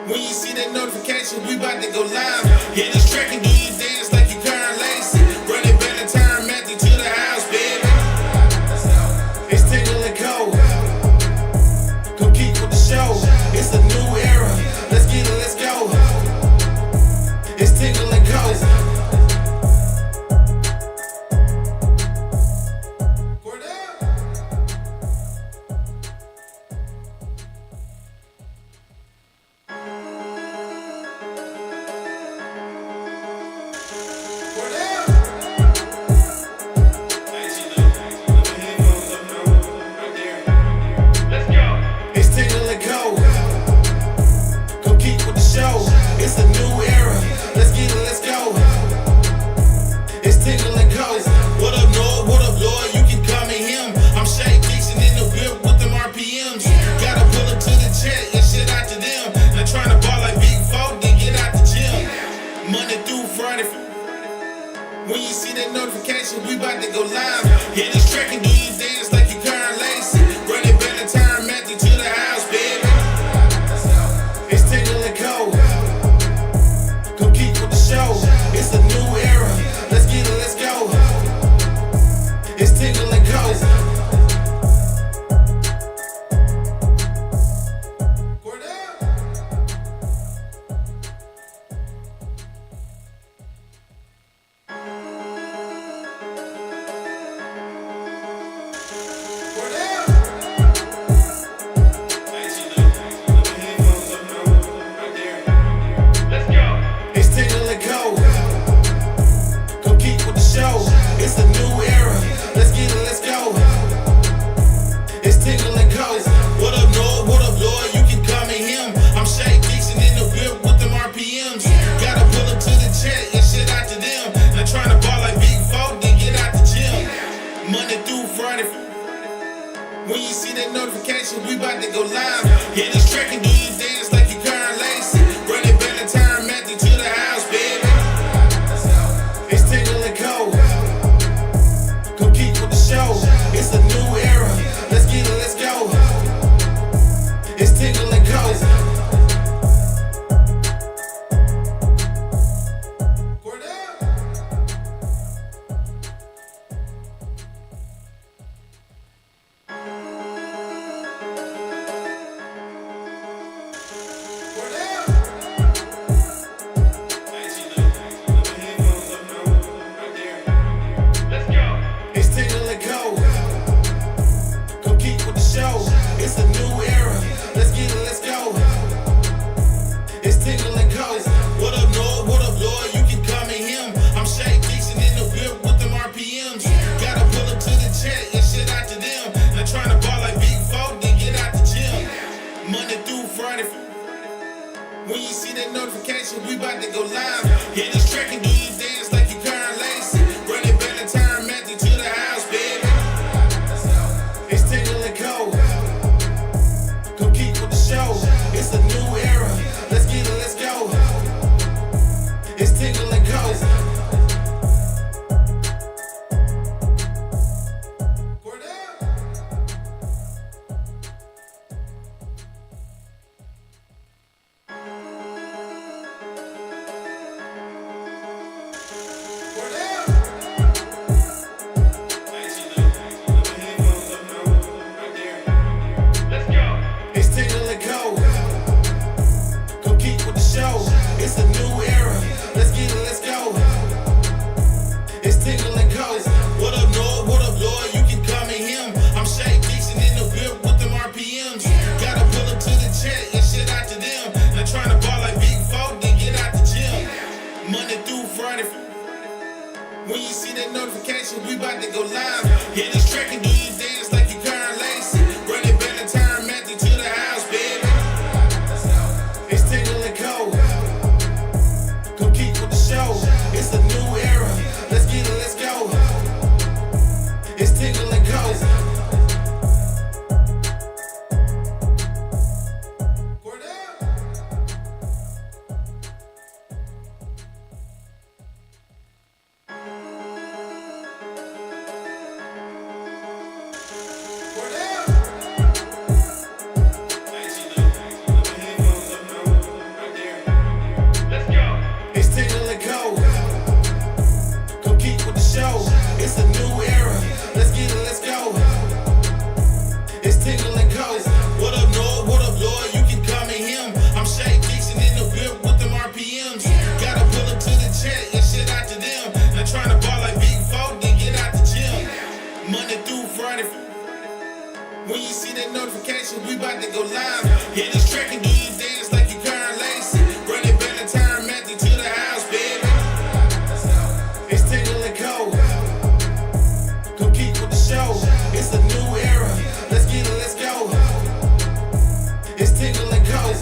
When you see that notification, we about to go live. Hit this track and do you dance like you Karen Lacey. Running Valentine Matthew to the house, baby. It's Tingle and Co. Come keep with the show. It's a new era. Let's get it, let's go. It's Tingle and Co. When you see that notification, we about to go live. Hit this track and do you dance like you Karen Lacey. Running Valentine Matthew to the house, baby. It's Tingle and Co. Come keep with the show. It's a new era. Let's get it, let's go. It's Tingle and Co. When you see that notification, we about to go live. Hit this track and do you dance like you Karen Lacey. Running Valentine Matthew to the house, baby. It's Tingle and Co. Come keep with the show. It's a new era. Let's get it, let's go. It's Tingle and Co. When you see that notification, we about to go live. Hit this track and do you dance like you Karen Lacey. Running Valentine Matthew to the house, baby. It's Tingle and Co. Come keep with the show. It's a new era. Let's get it, let's go. It's Tingle and Co. When you see that notification, we about to go live. Hit this track and do you dance like you Karen Lacey. Running Valentine Matthew to the house, baby. It's Tingle and Co. Come keep with the show. It's a new era. Let's get it, let's go. It's Tingle and Co. to go live. Hit this track and do you dance like you current lace. Run it back and turn Matthew to the house, baby. It's Tingle and Co. Come keep with the show. It's a new era. Let's get it, let's go. It's Tingle and Co.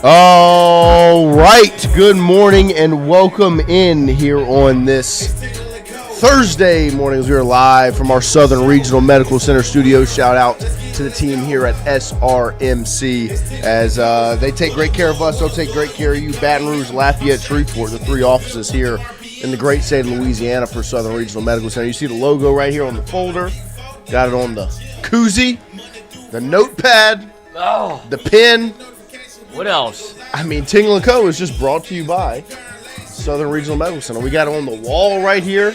All right, good morning and welcome in here on this Thursday morning as we are live from our Southern Regional Medical Center studio. Shout out to the team here at SRMC as they take great care of us. They'll take great care of you. Baton Rouge, Lafayette, Shreveport, the three offices here in the great state of Louisiana for Southern Regional Medical Center. You see the logo right here on the folder. Got it on the koozie, the notepad, the pen. What else? I mean, Tingle & Co. is just brought to you by Southern Regional Medical Center. We got it on the wall right here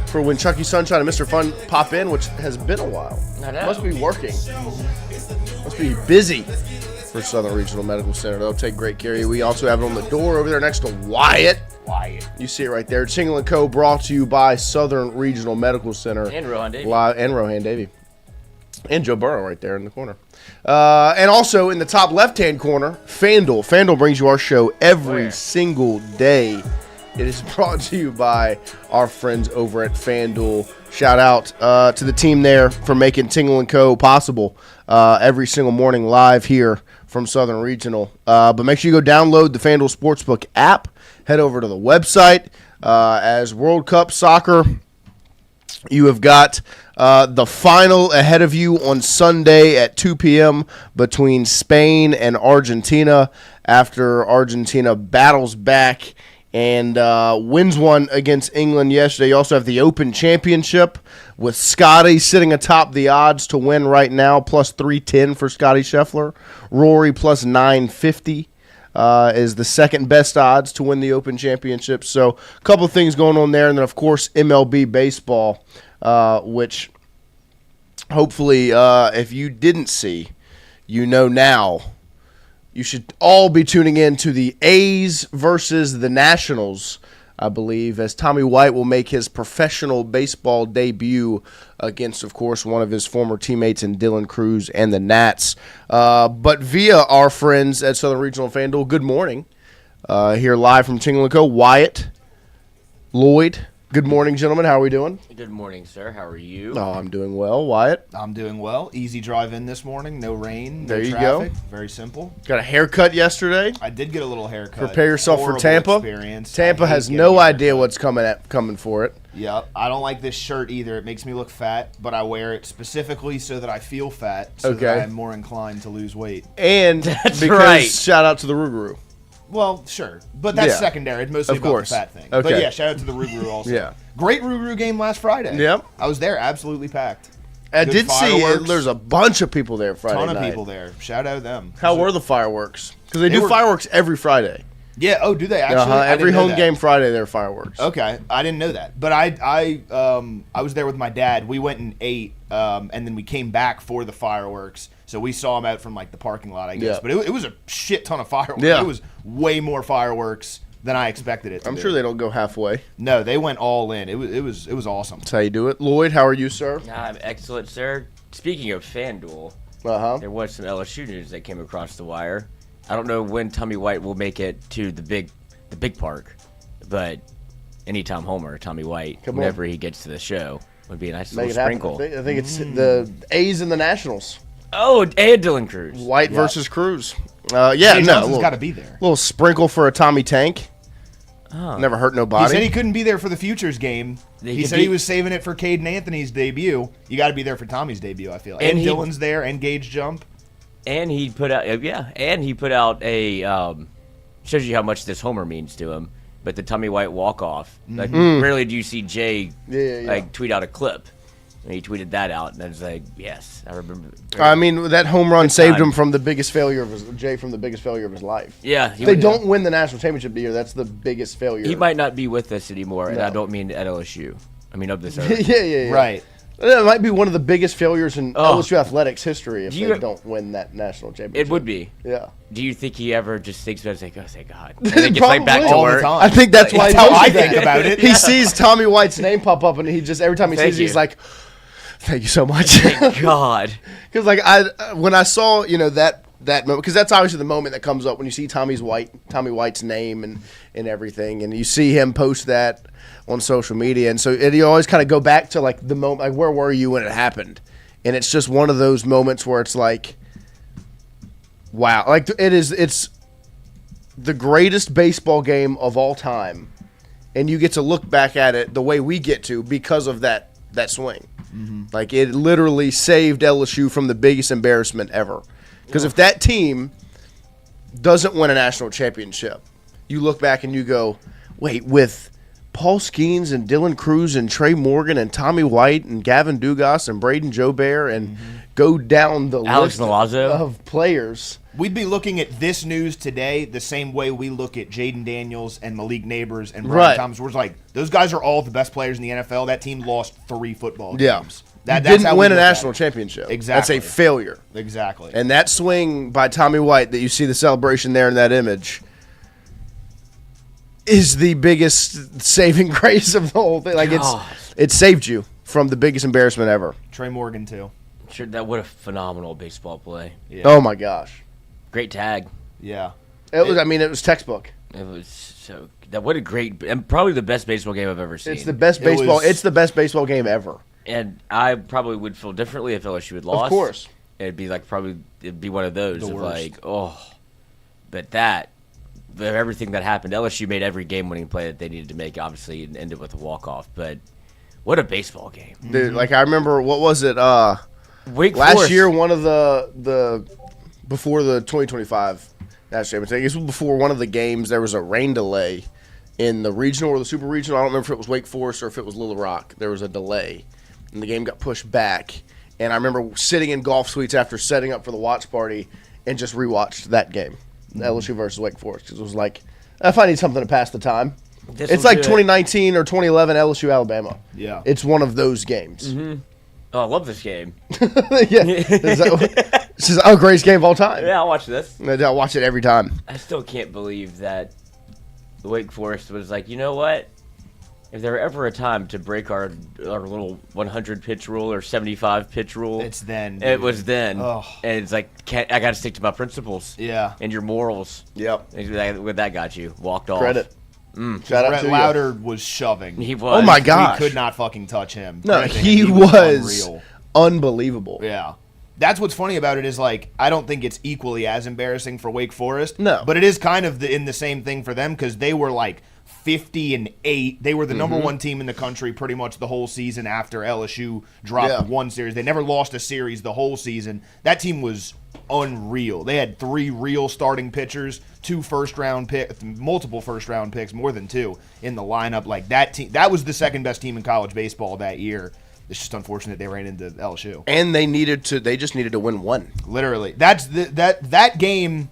for when Chucky Sunshine and Mr. Fun pop in, which has been a while. Must be working. Must be busy for Southern Regional Medical Center. They'll take great care of you. We also have it on the door over there next to Wyatt. You see it right there. Tingle & Co. brought to you by Southern Regional Medical Center. And Rohan Davey. And Rohan Davey. And Joe Burrow right there in the corner. And also in the top left-hand corner, FANDUEL. FANDUEL brings you our show every single day. It is brought to you by our friends over at FANDUEL. Shout out to the team there for making Tingle & Co. possible every single morning live here from Southern Regional. But make sure you go download the FANDUEL Sportsbook app. Head over to the website. As World Cup soccer, you have got the final ahead of you on Sunday at 2 p.m. between Spain and Argentina after Argentina battles back and wins one against England yesterday. You also have the Open Championship with Scotty sitting atop the odds to win right now, plus 310 for Scotty Scheffler. Rory plus 950. Is the second best odds to win the Open Championship. So a couple of things going on there. And then, of course, MLB baseball, which hopefully if you didn't see, you know now. You should all be tuning in to the A's versus the Nationals, I believe, as Tommy White will make his professional baseball debut against, of course, one of his former teammates in Dylan Cruz and the Nats. But via our friends at Southern Regional FanDuel, good morning. Here live from Tingle & Co., Wyatt, Lloyd. Good morning, gentlemen. How are we doing? Good morning, sir. How are you? Oh, I'm doing well. Wyatt? I'm doing well. Easy drive in this morning. No rain, there no you traffic. go. Very simple. Got a haircut yesterday? I did get a little haircut. Prepare yourself Horrible for Tampa. Experience. Tampa has no idea what's coming for it. Yep. I don't like this shirt either. It makes me look fat, but I wear it specifically so that I feel fat, so that I'm more inclined to lose weight. And That's because right. Shout out to the Ruguru. Well, sure. But that's secondary. It's mostly about the fat thing. Okay. But yeah, shout out to the Ruguru also. Yeah. Great Ruguru game last Friday. Yep. I was there, absolutely packed. I Good did fireworks. see there's a bunch of people there Friday night. Ton of people there. Shout out to them. How were the fireworks? Because they do fireworks every Friday. Yeah. Oh, do they actually? Every home game Friday, there are fireworks. Okay, I didn't know that, but I was there with my dad. We went and ate, and then we came back for the fireworks. So we saw them out from like the parking lot, I guess. Yeah. But it was a shit ton of fireworks. Yeah. It was way more fireworks than I expected it to I'm be. sure they don't go halfway. No, they went all in. It was awesome. That's how you do it. Lloyd, how are you, sir? I'm excellent, sir. Speaking of FanDuel, there was some LSU news that came across the wire. I don't know when Tommy White will make it to the big park, but anytime Homer, Tommy White, whenever he gets to the show, would be a nice little sprinkle. I think it's the A's and the Nationals. Oh, and Dylan Cruz. White versus Cruz. Johnson's got to be there. Little sprinkle for a Tommy Tank. Oh. Never hurt nobody. He said he couldn't be there for the Futures game. He said he was saving it for Caden Anthony's debut. You got to be there for Tommy's debut, I feel. And Dylan's there, and Gage Jump. And he put out, a, shows you how much this homer means to him. But the Tommy White walk-off, like rarely do you see Jay like tweet out a clip. And he tweeted that out, and I was like, yes, I remember. I mean, that home run saved him from the biggest failure of the biggest failure of his life. Yeah. If they don't win the national championship year, that's the biggest failure. He might not be with us anymore, and I don't mean at LSU. I mean of this earth. yeah. Right. It might be one of the biggest failures in LSU athletics history if they don't win that national championship. It would be. Yeah. Do you think he ever just thinks about it, like, oh, thank God? And then gets like back to All work. the time. I think that's why how I think about it. He sees Tommy White's name pop up, and he just every time he sees it, he's like, "Thank you so much." Thank God. Because when I saw that moment, because that's obviously the moment that comes up when you see Tommy White's name and everything, and you see him post that on social media, and so you always kind of go back to like the moment, like where were you when it happened, and it's just one of those moments where it's like, wow, like it's the greatest baseball game of all time, and you get to look back at it the way we get to because of that swing. Mm-hmm. Like it literally saved LSU from the biggest embarrassment ever. Because if that team doesn't win a national championship, you look back and you go, wait, with Paul Skeens and Dylan Cruz and Trey Morgan and Tommy White and Gavin Dugas and Braden Joubert and go down the Alex list Milazzo of players. We'd be looking at this news today the same way we look at Jaden Daniels and Malik Neighbors and Brian Thomas. We're like, those guys are all the best players in the NFL. That team lost 3 football games. That's didn't how win a look at national it. championship. Exactly. That's a failure. Exactly. And that swing by Tommy White that you see the celebration there in that image is the biggest saving grace of the whole thing. Like it saved you from the biggest embarrassment ever. Trey Morgan too. Sure, that what a phenomenal baseball play. Yeah. Oh my gosh. Great tag. Yeah. It was textbook. It was so that what a great and probably the best baseball game I've ever seen. It's the best baseball. It's the best baseball game ever. And I probably would feel differently if LSU had lost. Of course. It'd be like it'd be one of those The of worst. like, but everything that happened, LSU made every game-winning play that they needed to make, obviously, and ended with a walk-off. But what a baseball game. Dude, like I remember, what was it? Wake last Forest. year, one of the before the 2025 national championship, I guess before one of the games, there was a rain delay in the regional or the super regional. I don't remember if it was Wake Forest or if it was Little Rock. There was a delay, and the game got pushed back. And I remember sitting in golf suites after setting up for the watch party and just rewatched that game, LSU versus Wake Forest, because it was like, if I need something to pass the time. It's like 2019 or 2011 LSU Alabama. Yeah. It's one of those games. Mm-hmm. Oh, I love this game. Yeah. This is our greatest game of all time. Yeah, I'll watch this. I watch it every time. I still can't believe that Wake Forest was like, you know what? If there were ever a time to break our little 100 pitch rule or 75 pitch rule, it's then. It was then. Oh. And it's like, I got to stick to my principles. Yeah. And your morals. Yep. What that got you. Walked off. Credit. Shout out Brett to Lauder was shoving. He was. Oh my gosh. We could not fucking touch him. No, Anything, he and was unreal. unbelievable. Yeah. That's what's funny about it is, like, I don't think it's equally as embarrassing for Wake Forest. No. But it is kind of in the same thing for them because they were, like, 50-8. They were the number one team in the country pretty much the whole season after LSU dropped one series. They never lost a series the whole season. That team was unreal. They had 3 real starting pitchers, 2 first-round picks, multiple first-round picks, more than 2 in the lineup. Like, that team, that was the second-best team in college baseball that year. It's just unfortunate they ran into LSU. And they just needed to win one. Literally. That game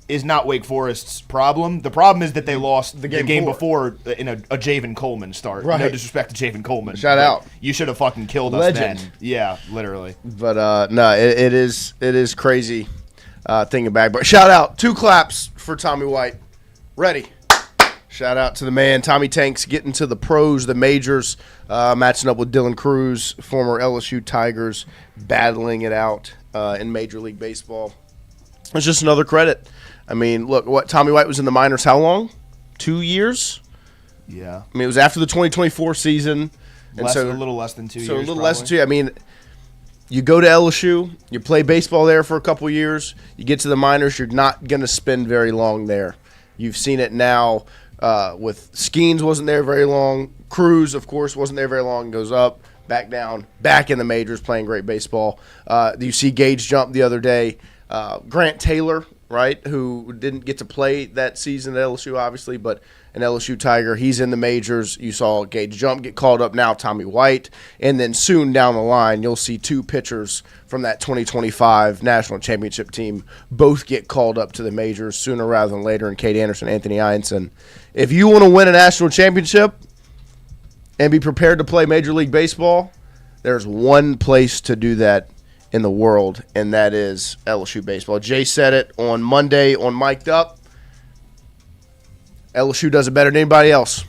is not Wake Forest's problem. The problem is that they lost the game before in a Javen Coleman start. Right. No disrespect to Javen Coleman. Shout out. You should have fucking killed us Legend. then. Yeah, literally. But no, it is crazy thinking back. But shout out, 2 claps for Tommy White. Ready. Shout out to the man, Tommy Tanks, getting to the pros, the majors, matching up with Dylan Cruz, former LSU Tigers, battling it out in Major League Baseball. It's just another credit. I mean, look, Tommy White was in the minors how long? 2 years? Yeah. I mean, it was after the 2024 season. And A little less than 2 years. So a little probably. less than 2. I mean, you go to LSU, you play baseball there for a couple years, you get to the minors, you're not going to spend very long there. You've seen it now with Skeens wasn't there very long. Cruz, of course, wasn't there very long. Goes up, back down, back in the majors playing great baseball. You see Gage jump the other day. Grant Taylor, right, who didn't get to play that season at LSU, obviously, but an LSU Tiger. He's in the majors. You saw Gage Jump get called up now, Tommy White. And then soon down the line, you'll see 2 pitchers from that 2025 national championship team both get called up to the majors sooner rather than later, and Cade Anderson, Anthony Ianson. If you want to win a national championship and be prepared to play Major League Baseball, There's one place to do that in the world, and that is LSU baseball. Jay said it on Monday on Mic'd Up. LSU does it better than anybody else.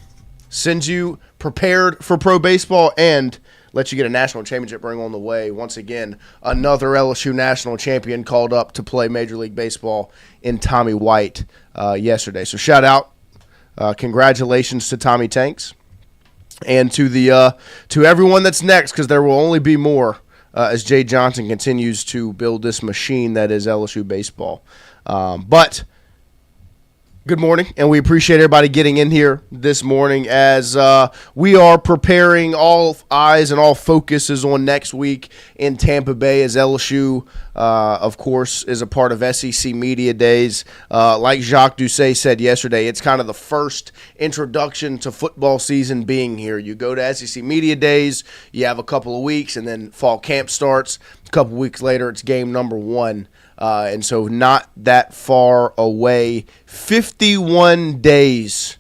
Sends you prepared for pro baseball and lets you get a national championship ring on the way. Once again, another LSU national champion called up to play Major League Baseball in Tommy White yesterday. So shout out. Congratulations to Tommy Tanks. And to everyone that's next, because there will only be more as Jay Johnson continues to build this machine that is LSU baseball. But good morning, and we appreciate everybody getting in here this morning as we are preparing. All eyes and all focuses on next week in Tampa Bay as LSU, of course, is a part of SEC Media Days. Like Jacques Doucet said yesterday, it's kind of the first introduction to football season being here. You go to SEC Media Days, you have a couple of weeks, and then fall camp starts. A couple of weeks later, it's game number 1. And so not that far away, 51 days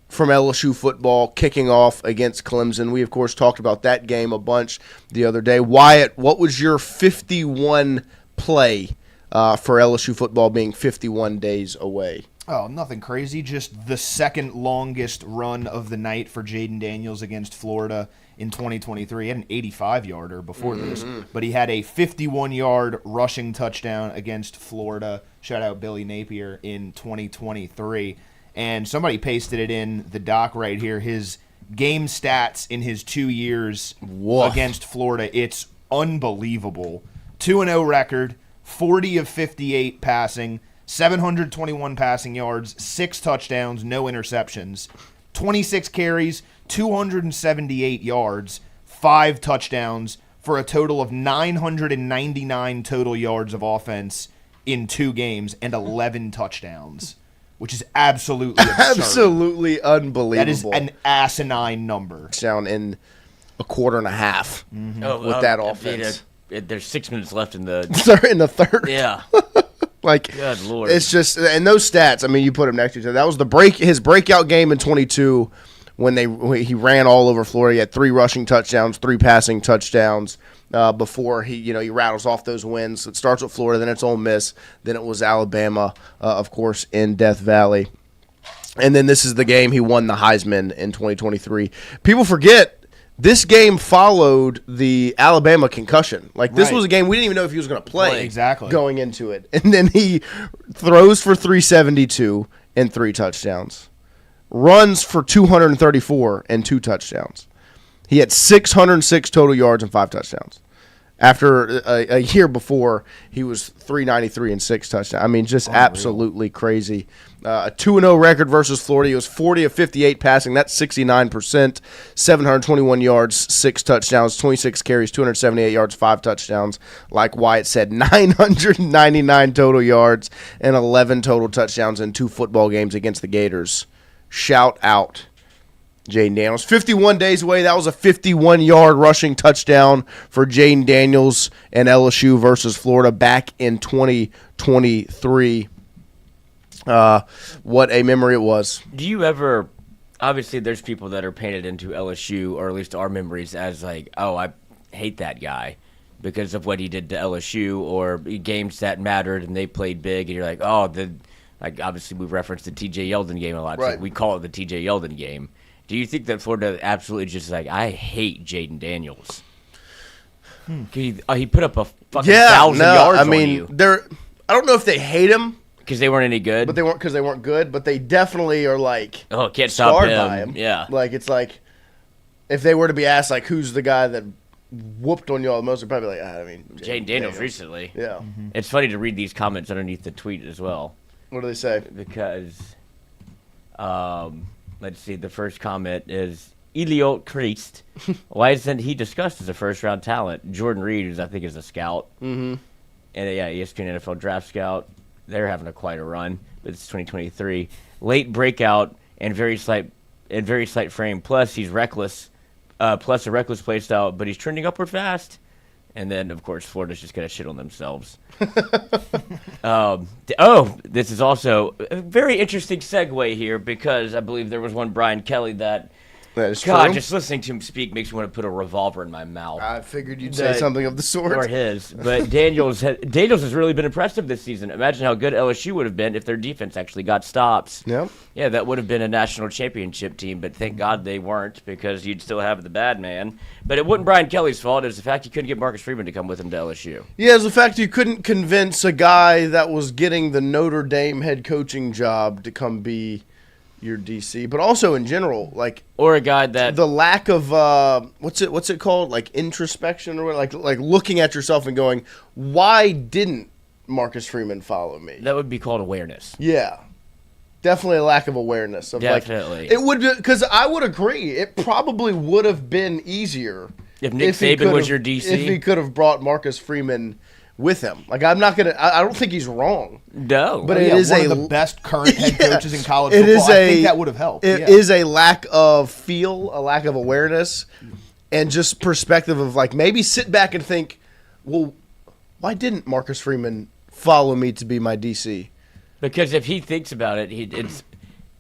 from LSU football kicking off against Clemson. We, of course, talked about that game a bunch the other day. Wyatt, what was your 51 play for LSU football being 51 days away? Oh, nothing crazy. Just the second longest run of the night for Jaden Daniels against Florida in 2023. He had an 85-yarder before this, but he had a 51-yard rushing touchdown against Florida. Shout out Billy Napier in 2023. And somebody pasted it in the doc right here. His game stats in his 2 years against Florida. It's unbelievable. 2-0 record, 40 of 58 passing, 721 passing yards, 6 touchdowns, no interceptions, 26 carries, 278 yards, 5 touchdowns for a total of 999 total yards of offense in 2 games and 11 touchdowns, which is absolutely absurd. Absolutely unbelievable. That is an asinine number. Down in a quarter and a half with that offense. There's 6 minutes left in the in the third. Yeah. Like, good Lord. It's just, and those stats, I mean, you put them next to each other. That was his breakout game in 22 when he ran all over Florida. He had 3 rushing touchdowns, 3 passing touchdowns before he rattles off those wins. It starts with Florida, then it's Ole Miss, then it was Alabama, of course, in Death Valley. And then this is the game he won the Heisman in 2023. People forget this game followed the Alabama concussion. Like, this was a game we didn't even know if he was going to play going into it. And then he throws for 372 and 3 touchdowns. Runs for 234 and 2 touchdowns. He had 606 total yards and 5 touchdowns. After a year before, he was 393 and 6 touchdowns. I mean, just absolutely crazy. A 2-0 record versus Florida. He was 40 of 58 passing. That's 69%. 721 yards, 6 touchdowns, 26 carries, 278 yards, 5 touchdowns. Like Wyatt said, 999 total yards and 11 total touchdowns in 2 football games against the Gators. Shout out Jaden Daniels. 51 days away. That was a 51-yard rushing touchdown for Jaden Daniels and LSU versus Florida back in 2023. What a memory it was. Do you ever – obviously there's people that are painted into LSU, or at least our memories, as like, oh, I hate that guy because of what he did to LSU, or games that mattered and they played big, and you're like, oh, like obviously we referenced the T.J. Yeldon game a lot. Right. So we call it the T.J. Yeldon game. Do you think that Florida absolutely just like, I hate Jaden Daniels? He put up a fucking 1,000 yards on you. I don't know if they hate him because they weren't any good, but they weren't good. But they definitely are like, oh, can't stop him. By him. Yeah, like it's like if they were to be asked like who's the guy that whooped on you all the most, they're probably like, I mean, Jaden Daniels recently. Yeah, It's funny to read these comments underneath the tweet as well. What do they say? Because, let's see, the first comment is Eliot Christ. Why isn't he discussed as a first-round talent? Jordan Reed, who I think is a scout. Mm-hmm. And, yeah, ESPN NFL draft scout. They're having quite a run, but it's 2023. Late breakout and very slight frame. Plus, he's reckless. Plus a reckless play style, but he's trending upward fast. And then, of course, Florida's just going to shit on themselves. This is also a very interesting segue here because I believe there was one Brian Kelly that That is God, true. just listening to him speak makes me want to put a revolver in my mouth. I figured you'd say something of the sort. Or his. But Daniels has really been impressive this season. Imagine how good LSU would have been if their defense actually got stops. Yeah. Yeah, that would have been a national championship team, but thank God they weren't because you'd still have the bad man. But it wasn't Brian Kelly's fault. It was the fact he couldn't get Marcus Freeman to come with him to LSU. Yeah, it's the fact you couldn't convince a guy that was getting the Notre Dame head coaching job to come be your DC, but also in general, like, or a guy that the lack of what's it called, like introspection, or like looking at yourself and going, why didn't Marcus Freeman follow me? That would be called awareness. Yeah, definitely a lack of awareness. Of definitely, like, it would, because I would agree, it probably would have been easier if Nick Saban was your DC. If he could have brought Marcus Freeman with him. Like, I'm not gonna. I don't think he's wrong. No, but it is one of the best current head coaches in college it football. Is I think that would have helped. It is a lack of feel, a lack of awareness, and just perspective of, like, maybe sit back and think, well, why didn't Marcus Freeman follow me to be my DC? Because if he thinks about it,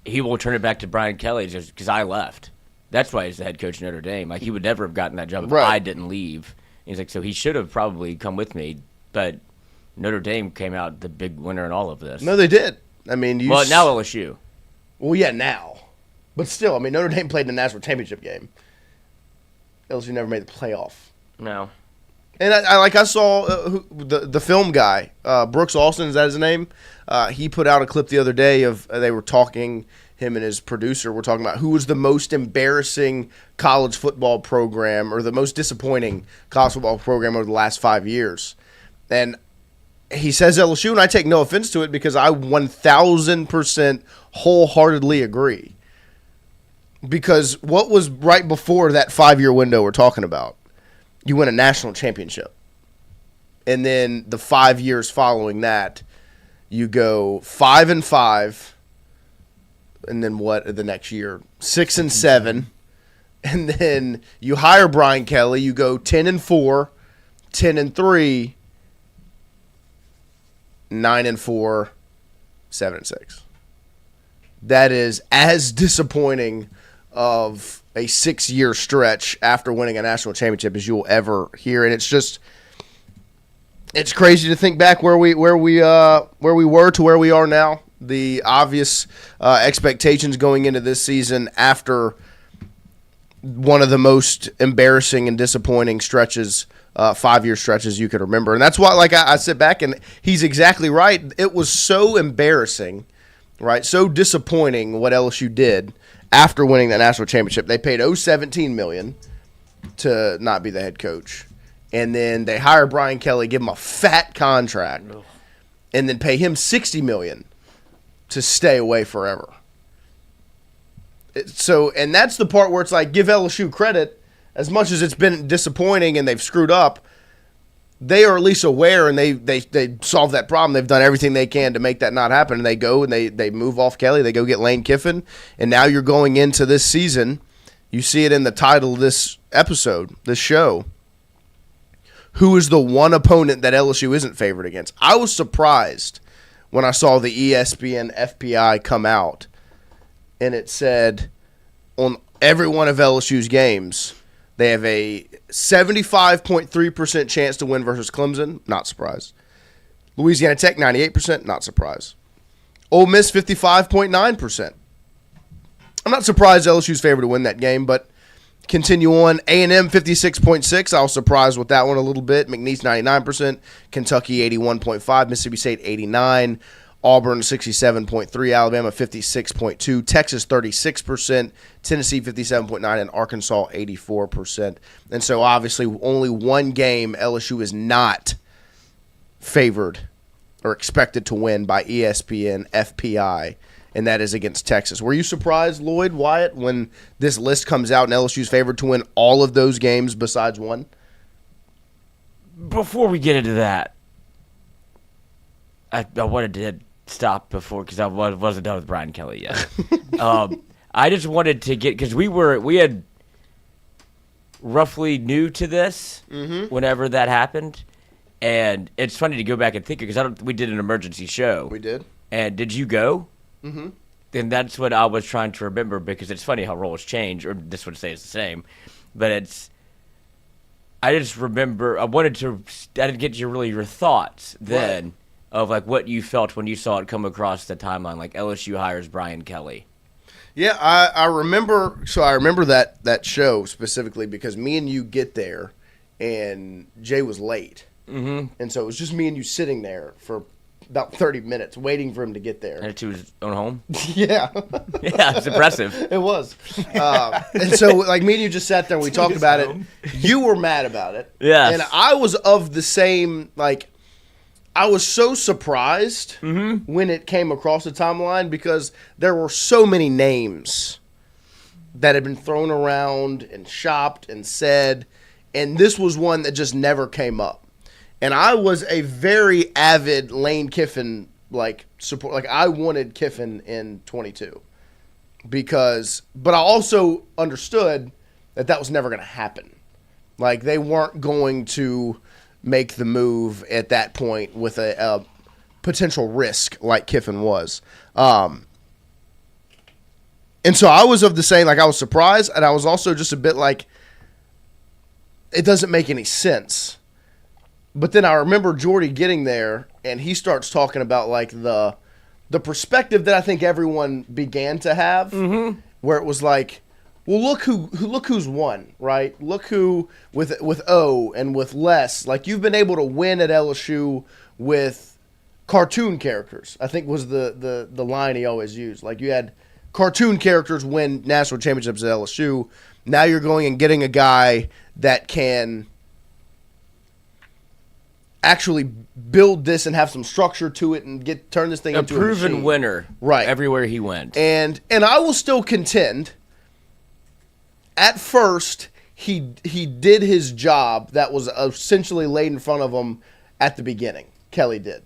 he will turn it back to Brian Kelly just because I left. That's why he's the head coach of Notre Dame. Like, he would never have gotten that job if I didn't leave. He's like, so he should have probably come with me. But Notre Dame came out the big winner in all of this. No, they did. I mean, now LSU. Well, yeah, now. But still, I mean, Notre Dame played in the national championship game. LSU never made the playoff. No. And I saw the film guy, Brooks Austin, is that his name? He put out a clip the other day of they were talking, him and his producer were talking about who was the most embarrassing college football program or the most disappointing college football program over the last 5 years. And he says LSU, and I take no offense to it because I 1,000% wholeheartedly agree. Because what was right before that 5-year window we're talking about? You win a national championship. And then the 5 years following that, you go 5-5, and then what the next year? 6-7. And then you hire Brian Kelly, you go 10-4, 10-3, 9-4, 7-6. That is as disappointing of a 6-year stretch after winning a national championship as you will ever hear, and it's crazy to think back where we were to where we are now. The obvious expectations going into this season after one of the most embarrassing and disappointing stretches. 5-year stretches you could remember. And that's why, like, I sit back and he's exactly right. It was so embarrassing, right? So disappointing what LSU did after winning that national championship. They paid $17 million to not be the head coach. And then they hire Brian Kelly, give him a fat contract, and then pay him $60 million to stay away forever. So, and that's the part where it's like, give LSU credit. As much as it's been disappointing and they've screwed up, they are at least aware and they solve that problem. They've done everything they can to make that not happen. And they go and they move off Kelly. They go get Lane Kiffin. And now you're going into this season. You see it in the title of this episode, this show. Who is the one opponent that LSU isn't favored against? I was surprised when I saw the ESPN FPI come out and it said on every one of LSU's games, they have a 75.3% chance to win versus Clemson. Not surprised. Louisiana Tech, 98%. Not surprised. Ole Miss, 55.9%. I'm not surprised LSU's favored to win that game, but continue on. A&M, 56.6. I was surprised with that one a little bit. McNeese, 99%. Kentucky, 81.5. Mississippi State, 89. Auburn 67.3, Alabama 56.2, Texas 36%, Tennessee 57.9, and Arkansas 84%. And so obviously only one game LSU is not favored or expected to win by ESPN FPI, and that is against Texas. Were you surprised, Lloyd, Wyatt, when this list comes out and LSU's favored to win all of those games besides one? Before we get into that, I wanted to stop before because I wasn't done with Brian Kelly yet. I just wanted to get, because we had roughly new to this whenever that happened, and it's funny to go back and think because we did an emergency show. We did. And did you go? And that's what I was trying to remember, because it's funny how roles change, or this would say it's the same, but I just remember I didn't get your thoughts then of like what you felt when you saw it come across the timeline, like LSU hires Brian Kelly. Yeah, I remember. So I remember that show specifically because me and you get there, and Jay was late, and so it was just me and you sitting there for about 30 minutes waiting for him to get there. And to his own home? Yeah. Yeah, it's impressive. It was. And so, like, me and you just sat there and we talked about it. You were mad about it. Yes. And I was of the same, like, I was so surprised when it came across the timeline because there were so many names that had been thrown around and shopped and said, and this was one that just never came up. And I was a very avid Lane Kiffin support. Like, I wanted Kiffin in 22 but I also understood that was never going to happen. Like, they weren't going to make the move at that point with a potential risk like Kiffin was. And so I was of the same, like, I was surprised, and I was also just a bit like, it doesn't make any sense. But then I remember Jordy getting there, and he starts talking about like the perspective that I think everyone began to have, where it was like, well, look who's won, right? Look who with O and with Les, like you've been able to win at LSU with cartoon characters. I think was the line he always used. Like you had cartoon characters win national championships at LSU. Now you're going and getting a guy that can actually build this and have some structure to it and turn this thing into a proven winner, right? Everywhere he went, and I will still contend. At first, he did his job that was essentially laid in front of him at the beginning. Kelly did.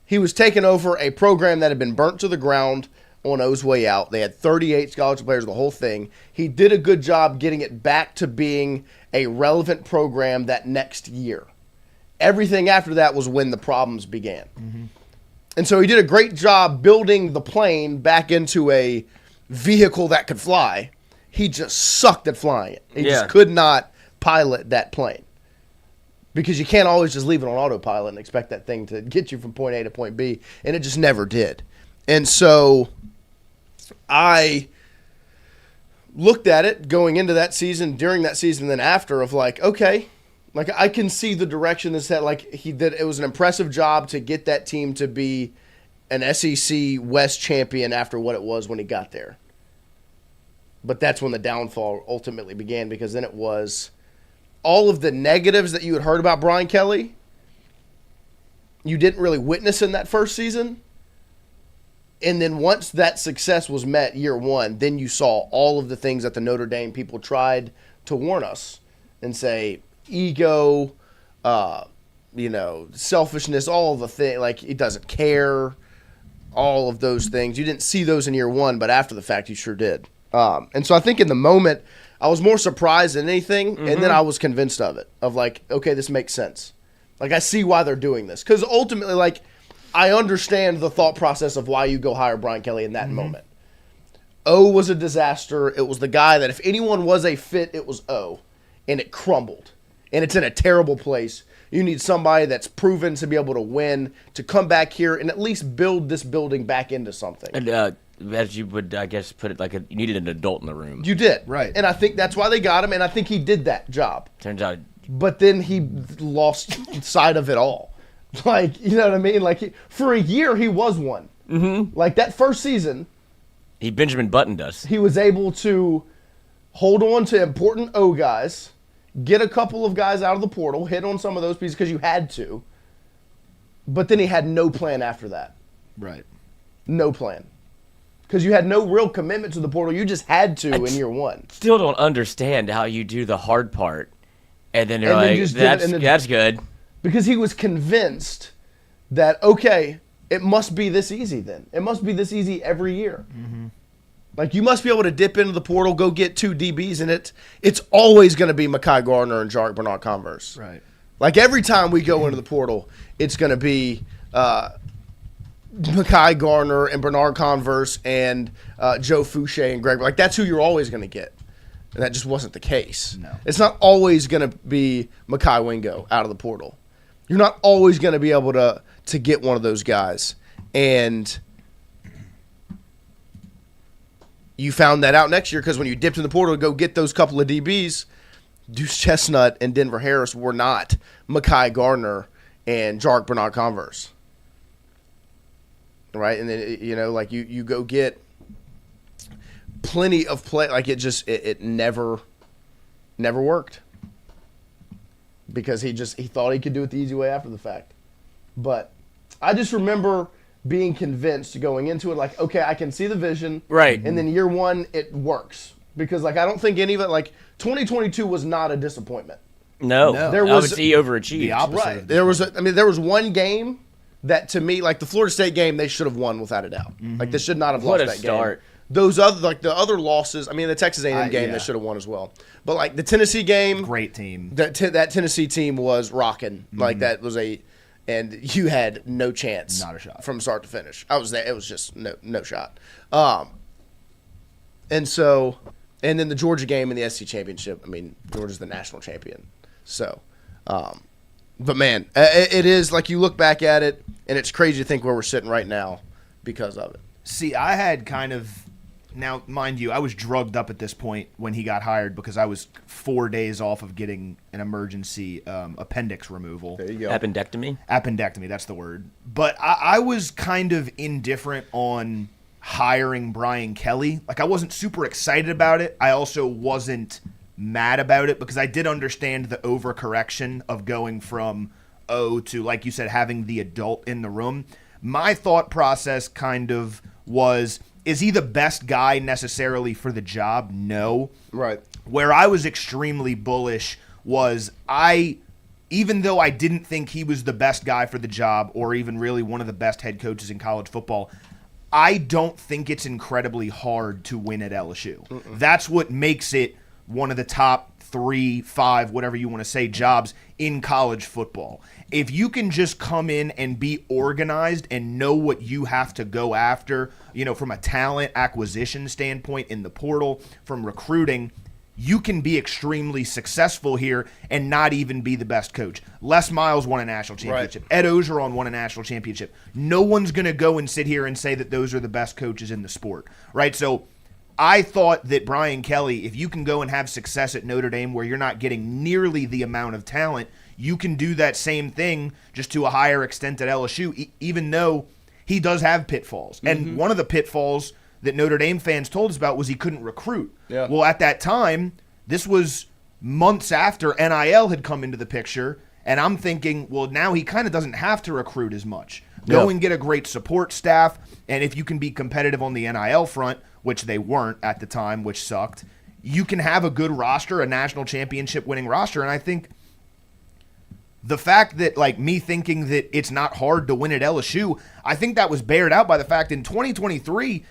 He was taking over a program that had been burnt to the ground on O's way out. They had 38 scholarship players, the whole thing. He did a good job getting it back to being a relevant program that next year. Everything after that was when the problems began. And so he did a great job building the plane back into a vehicle that could fly. He just sucked at flying it. He just could not pilot that plane. Because you can't always just leave it on autopilot and expect that thing to get you from point A to point B. And it just never did. And so I looked at it going into that season, during that season, then after of like, okay, like I can see the direction that's that. Like he did, it was an impressive job to get that team to be an SEC West champion after what it was when he got there. But that's when the downfall ultimately began, because then it was all of the negatives that you had heard about Brian Kelly, you didn't really witness in that first season. And then once that success was met year one, then you saw all of the things that the Notre Dame people tried to warn us and say, ego, selfishness, all of the things, like he doesn't care, all of those things. You didn't see those in year one, but after the fact, you sure did. And so I think in the moment, I was more surprised than anything, and then I was convinced of it, of like, okay, this makes sense. Like, I see why they're doing this. Because ultimately, like, I understand the thought process of why you go hire Brian Kelly in that moment. O was a disaster. It was the guy that if anyone was a fit, it was O. And it crumbled. And it's in a terrible place. You need somebody that's proven to be able to win, to come back here and at least build this building back into something. And as you would, I guess, put it, like you needed an adult in the room. You did. Right. And I think that's why they got him, and I think he did that job. Turns out. But then he lost sight of it all. Like, you know what I mean? Like, for a year, he was one. Like, that first season. He Benjamin Buttoned us. He was able to hold on to important O guys, get a couple of guys out of the portal, hit on some of those pieces because you had to. But then he had no plan after that. Right. No plan. Because you had no real commitment to the portal. You just had to in year one. Still don't understand how you do the hard part. And then you're like, that's good. Because he was convinced that, okay, it must be this easy then. It must be this easy every year. Like, you must be able to dip into the portal, go get 2 DBs, and it's always going to be Mekhi Gardner and Jarek Bernard-Converse. Right. Like, every time we go into the portal, it's going to be Mekhi Garner and Bernard Converse and Joe Fouché and Greg. Like, that's who you're always going to get. And that just wasn't the case. No. It's not always going to be Mekhi Wingo out of the portal. You're not always going to be able to get one of those guys. And you found that out next year because when you dipped in the portal to go get those couple of DBs, Deuce Chestnut and Denver Harris were not Mekhi Garner and Jarek Bernard Converse. Right? And then, you go get plenty of play. Like, it never worked. Because he thought he could do it the easy way after the fact. But I just remember being convinced going into it, like, okay, I can see the vision. Right. And then year one, it works. Because, I don't think any of it, 2022 was not a disappointment. No. There was he overachieved. The opposite. Right. There was one game that, to me, the Florida State game, they should have won without a doubt. Mm-hmm. They should not have What lost a that start. game. Those other, the other losses, the Texas A&M game, yeah. they should have won as well. But, the Tennessee game. Great team. That Tennessee team was rocking. That was and you had no chance. Not a shot. From start to finish. I was there. It was just no shot. And then the Georgia game in the SEC championship. Georgia's the national champion. So, but man, it is you look back at it, and it's crazy to think where we're sitting right now because of it. See, I had now, mind you, I was drugged up at this point when he got hired because I was 4 days off of getting an emergency appendix removal. There you go. Appendectomy? Appendectomy, that's the word. But I was kind of indifferent on hiring Brian Kelly. I wasn't super excited about it. I also wasn't mad about it because I did understand the overcorrection of going from to, like you said, having the adult in the room. My thought process kind of was, is he the best guy necessarily for the job? No. Right. Where I was extremely bullish was even though I didn't think he was the best guy for the job or even really one of the best head coaches in college football, I don't think it's incredibly hard to win at LSU. That's what makes it one of the top 3, 5, whatever you want to say, jobs in college football. If you can just come in and be organized and know what you have to go after, from a talent acquisition standpoint in the portal, from recruiting, you can be extremely successful here and not even be the best coach. Les Miles won a national championship. Right. Ed Ogeron won a national championship. No one's going to go and sit here and say that those are the best coaches in the sport, right? So I thought that Brian Kelly, if you can go and have success at Notre Dame where you're not getting nearly the amount of talent, you can do that same thing just to a higher extent at LSU, even though he does have pitfalls. And one of the pitfalls that Notre Dame fans told us about was he couldn't recruit. Yeah. Well, at that time, this was months after NIL had come into the picture, and I'm thinking, well, now he kind of doesn't have to recruit as much. Go and get a great support staff, and if you can be competitive on the NIL front, which they weren't at the time, which sucked, you can have a good roster, a national championship winning roster, and I think the fact that, me thinking that it's not hard to win at LSU, I think that was bared out by the fact in 2023,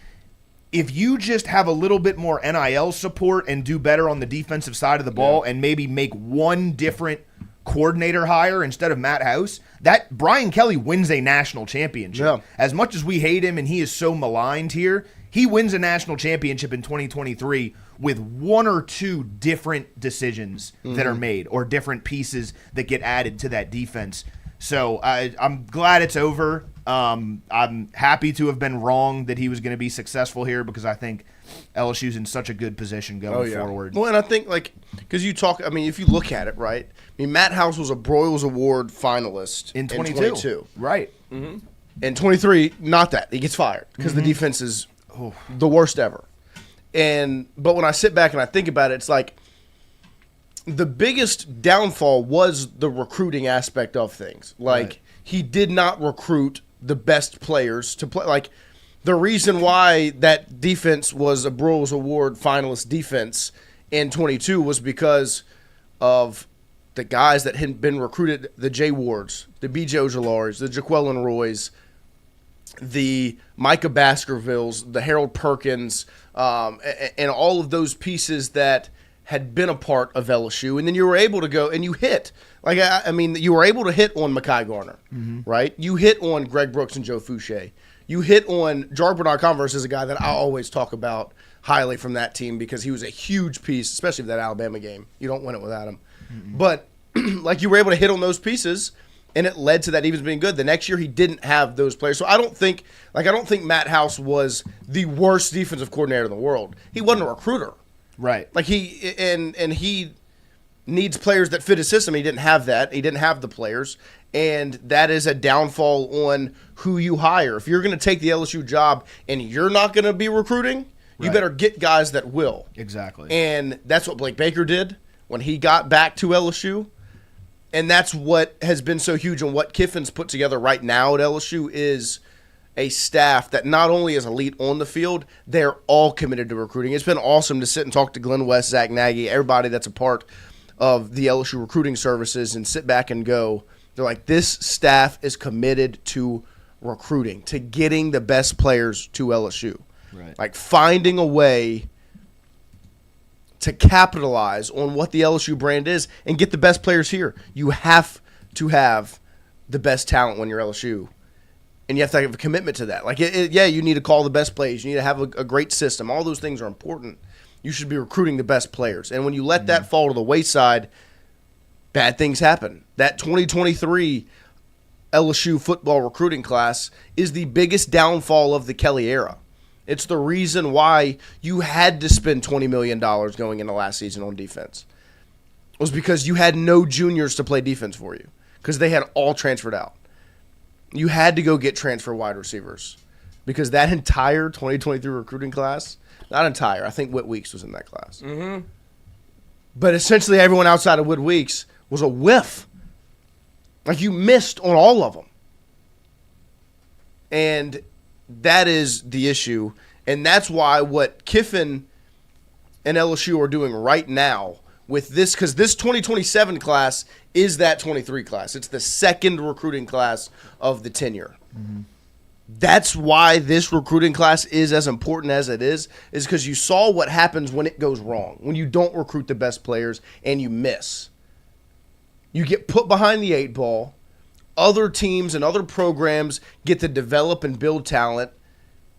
if you just have a little bit more NIL support and do better on the defensive side of the ball and maybe make one different coordinator hire instead of Matt House, that Brian Kelly wins a national championship. Yeah. As much as we hate him and he is so maligned here, he wins a national championship in 2023 with 1 or 2 different decisions that are made or different pieces that get added to that defense. So I'm glad it's over. I'm happy to have been wrong that he was going to be successful here because I think LSU's in such a good position going forward. Well, and I think, because you talk, if you look at it, right? Matt House was a Broyles Award finalist In 22. Right. In 23, not that. He gets fired because the defense is the worst ever. But when I sit back and I think about it, it's the biggest downfall was the recruiting aspect of things. He did not recruit the best players to play. The reason why that defense was a Broyles Award finalist defense in 22 was because of the guys that had been recruited, the Jay Wards, the B.J. Ojalaris, the Jaquelin Roys, the Micah Baskervilles, the Harold Perkins, and all of those pieces that had been a part of LSU, and then you were able to go and you hit. Like, I mean, you were able to hit on Mekhi Garner, right? You hit on Greg Brooks and Joe Fouché. You hit on Jark Bernard-Converse is a guy that I always talk about highly from that team because he was a huge piece, especially for that Alabama game. You don't win it without him. But, like, you were able to hit on those pieces, and it led to that defense being good. The next year, he didn't have those players. So I don't think Matt House was the worst defensive coordinator in the world. He wasn't a recruiter. Right. Like, he needs players that fit his system. He didn't have that. He didn't have the players. And that is a downfall on who you hire. If you're going to take the LSU job and you're not going to be recruiting, you better get guys that will. Exactly. And that's what Blake Baker did when he got back to LSU. And that's what has been so huge. And what Kiffin's put together right now at LSU is a staff that not only is elite on the field, they're all committed to recruiting. It's been awesome to sit and talk to Glenn West, Zach Nagy, everybody that's a part of the LSU recruiting services and sit back and go, they're like, this staff is committed to recruiting, to getting the best players to LSU. Right. Like finding a way to capitalize on what the LSU brand is and get the best players here. You have to have the best talent when you're LSU, and you have to have a commitment to that. Like, you need to call the best plays. You need to have a great system. All those things are important. You should be recruiting the best players. And when you let that fall to the wayside, bad things happen. That 2023 LSU football recruiting class is the biggest downfall of the Kelly era. It's the reason why you had to spend $20 million going into last season on defense. It was because you had no juniors to play defense for you because they had all transferred out. You had to go get transfer wide receivers because that entire 2023 recruiting class, not entire, I think Whit Weeks was in that class. Mm-hmm. But essentially everyone outside of Whit Weeks was a whiff. Like, you missed on all of them. And that is the issue. And that's why what Kiffin and LSU are doing right now with this, because this 2027 class is that 23 class. It's the second recruiting class of the tenure. Mm-hmm. That's why this recruiting class is as important as it is because you saw what happens when it goes wrong, when you don't recruit the best players and you miss. You get put behind the eight ball. Other teams and other programs get to develop and build talent,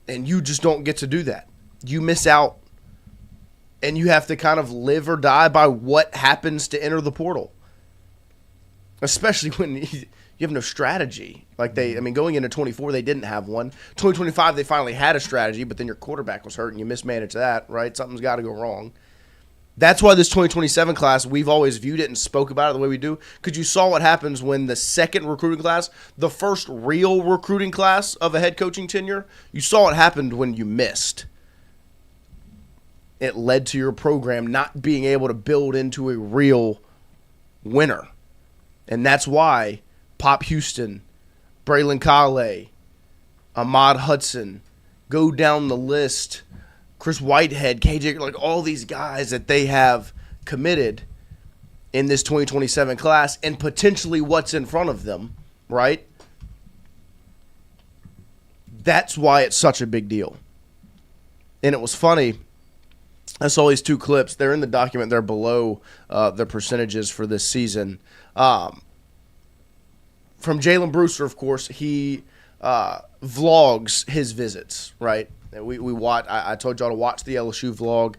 and you just don't get to do that. You miss out, and you have to kind of live or die by what happens to enter the portal, especially when you have no strategy. Like going into 24, they didn't have one. 2025, they finally had a strategy, but then your quarterback was hurt, and you mismanaged that, right? Something's got to go wrong. That's why this 2027 class, we've always viewed it and spoke about it the way we do, because you saw what happens when the second recruiting class, the first real recruiting class of a head coaching tenure, you saw what happened when you missed. It led to your program not being able to build into a real winner. And that's why Pop Houston, Braylon Kale, Ahmad Hudson, go down the list, Chris Whitehead, KJ, like all these guys that they have committed in this 2027 class and potentially what's in front of them, right? That's why it's such a big deal. And it was funny. I saw these two clips. They're in the document. They're below the percentages for this season. From Jalen Brewster, of course, he vlogs his visits, right? We watch. I told y'all to watch the LSU vlog.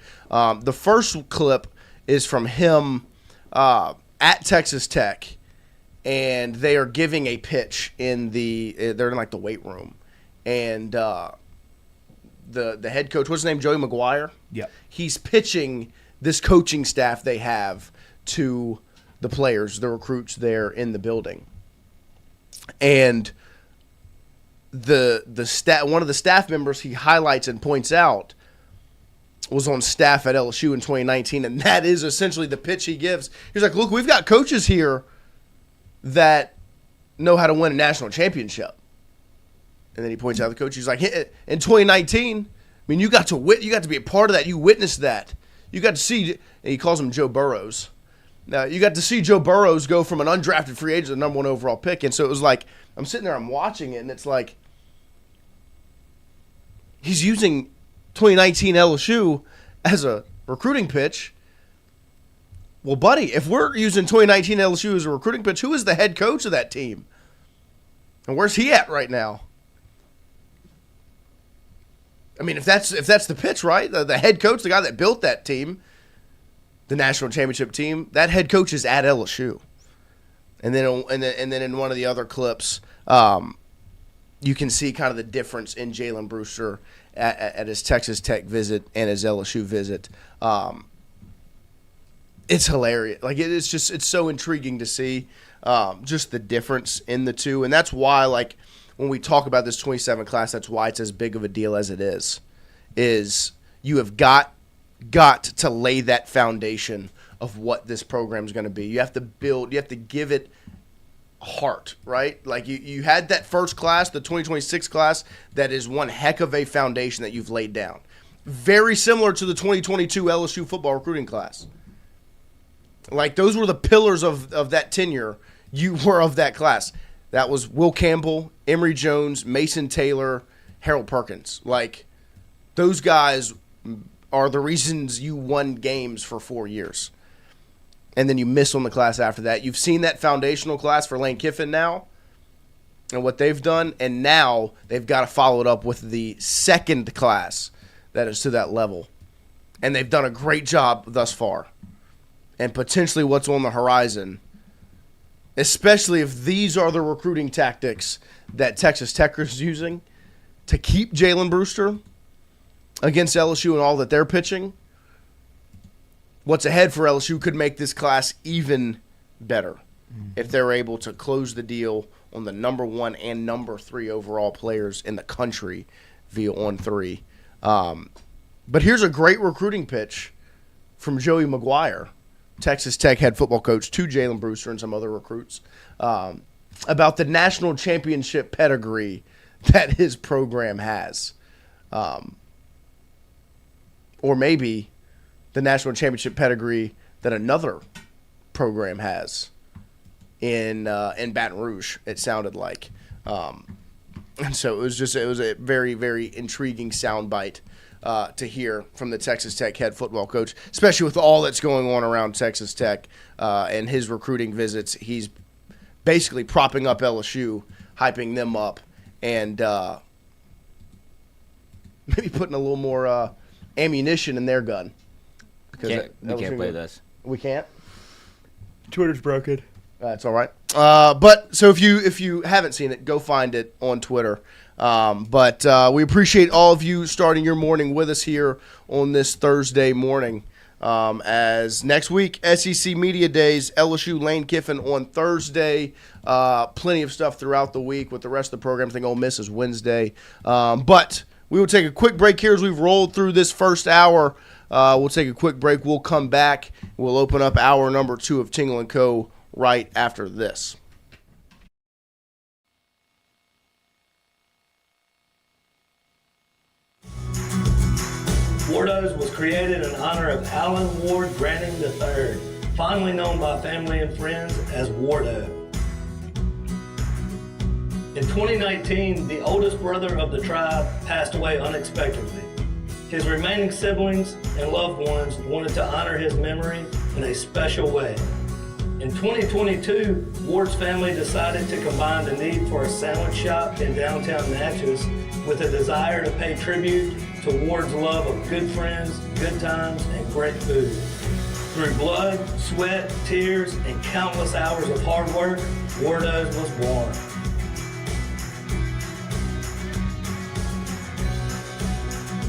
The first clip is from him at Texas Tech, and they are giving a pitch they're in like the weight room, and the head coach, what's his name, Joey McGuire? Yeah. He's pitching this coaching staff they have to the players, the recruits there in the building, and one of the staff members he highlights and points out was on staff at LSU in 2019, and that is essentially the pitch he gives. He's like, look, we've got coaches here that know how to win a national championship. And then he points out the coach. He's like, in 2019, I mean, you got to be a part of that. You witnessed that. You got to see, and he calls him Joe Burrows. Now, you got to see Joe Burrows go from an undrafted free agent to the number one overall pick. And so it was like, I'm sitting there, I'm watching it, and it's like, he's using 2019 LSU as a recruiting pitch, Well, buddy, if we're using 2019 LSU as a recruiting pitch, who is the head coach of that team? And where's he at right now? I mean, if that's the pitch, right? The head coach, the guy that built that team, the national championship team, that head coach is at LSU. And then in one of the other clips, you can see kind of the difference in Jalen Brewster at his Texas Tech visit and his LSU visit. It's hilarious. Like it's so intriguing to see just the difference in the two, and that's why like when we talk about this 27 class, that's why it's as big of a deal as it is. Is you have got to lay that foundation of what this program is going to be. You have to build. You have to give it heart, right? Like you had that first class, the 2026 class, that is one heck of a foundation that you've laid down. Very similar to the 2022 LSU football recruiting class. Like, those were the pillars of that tenure. You were of that class. That was Will Campbell, Emory Jones, Mason Taylor, Harold Perkins. Like, those guys are the reasons you won games for 4 years. And then you miss on the class after that. You've seen that foundational class for Lane Kiffin now and what they've done. And now they've got to follow it up with the second class that is to that level. And they've done a great job thus far. And potentially what's on the horizon, especially if these are the recruiting tactics that Texas Tech is using to keep Jalen Brewster against LSU and all that they're pitching, what's ahead for LSU could make this class even better if they're able to close the deal on the number 1 and number 3 overall players in the country via On3. But here's a great recruiting pitch from Joey McGuire, Texas Tech head football coach, to Jalen Brewster and some other recruits, about the national championship pedigree that his program has. Or maybe the national championship pedigree that another program has in Baton Rouge, it sounded like. And so it was a very, very intriguing soundbite to hear from the Texas Tech head football coach, especially with all that's going on around Texas Tech and his recruiting visits. He's basically propping up LSU, hyping them up, and maybe putting a little more ammunition in their gun. We can't play this. We can't? Twitter's broken. That's all right. But so if you haven't seen it, go find it on Twitter. But we appreciate all of you starting your morning with us here on this Thursday morning. As next week, SEC Media Days, LSU Lane Kiffin on Thursday. Plenty of stuff throughout the week with the rest of the program. I think Ole Miss is Wednesday. But we will take a quick break here as we've rolled through this first hour. We'll take a quick break. We'll come back. We'll open up hour number 2 of Tingle & Co. right after this. WARDO'S was created in honor of Alan Ward Granning III, fondly known by family and friends as Wardo. In 2019, the oldest brother of the tribe passed away unexpectedly. His remaining siblings and loved ones wanted to honor his memory in a special way. In 2022, Ward's family decided to combine the need for a sandwich shop in downtown Natchez with a desire to pay tribute to Ward's love of good friends, good times, and great food. Through blood, sweat, tears, and countless hours of hard work, WARDO'S was born.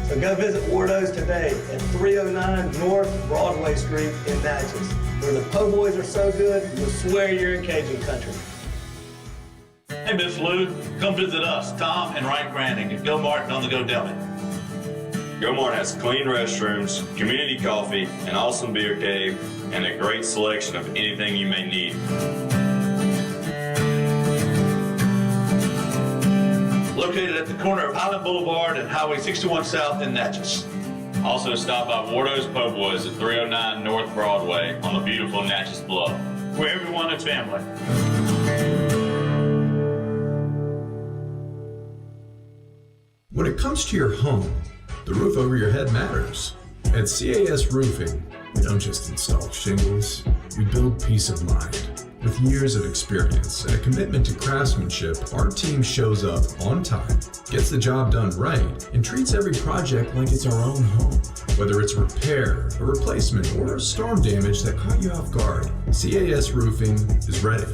So go visit WARDO'S today at 309 North Broadway Street in Natchez, where the po' boys are so good, you'll swear you're in Cajun country. Hey, Miss Lou, come visit us, Tom and Wright Granning at GOMART and On The Go Deli. GOMART has clean restrooms, community coffee, an awesome beer cave, and a great selection of anything you may need. Located at the corner of Highland Boulevard and Highway 61 South in Natchez. Also stop by WARDO'S Po' Boys at 309 North Broadway on the beautiful Natchez Bluff, where everyone is family. When it comes to your home, the roof over your head matters. At CAS Roofing, We don't just install shingles, we build peace of mind. With years of experience and a commitment to craftsmanship, our team shows up on time, gets the job done right, and treats every project like it's our own home. Whether it's repair, a replacement, or storm damage that caught you off guard, CAS Roofing is ready.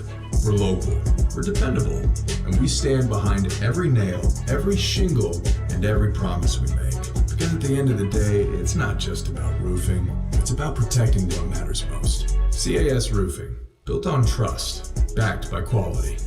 We're local, we're dependable, and we stand behind every nail, every shingle, and every promise we make. Because at the end of the day, it's not just about roofing, it's about protecting what matters most. CAS Roofing. Built on trust, backed by quality.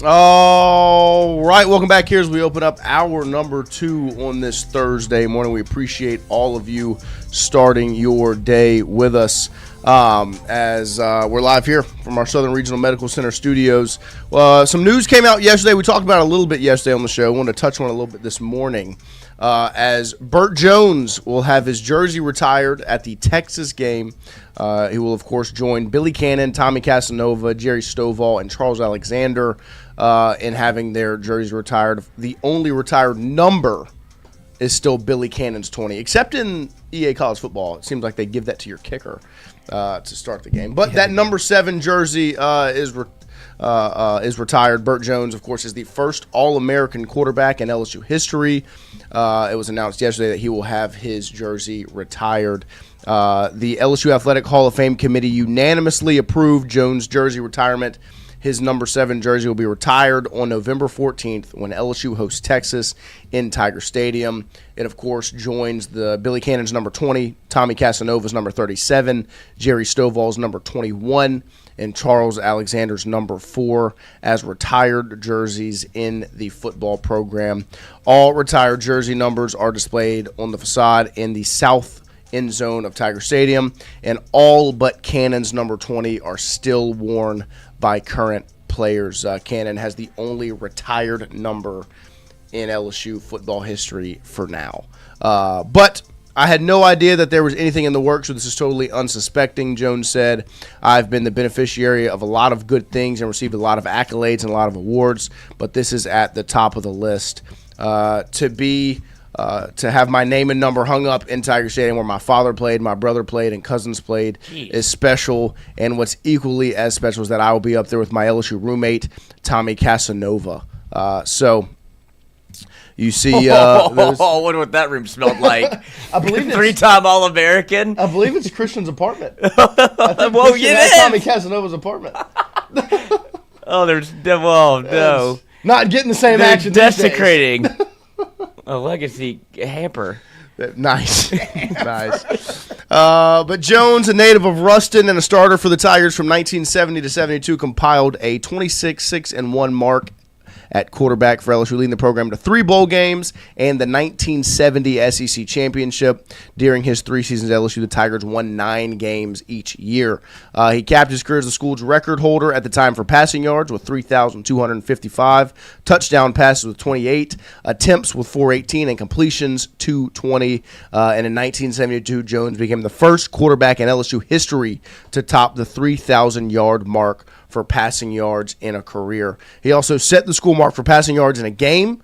All right, welcome back here as we open up hour number 2 on this Thursday morning. We appreciate all of you starting your day with us as we're live here from our Southern Regional Medical Center studios. Some news came out yesterday. We talked about it a little bit yesterday on the show. I wanted to touch on it a little bit this morning as Bert Jones will have his jersey retired at the Texas game. He will, of course, join Billy Cannon, Tommy Casanova, Jerry Stovall, and Charles Alexander in having their jerseys retired. The only retired number is still Billy Cannon's 20, except in EA college football. It seems like they give that to your kicker to start the game. But that number 7 jersey is retired. Bert Jones, of course, is the first All-American quarterback in LSU history. It was announced yesterday that he will have his jersey retired. The LSU Athletic Hall of Fame Committee unanimously approved Jones' jersey retirement. His number 7 jersey will be retired on November 14th when LSU hosts Texas in Tiger Stadium. It, of course, joins the Billy Cannon's number 20, Tommy Casanova's number 37, Jerry Stovall's number 21, and Charles Alexander's number 4 as retired jerseys in the football program. All retired jersey numbers are displayed on the facade in the south end zone of Tiger Stadium, and all but Cannon's number 20 are still worn by current players. Cannon has the only retired number in LSU football history for now. But I had no idea that there was anything in the works, so this is totally unsuspecting. Jones said, I've been the beneficiary of a lot of good things and received a lot of accolades and a lot of awards, but this is at the top of the list. To have my name and number hung up in Tiger Stadium where my father played, my brother played, and cousins played is special. And what's equally as special is that I will be up there with my LSU roommate, Tommy Casanova. So you see, I wonder what that room smelled like. I believe it's 3-time All-American. I believe it's Christian's apartment. I think Christian has Tommy Casanova's apartment. Oh, no. Not getting the same They're action. these days. desecrating a legacy hamper. Nice. Nice. But Jones, a native of Ruston and a starter for the Tigers from 1970 to 72, compiled a 26-6-1 mark at quarterback for LSU, leading the program to 3 bowl games and the 1970 SEC championship. During his 3 seasons at LSU, the Tigers won 9 games each year. He capped his career as the school's record holder at the time for passing yards with 3,255, touchdown passes with 28, attempts with 418, and completions 220. And in 1972, Jones became the first quarterback in LSU history to top the 3,000-yard mark for passing yards in a career. He also set the school mark for passing yards in a game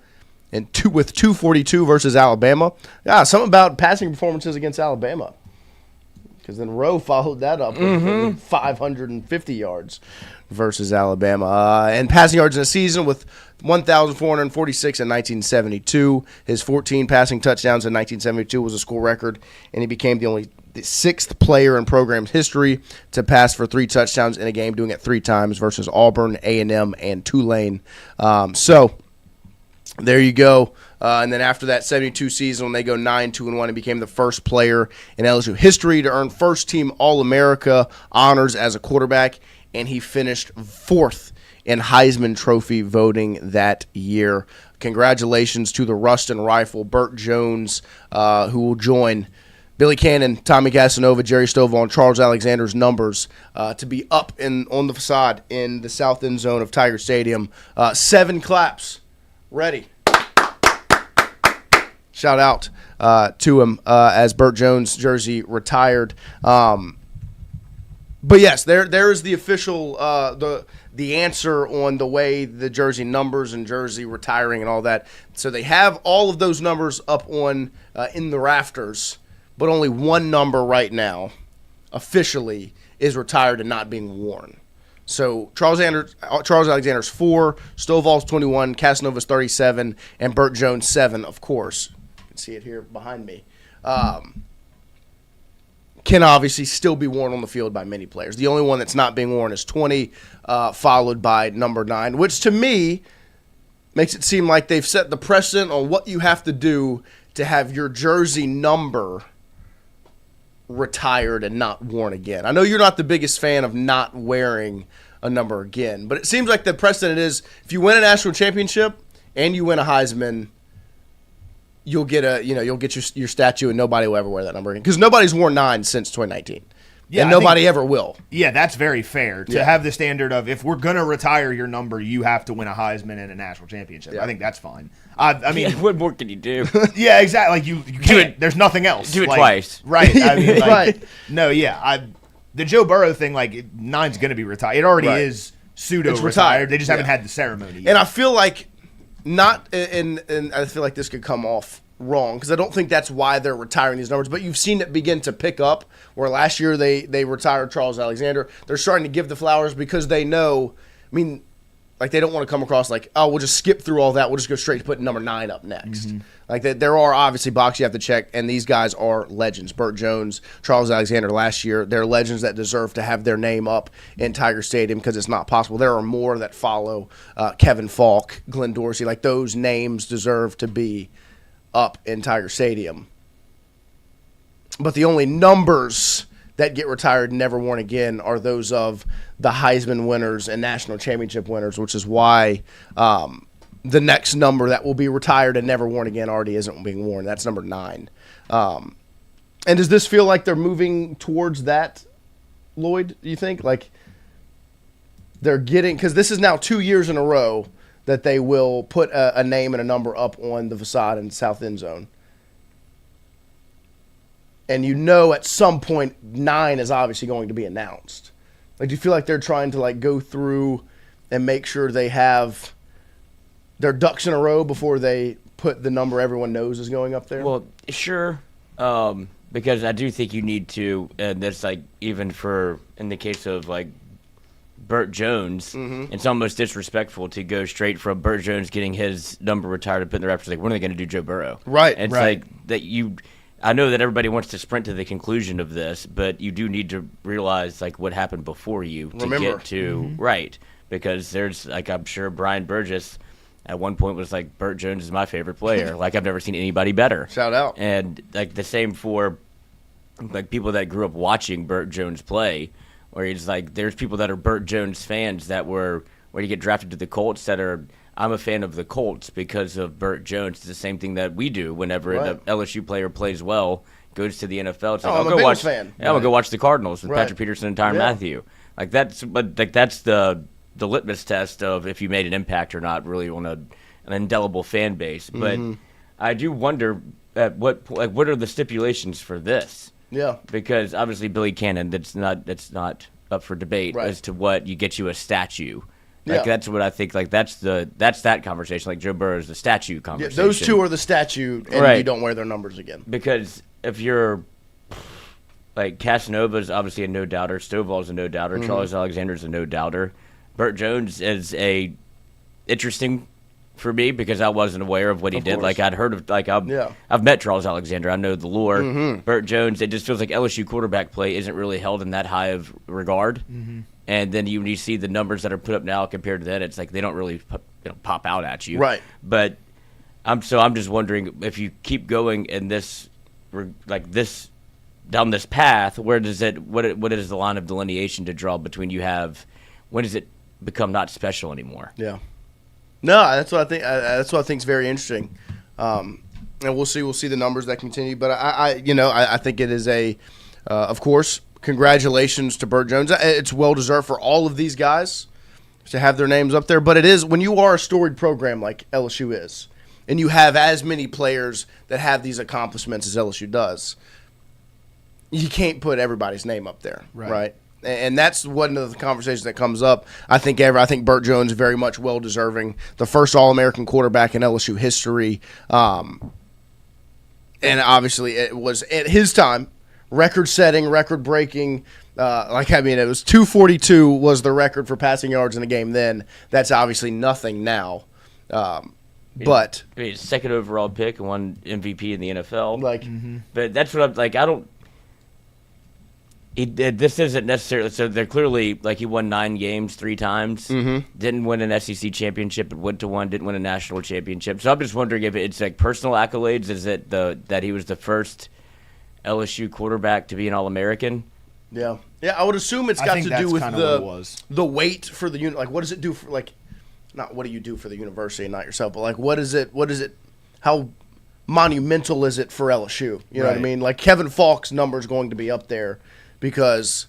with 242 versus Alabama. Yeah, something about passing performances against Alabama. Because then Rowe followed that up with 550 yards versus Alabama. And passing yards in a season with 1,446 in 1972. His 14 passing touchdowns in 1972 was a school record, and he became the 6th player in program's history to pass for 3 touchdowns in a game, doing it 3 times versus Auburn, A&M, and Tulane. So there you go. And then after that 72 season, when they go 9-2-1, he became the first player in LSU history to earn first-team All-America honors as a quarterback, and he finished 4th in Heisman Trophy voting that year. Congratulations to the Ruston Rifle, Bert Jones, who will join Billy Cannon, Tommy Casanova, Jerry Stovall, and Charles Alexander's numbers to be up on the facade in the south end zone of Tiger Stadium. 7 claps. Ready. Shout out to him as Bert Jones Jersey retired. But yes, there is the official the answer on the way the jersey numbers and jersey retiring and all that. So they have all of those numbers up on in the rafters. But only one number right now officially is retired and not being worn. So Charles Alexander's 4, Stovall's 21, Casanova's 37, and Bert Jones 7, of course. You can see it here behind me. Can obviously still be worn on the field by many players. The only one that's not being worn is 20, followed by number 9, which to me makes it seem like they've set the precedent on what you have to do to have your jersey number retired and not worn again. I know you're not the biggest fan of not wearing a number again, but it seems like the precedent is if you win a national championship and you win a Heisman, you'll get your statue and nobody will ever wear that number again because nobody's worn 9 since 2019. Yeah, and nobody ever will. Yeah, that's very fair to have the standard of if we're going to retire your number, you have to win a Heisman and a national championship. Yeah. I think that's fine. I mean, what more can you do? Yeah, exactly. Like you can't. There's nothing else. Do it twice. Right. I mean, right. No, yeah. The Joe Burrow thing, 9's going to be retired. It already is pseudo-retired. They just haven't had the ceremony yet. And I feel like and I feel like this could come off wrong because I don't think that's why they're retiring these numbers, but you've seen it begin to pick up where last year they retired Charles Alexander. They're starting to give the flowers because they know, they don't want to come across like, oh, we'll just skip through all that. We'll just go straight to putting number 9 up next. Mm-hmm. There are obviously boxes you have to check, and these guys are legends. Bert Jones, Charles Alexander last year, they're legends that deserve to have their name up in Tiger Stadium because it's not possible. There are more that follow. Kevin Falk, Glenn Dorsey, those names deserve to be up in Tiger Stadium. But the only numbers that get retired and never worn again are those of the Heisman winners and national championship winners, which is why the next number that will be retired and never worn again already isn't being worn. That's number 9. And does this feel like they're moving towards that, Lloyd, do you think? They're getting – because this is now 2 years in a row that they will put a name and a number up on the facade in the south end zone. And at some point 9 is obviously going to be announced. Do you feel like they're trying to go through and make sure they have their ducks in a row before they put the number everyone knows is going up there? Well, sure. Because I do think you need to, and that's even in the case of Bert Jones, it's almost disrespectful to go straight from Bert Jones getting his number retired and putting the Raptors when are they going to do Joe Burrow? Right. It's right. that you. I know that everybody wants to sprint to the conclusion of this, but you do need to realize like what happened before you to get to right, because there's like I'm sure Brian Burgess at one point was like Bert Jones is my favorite player. Like I've never seen anybody better. Shout out. And like the same for like people that grew up watching Bert Jones play, where he's like there's people that are Bert Jones fans that were when you get drafted to the Colts that are. I'm a fan of the Colts because of Bert Jones. It's the same thing that we do whenever an LSU player plays well, goes to the NFL. It's like, I'm a Bengals fan. Yeah, I'm gonna go watch the Cardinals with Patrick Peterson and Tyrann Mathieu. Like that's the litmus test of if you made an impact or not, really on an indelible fan base. But I do wonder at what are the stipulations for this? Yeah, because obviously Billy Cannon, that's not up for debate as to what you get you a statue. Like that's what I think. Like that's that conversation. Like Joe Burrow's the statue conversation. Yeah, those two are the statue, and you don't wear their numbers again. Because if you're like Casanova's obviously a no doubter, Stovall's a no doubter, Charles Alexander's a no doubter. Bert Jones is interesting for me because I wasn't aware of what he did. Course. Like I'd heard of I've met Charles Alexander. I know the lore. Bert Jones. It just feels like LSU quarterback play isn't really held in that high of regard. And then when you see the numbers that are put up now compared to then, it's like they don't really pop out at you. Right. But I'm just wondering if you keep going in this down this path, what is the line of delineation to draw between when does it become not special anymore? Yeah. No, that's what I think. That's what I think is very interesting. And we'll see the numbers that continue. But I think it is of course. Congratulations to Bert Jones. It's well-deserved for all of these guys to have their names up there. But it is, when you are a storied program like LSU is, and you have as many players that have these accomplishments as LSU does, you can't put everybody's name up there, right? And that's one of the conversations that comes up. I think Bert Jones is very much well-deserving. The first All-American quarterback in LSU history. And obviously it was at his time, record-setting, record-breaking. It was 242 was the record for passing yards in a game then. That's obviously nothing now. But he's second overall pick and won MVP in the NFL. But that's what I'm like. I don't. This isn't necessarily. So they're clearly he won 9 games 3 times. Didn't win an SEC championship, but went to one. Didn't win a national championship. So I'm just wondering if it's like personal accolades. Is it that he was the first LSU quarterback to be an All-American? Yeah. I would assume it's got to do with the weight for the unit. Like, what does it do for not what do you do for the university and not yourself, but what is it? How monumental is it for LSU? You know what I mean? Like Kevin Falk's number is going to be up there because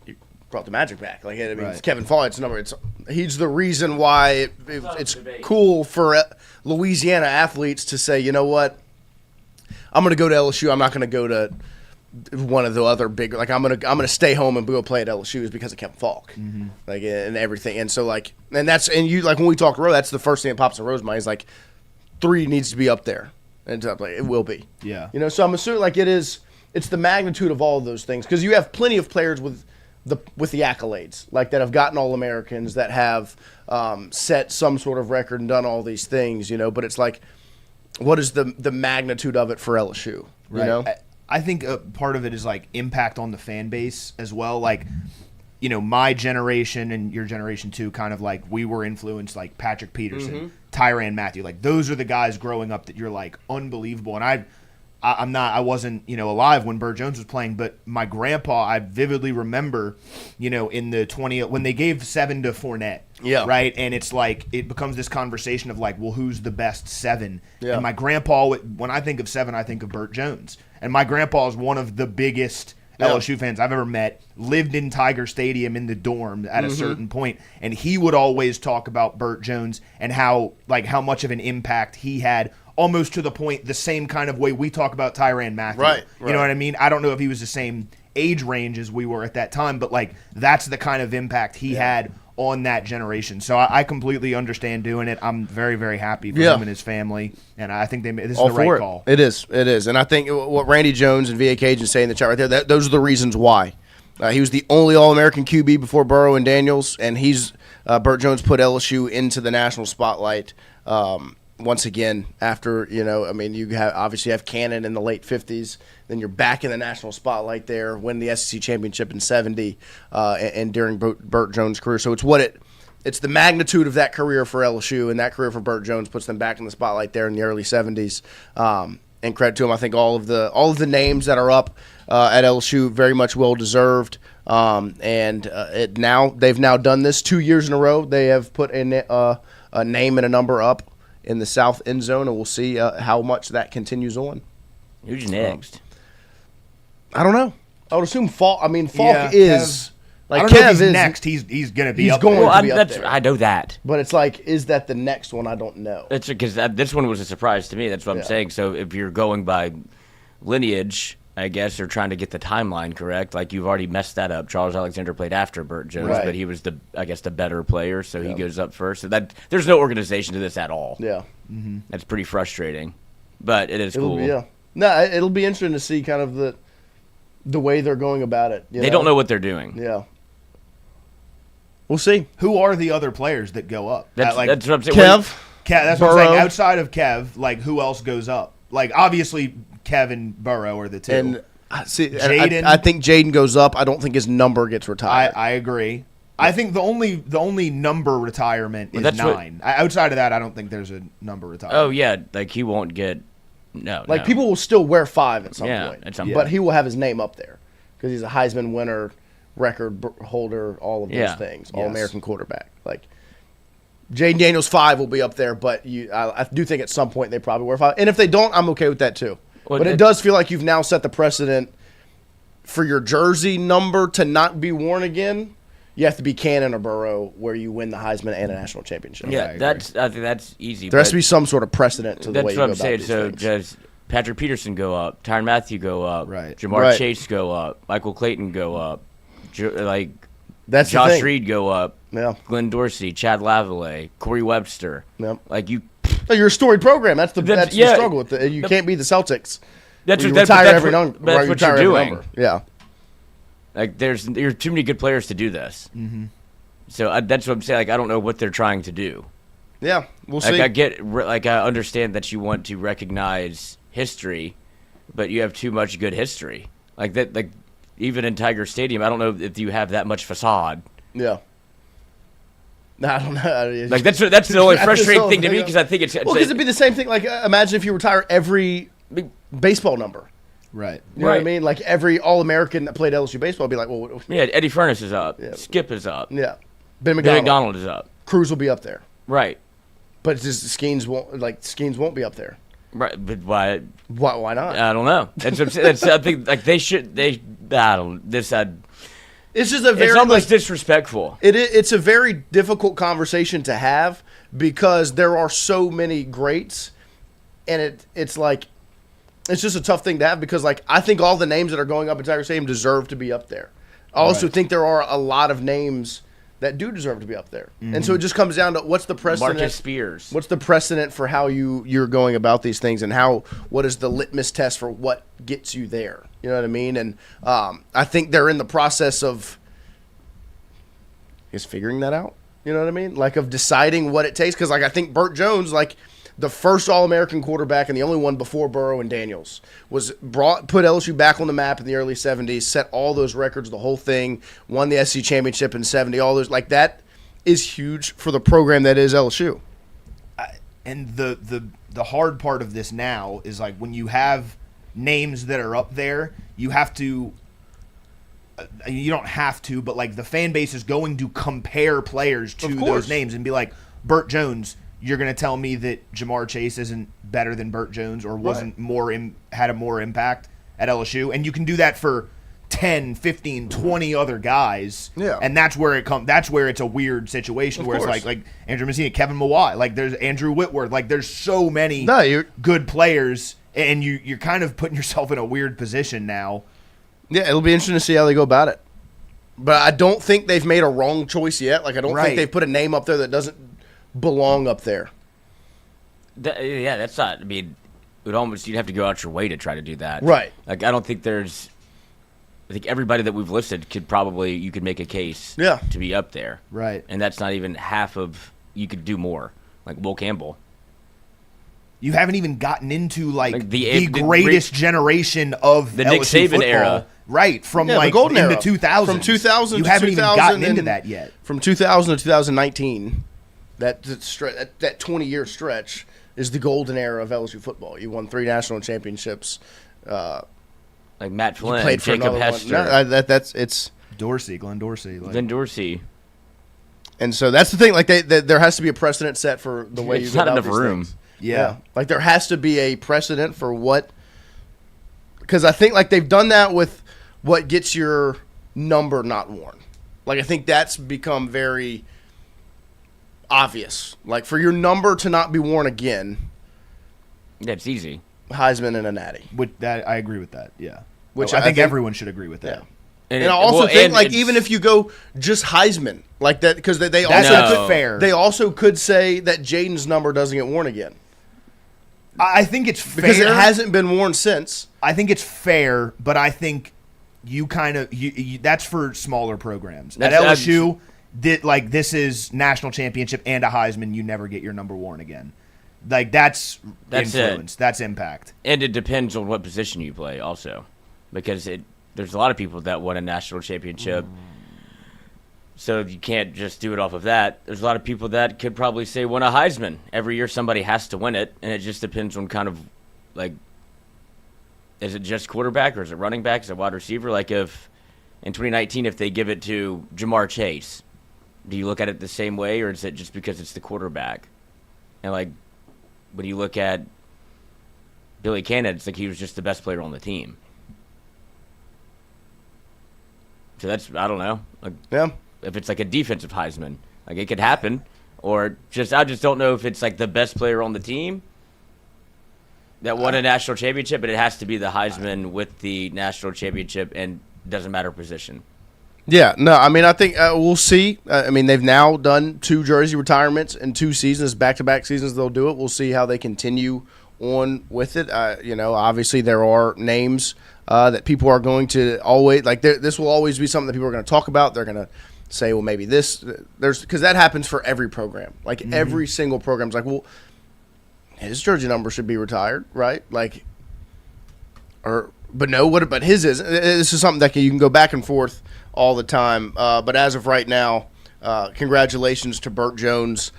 you brought the Magic back. It's Kevin Falk. It's number. He's the reason why it's cool for Louisiana athletes to say, you know what. I'm going to go to LSU. I'm not going to go to one of the other big. I'm going to stay home and go play at LSU is because of Kevin Falk, and everything. And so when we talk Roe, that's the first thing that pops in Roe's mind is 3 needs to be up there, and it will be. Yeah. So I'm assuming it's the magnitude of all of those things because you have plenty of players with the accolades that have gotten All-Americans that have set some sort of record and done all these things, But it's what is the magnitude of it for LSU? I think part of it is impact on the fan base as well. My generation and your generation too, kind of we were influenced Patrick Peterson, Tyrann Mathieu. Those are the guys growing up that you're unbelievable. And I wasn't alive when Bert Jones was playing, but my grandpa, I vividly remember, in the when they gave 7 to Fournette. Yeah. Right. And it's it becomes this conversation of well, who's the best 7? Yeah. And my grandpa, when I think of 7, I think of Bert Jones. And my grandpa is one of the biggest LSU fans I've ever met, lived in Tiger Stadium in the dorm at a certain point, and he would always talk about Bert Jones and how much of an impact he had, almost to the point, the same kind of way we talk about Tyrann Mathieu. Right. You know what I mean? I don't know if he was the same age range as we were at that time, but that's the kind of impact he had on that generation. So I completely understand doing it. I'm very, very happy for him and his family, and I think this is the right call. It is. And I think what Randy Jones and VA Cajun say in the chat right there, those are the reasons why. He was the only All-American QB before Burrow and Daniels, and Bert Jones put LSU into the national spotlight once again, after, you obviously have Cannon in the late 50s, then you're back in the national spotlight there, win the SEC championship in 70 and during Bert Jones' career. So it's the magnitude of that career for LSU, and that career for Bert Jones puts them back in the spotlight there in the early 70s. And credit to him, I think all of the names that are up at LSU very much well deserved. They've now done this 2 years in a row. They have put a name and a number up in the south end zone, and we'll see how much that continues on. Who's next? I don't know. I would assume Falk. I mean, Falk Yeah, is like I don't know Kev if he's is next. He's going to be he's up going there. to be up there. I know that. But it's like, is that the next one? I don't know. It's because this one was a surprise to me. That's what I'm saying. So if you're going by lineage, I guess, or trying to get the timeline correct, like you've already messed that up. Charles Alexander played after Bert Jones, Right. but he was the better player, so he goes up first. So there's no organization to this at all. Yeah. That's pretty frustrating, but it is cool. It'll be interesting to see kind of the way they're going about it. They don't know what they're doing. Yeah. We'll see. Who are the other players that go up? That's what I'm saying. Kev. That's what I'm saying. Outside of Kev, like, who else goes up? Like, obviously, Kev and Burrow are the two. And Jaden. I think Jaden goes up. I don't think his number gets retired. I agree. I think the only number retirement is 9. Outside of that, I don't think there's a number retirement. Oh yeah, like he won't get people will still wear 5 at some point. At some but he will have his name up there because he's a Heisman winner, record holder, all of those things, All-American quarterback. Like Jaden Daniels 5 will be up there, but I do think at some point they probably wear 5. And if they don't, I'm okay with that too. Well, but it does feel like you've now set the precedent for your jersey number to not be worn again. You have to be Cannon or Burrow where you win the Heisman and a national championship. Yeah, I think that's easy. There has to be some sort of precedent to the way you go about these things. That's what I'm saying. So does Patrick Peterson go up? Tyrann Mathieu go up? Right. Jamar Chase go up? Michael Clayton go up? That's Josh Reed go up? Yeah. Glenn Dorsey, Chad Lavallee, Corey Webster. Yep. You're a storied program. That's the struggle with it. You can't be the Celtics. That's what you're doing. Yeah. Like there's too many good players to do this. Mm-hmm. So that's what I'm saying. Like I don't know what they're trying to do. Yeah, we'll see. I understand that you want to recognize history, but you have too much good history. Like that. Like even in Tiger Stadium, I don't know if you have that much facade. Yeah. No, I don't know. Like that's the only frustrating thing to me because I think it's because it'd be the same thing. Like imagine if you retire every baseball number. Right. You know what I mean? Like every All-American that played LSU baseball would be like, well. Yeah, Eddie Furnace is up. Yeah. Skip is up. Yeah. Ben McDonald is up. Cruz will be up there. Right. But just Skeens won't be up there. Right. But why? Why not? I don't know. That's I think like they should. I don't. It's just it's almost disrespectful. It's a very difficult conversation to have because there are so many greats, and it's like. It's just a tough thing to have because, like, I think all the names that are going up in Tiger Stadium deserve to be up there. I also think there are a lot of names that do deserve to be up there. Mm-hmm. And so it just comes down to what's the precedent. Marcus Spears. What's the precedent for how you're going about these things and what is the litmus test for what gets you there? You know what I mean? And I think they're in the process of figuring that out. You know what I mean? Like, of deciding what it takes. Because, like, I think Bert Jones, like, the first All-American quarterback and the only one before Burrow and Daniels, put LSU back on the map in the early 70s, set all those records, the whole thing, won the SEC championship in 70, all those. Like, that is huge for the program that is LSU. And the hard part of this now is, like, when you have names that are up there, you have to you don't have to, but, like, the fan base is going to compare players to those names and be like, Bert Jones, you're going to tell me that Jamar Chase isn't better than Bert Jones or wasn't had a more impact at LSU? And you can do that for 10, 15, 20 other guys. Yeah. And that's where that's where it's a weird situation where it's like Andrew Messina, Kevin Mawai, like there's Andrew Whitworth, like there's so many good players, and you're kind of putting yourself in a weird position now. Yeah, it'll be interesting to see how they go about it. But I don't think they've made a wrong choice yet. Like, I don't think they've put a name up there that doesn't belong up there. That's not. I mean, you'd have to go out your way to try to do that. Right. Like, I don't think I think everybody that we've listed you could make a case to be up there. Right. And that's not even half of, you could do more. Like Will Campbell. You haven't even gotten into like the greatest generation of the LSU Nick Saban football. era. Right, from Yeah, like the golden in era. the 2000s. From 2000 you to haven't even 2000 gotten into and- that yet. From 2000 to 2019, that 20-year stretch is the golden era of LSU football. You won 3 national championships. Like Matt Flynn, Played for Jacob another Hester, one. No, it's Glenn Dorsey. Like, Glenn Dorsey. and so that's the thing. Like there has to be a precedent set for the way you It's go not about enough these room. things. yeah. Like there has to be a precedent for what, because I think like they've done that with what gets your number not worn. Like I think that's become very obvious. Like for your number to not be worn again, That's easy. Heisman and a Natty. With that, I agree with that. Yeah, Which I I think think- everyone should agree with that. Yeah. And I also think like even if you go just Heisman like that, because they That's also No. fair. they also could say that Jaden's number doesn't get worn again I think it's fair because it hasn't been worn since. I think it's fair, but I think you kind of that's for smaller programs. At That's- LSU, this is national championship and a Heisman. You never get your number worn again. Like that's influence. That's impact. And it depends on what position you play, also, because there's a lot of people that won a national championship. So you can't just do it off of that. There's a lot of people that could probably say won a Heisman. Every year somebody has to win it, and it just depends on kind of like, is it just quarterback or is it running back? Is it wide receiver? Like if in 2019, if they give it to Jamar Chase, do you look at it the same way, or is it just because it's the quarterback? And like when you look at Billy Cannon, it's like he was just the best player on the team. So that's, I don't know. Like, Yeah. if it's like a defensive Heisman, like it could happen, or I just don't know if it's like the best player on the team that won a national championship, but it has to be the Heisman with the national championship and doesn't matter position. Yeah, no, I mean, I think we'll see. I mean, they've now done 2 jersey retirements in 2 seasons, back-to-back seasons. They'll do it. We'll see how they continue on with it. Obviously there are names that people are going to always like. This will always be something that people are going to talk about. They're going to say, well, maybe because that happens for every program. Like every single program's like, well, his jersey number should be retired, right? Like, but his isn't. This is something that you can go back and forth all the time. But as of right now, congratulations to Bert Jones,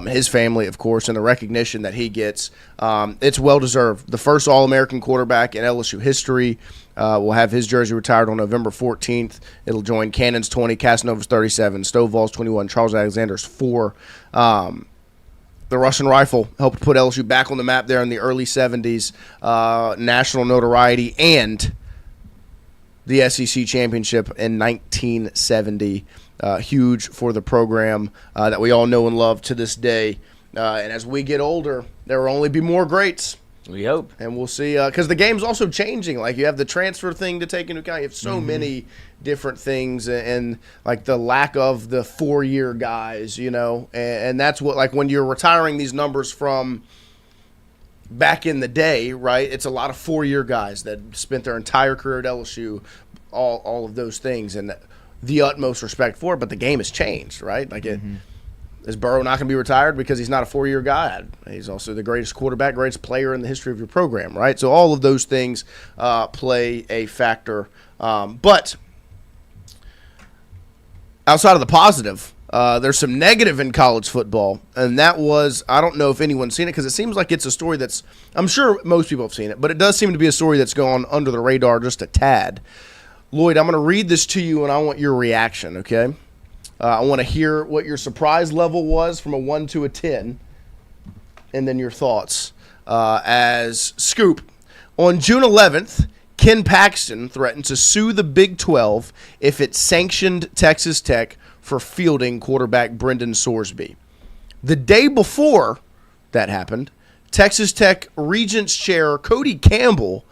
his family, of course, and the recognition that he gets. It's well-deserved. The first All-American quarterback in LSU history will have his jersey retired on November 14th. It'll join Cannon's 20, Casanova's 37, Stovall's 21, Charles Alexander's 4. The Russian rifle helped put LSU back on the map there in the early 70s, national notoriety, and the SEC championship in 1970. Huge for the program that we all know and love to this day. And as we get older, there will only be more greats. We hope. And we'll see. Because the game's also changing. Like, you have the transfer thing to take into account. You have so many different things. And, like, the lack of the 4-year guys, And that's what, like, when you're retiring these numbers from back in the day, right, it's a lot of 4-year guys that spent their entire career at LSU, all of those things. And the utmost respect for it, but the game has changed, right? Like, is Burrow not going to be retired because he's not a 4-year guy? He's also the greatest quarterback, greatest player in the history of your program, right? So all of those things play a factor. But outside of the positive, there's some negative in college football, and that was, I don't know if anyone's seen it because it seems like it's a story that's, I'm sure most people have seen it, but it does seem to be a story that's gone under the radar just a tad. Lloyd, I'm going to read this to you, and I want your reaction, okay? I want to hear what your surprise level was from a 1 to a 10, and then your thoughts. As Scoop, on June 11th, Ken Paxton threatened to sue the Big 12 if it sanctioned Texas Tech for fielding quarterback Brendan Sorsby. The day before that happened, Texas Tech Regents Chair Cody Campbell,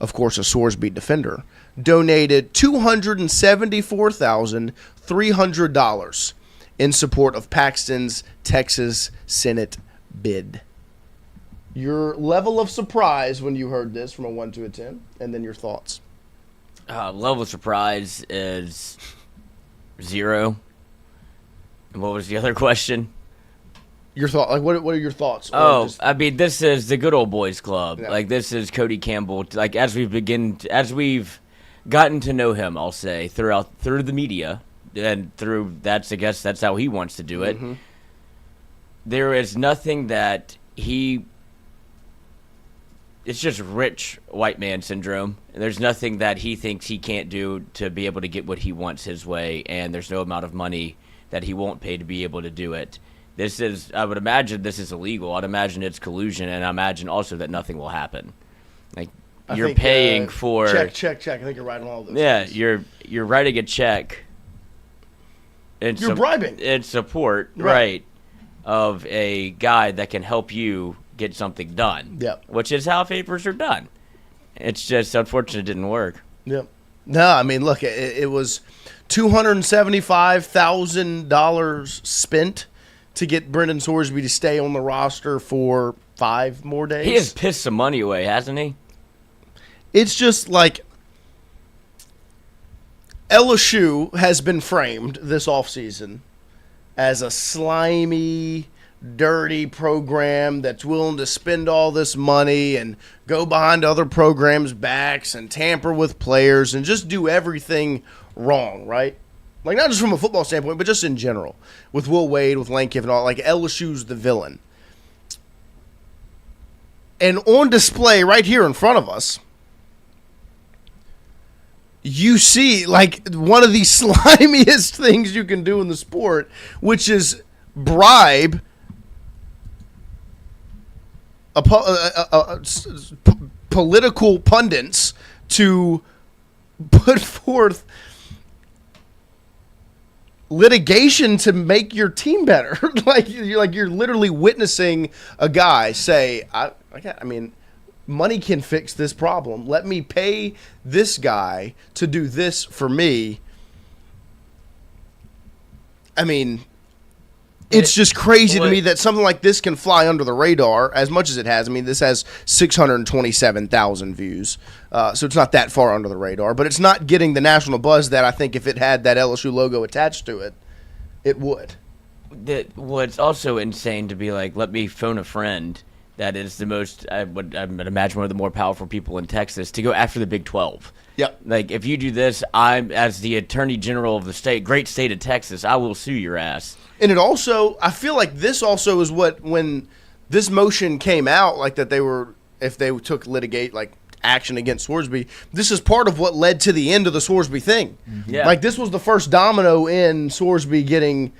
of course a Sorsby defender, donated $274,300 in support of Paxton's Texas Senate bid. Your level of surprise when you heard this from a 1 to a 10, and then your thoughts. Level of surprise is 0. And what was the other question? Your thought, like, what are your thoughts? I mean, this is the good old boys club. Yeah. Like, this is Cody Campbell. Like, as we've gotten to know him, I'll say, through the media, and I guess that's how he wants to do it. Mm-hmm. There is nothing that it's just rich white man syndrome. There's nothing that he thinks he can't do to be able to get what he wants his way, and there's no amount of money that he won't pay to be able to do it. I would imagine this is illegal. I'd imagine it's collusion, and I imagine also that nothing will happen. Like, you're paying for... Check. I think you're right on all those Yeah, things. you're writing a check. You're bribing. In support, right, of a guy that can help you get something done. Yep. Which is how favors are done. It's just unfortunate it didn't work. Yep. No, I mean, look, it was $275,000 spent to get Brendan Sorsby to stay on the roster for 5 more days. He has pissed some money away, hasn't he? It's just like LSU has been framed this offseason as a slimy, dirty program that's willing to spend all this money and go behind other programs' backs and tamper with players and just do everything wrong, right? Like, not just from a football standpoint, but just in general. With Will Wade, with Lane Kiffin, all, like, LSU's the villain. And on display right here in front of us, you see, like, one of the slimiest things you can do in the sport, which is bribe political pundits to put forth litigation to make your team better. You're literally witnessing a guy say, I mean, money can fix this problem. Let me pay this guy to do this for me. I mean, it's just crazy to me that something like this can fly under the radar as much as it has. I mean, this has 627,000 views, so it's not that far under the radar. But it's not getting the national buzz that I think if it had that LSU logo attached to it, it would. What's also insane to be like, let me phone a friend that is the most, I would imagine, one of the more powerful people in Texas to go after the Big 12. Yep. Like, if you do this, I'm, as the Attorney General of the great state of Texas, I will sue your ass. And it also, I feel like this also is when this motion came out, like that if they took action against Sorsby, this is part of what led to the end of the Sorsby thing. Yeah. Like, this was the first domino in Sorsby getting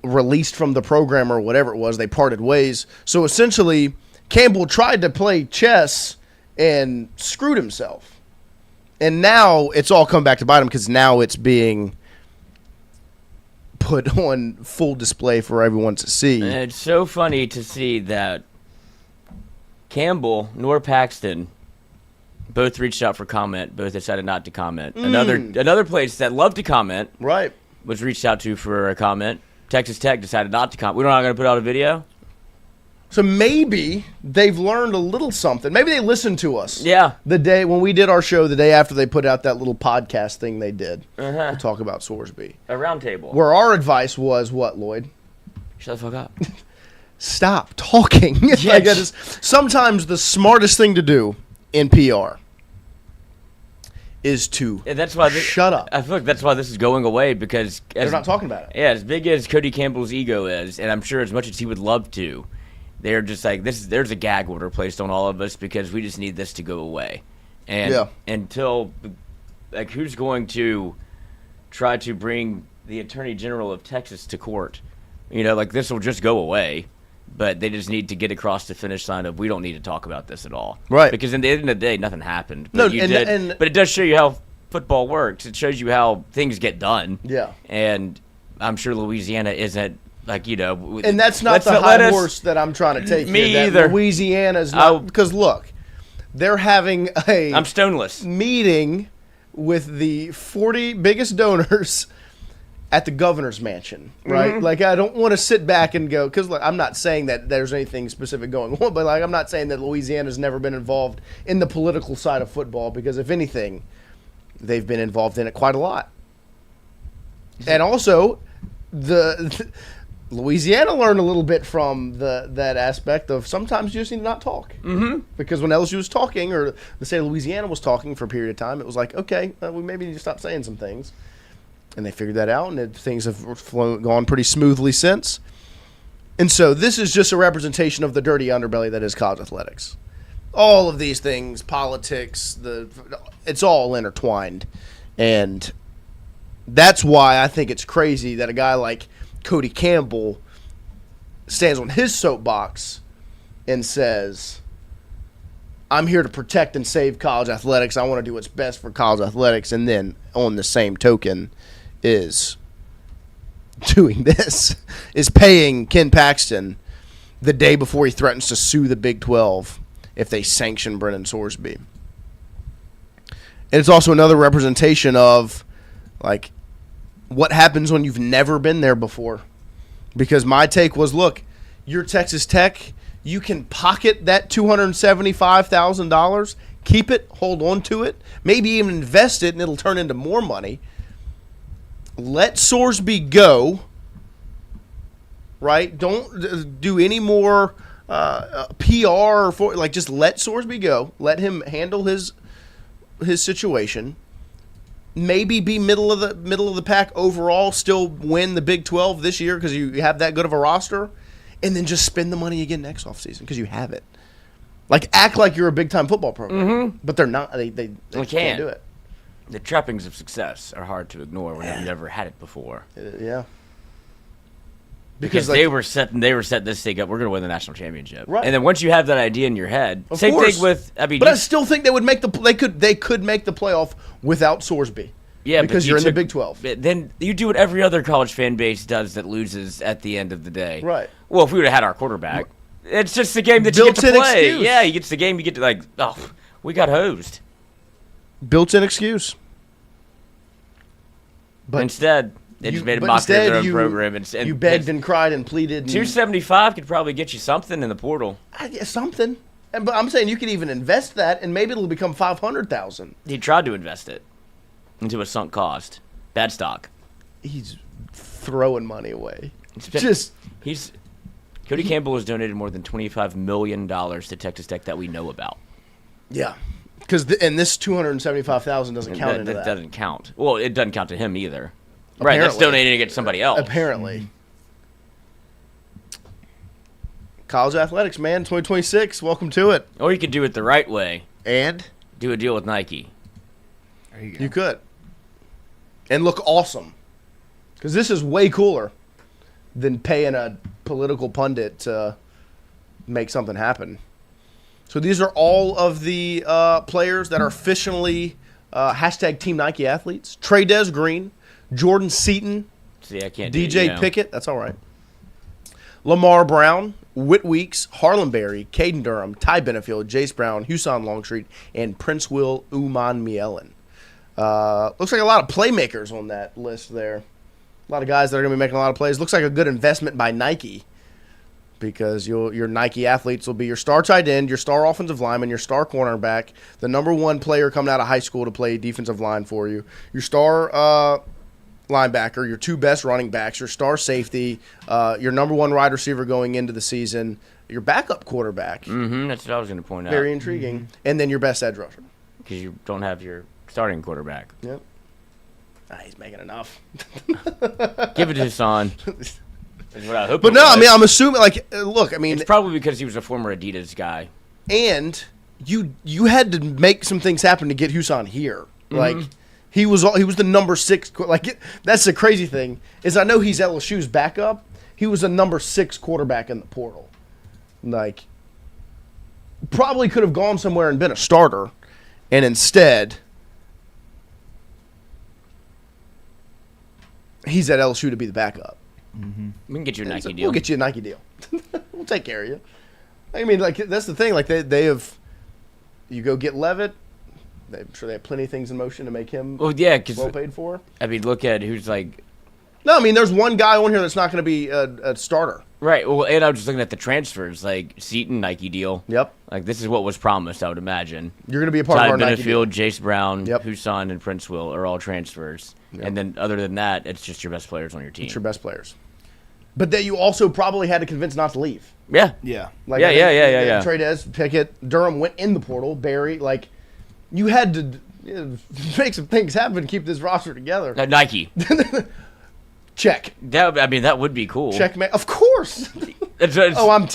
released from the program or whatever it was. They parted ways. So essentially, Campbell tried to play chess and screwed himself. And now it's all come back to bite him because now it's being put on full display for everyone to see. And it's so funny to see that Campbell nor Paxton both reached out for comment. Both decided not to comment. Another place that loved to comment, right, was reached out to for a comment. Texas.The decided not to comment. We're not going to put out a video. So maybe they've learned a little something. Maybe they listened to us. Yeah. The day when we did our show, the day after they put out that little podcast thing they did to talk about Sorsby. A roundtable. Where our advice was what, Lloyd? Shut the fuck up. Stop talking. Yes. Sometimes the smartest thing to do in PR is to shut up. I feel like that's why this is going away, because they're not talking about it. Yeah, as big as Cody Campbell's ego is, and I'm sure as much as he would love to, they're just like, there's a gag order placed on all of us because we just need this to go away. And until, like, who's going to try to bring the Attorney General of Texas to court? You know, like, this will just go away, but they just need to get across the finish line of, we don't need to talk about this at all. Right. Because in the end of the day, nothing happened. But but it does show you how football works. It shows you how things get done. Yeah. And I'm sure Louisiana isn't, like, you know. And that's not the high horse that I'm trying to take. Me here, either. Louisiana's not. Because, look, they're having I'm stoneless. meeting with the 40 biggest donors at the governor's mansion, right? Mm-hmm. Like, I don't want to sit back and go, because I'm not saying that there's anything specific going on, but, like, I'm not saying that Louisiana's never been involved in the political side of football, because if anything, they've been involved in it quite a lot. And also, Louisiana learned a little bit from that aspect of sometimes you just need to not talk. Mm-hmm. Because when LSU was talking, or the state of Louisiana was talking for a period of time, it was like, okay, we maybe need to stop saying some things. And they figured that out, and things have gone pretty smoothly since. And so this is just a representation of the dirty underbelly that is college athletics. All of these things, politics, it's all intertwined. And that's why I think it's crazy that a guy like Cody Campbell stands on his soapbox and says, I'm here to protect and save college athletics. I want to do what's best for college athletics. And then on the same token is doing this, is paying Ken Paxton the day before he threatens to sue the Big 12 if they sanction Brennan Sorsby. And it's also another representation of, like, what happens when you've never been there before. Because my take was, look, you're Texas Tech. You can pocket that $275,000, keep it, hold on to it, maybe even invest it, and it'll turn into more money. Let Sorsby go, right? Don't do any more PR for, like, just let Sorsby go. Let him handle his situation. Maybe be middle of the pack overall, still win the Big 12 this year because you have that good of a roster, and then just spend the money again next offseason because you have it. Like, act like you're a big-time football program, but they're not. They can't do it. The trappings of success are hard to ignore when you've never had it before. Yeah. Because, like, they were setting this thing up. We're going to win the national championship, right? And then once you have that idea in your head, same thing with. I mean, but I still think they would make they could make the playoff without Sorsby. Yeah, because you're in the Big 12. Then you do what every other college fan base does that loses at the end of the day. Right. Well, if we would have had our quarterback, it's just the game that you get to play. Excuse. Yeah, it's the game you get to, like, oh, we got hosed. Built-in excuse. But instead, they just made a mockery of their own program. And you begged and cried and pleaded. And $275 could probably get you something in the portal. Something. But I'm saying you could even invest that, and maybe it'll become $500,000. He tried to invest it into a sunk cost. Bad stock. He's throwing money away. Cody Campbell has donated more than $25 million to Texas Tech that we know about. Yeah. And this $275,000 doesn't count into that. That doesn't count. Well, it doesn't count to him either. Apparently. Right, that's donating it to somebody else. Apparently. College athletics, man, 2026. Welcome to it. Or you could do it the right way. And? Do a deal with Nike. There you go. You could. And look awesome. Because this is way cooler than paying a political pundit to make something happen. So these are all of the players that are officially hashtag Team Nike athletes. Trey Green, Jordan Seaton, DJ Pickett, that's all right. Lamar Brown, Whit Weeks, Harlan Berry, Caden Durham, Ty Benefield, Jace Brown, Husan Longstreet, and Prince Will Uman Mielen. Looks like a lot of playmakers on that list there. A lot of guys that are going to be making a lot of plays. Looks like a good investment by Nike because your Nike athletes will be your star tight end, your star offensive lineman, your star cornerback, the number one player coming out of high school to play defensive line for you, your star linebacker, your two best running backs, your star safety, your number one wide receiver going into the season, your backup quarterback. Mm-hmm, that's what I was going to point out. Very intriguing. Mm-hmm. And then your best edge rusher. Because you don't have your starting quarterback. Yep. He's making enough. Give it to Hassan. But no, I mean, I'm assuming, like, look, I mean. It's probably because he was a former Adidas guy. And you had to make some things happen to get Husan here. Mm-hmm. Like, he was the number 6. Like, that's the crazy thing, is I know he's LSU's backup. He was a number 6 quarterback in the portal. Like, probably could have gone somewhere and been a starter. And instead, he's at LSU to be the backup. Mm-hmm. We can get you a Nike deal. We'll get you a Nike deal. We'll take care of you. I mean, like, that's the thing. Like, they have – you go get Levitt. I'm sure they have plenty of things in motion to make him well paid for. I mean, look at who's like – No, I mean, there's one guy on here that's not going to be a starter. Right. Well, and I was just looking at the transfers, like Seaton, Nike deal. Yep. Like, this is what was promised, I would imagine. You're going to be a part of our Nike deal. Ty Benefield, Jace Brown, Husan, and Prince Will are all transfers. Yep. And then other than that, it's just your best players on your team. It's your best players. but that you also probably had to convince not to leave. Yeah. Yeah. Like, Yeah. Trades, Pickett, Durham went in the portal. Barry, like, you had to make some things happen to keep this roster together. Nike. Check. That would be cool. Checkmate. Of course. It's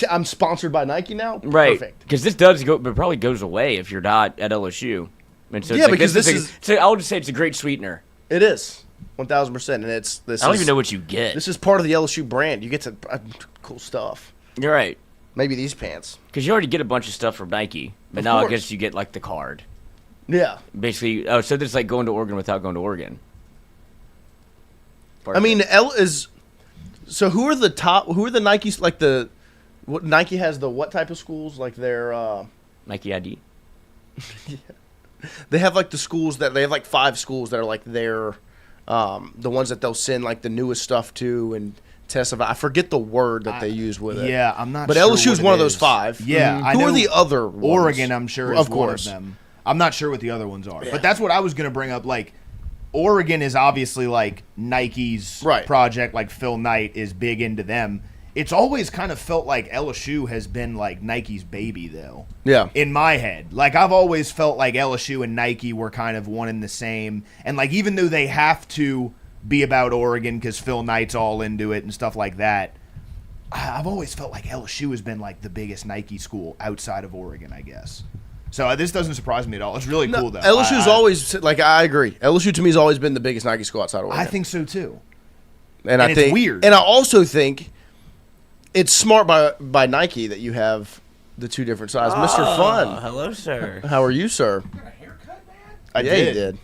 I'm sponsored by Nike now. right. Perfect. Because this does go, but probably goes away if you're not at LSU. And so Yeah, because this is- So I would just say it's a great sweetener. It is 1,000%, and it's this. I don't even know what you get. This is part of the LSU brand. You get to cool stuff. You're right. Maybe these pants. Because you already get a bunch of stuff from Nike, but Of now course. I guess you get like the card. Yeah. Basically, so this is like going to Oregon without going to Oregon. I mean, So who are the top? Who are the Nikes? Like what Nike has the what type of schools? Like their Nike ID. They have like the schools that they have like 5 schools that are like their the ones that they'll send like the newest stuff to and test. I forget the word that they use with it. Yeah, I'm not. But sure LSU is what one it of those is. 5. Yeah, I Who know are the other ones? Oregon, I'm sure, is of one course. of them. I'm not sure what the other ones are, but that's what I was going to bring up. Like, Oregon is obviously like Nike's project. Like Phil Knight is big into them. It's always kind of felt like LSU has been like Nike's baby, though. Yeah. In my head, like I've always felt like LSU and Nike were kind of one and the same. And like even though they have to be about Oregon because Phil Knight's all into it and stuff like that, I've always felt like LSU has been like the biggest Nike school outside of Oregon, I guess. So this doesn't surprise me at all. It's really cool, though. LSU's always like I agree. LSU to me has always been the biggest Nike school outside of Oregon. I think so too. And I it's think weird. And I also think it's smart by Nike that you have the 2 different sizes. Mr. Fun. Hello, sir. How are you, sir? You got a haircut, man? I did. It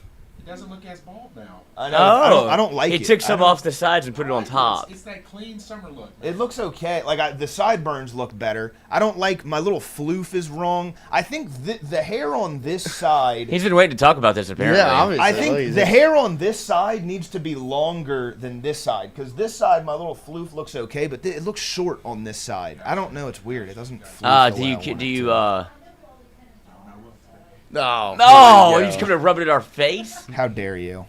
doesn't look as bald now. I know. I don't like it. He took some off the sides and put it on top. It's that clean summer look. It looks okay. Like the sideburns look better. I don't like my little floof is wrong. I think the hair on this side. He's been waiting to talk about this apparently. Yeah, obviously. I think the hair on this side needs to be longer than this side because this side, my little floof looks okay, but it looks short on this side. I don't know. It's weird. It doesn't. No, you just coming to rub it in our face? How dare you?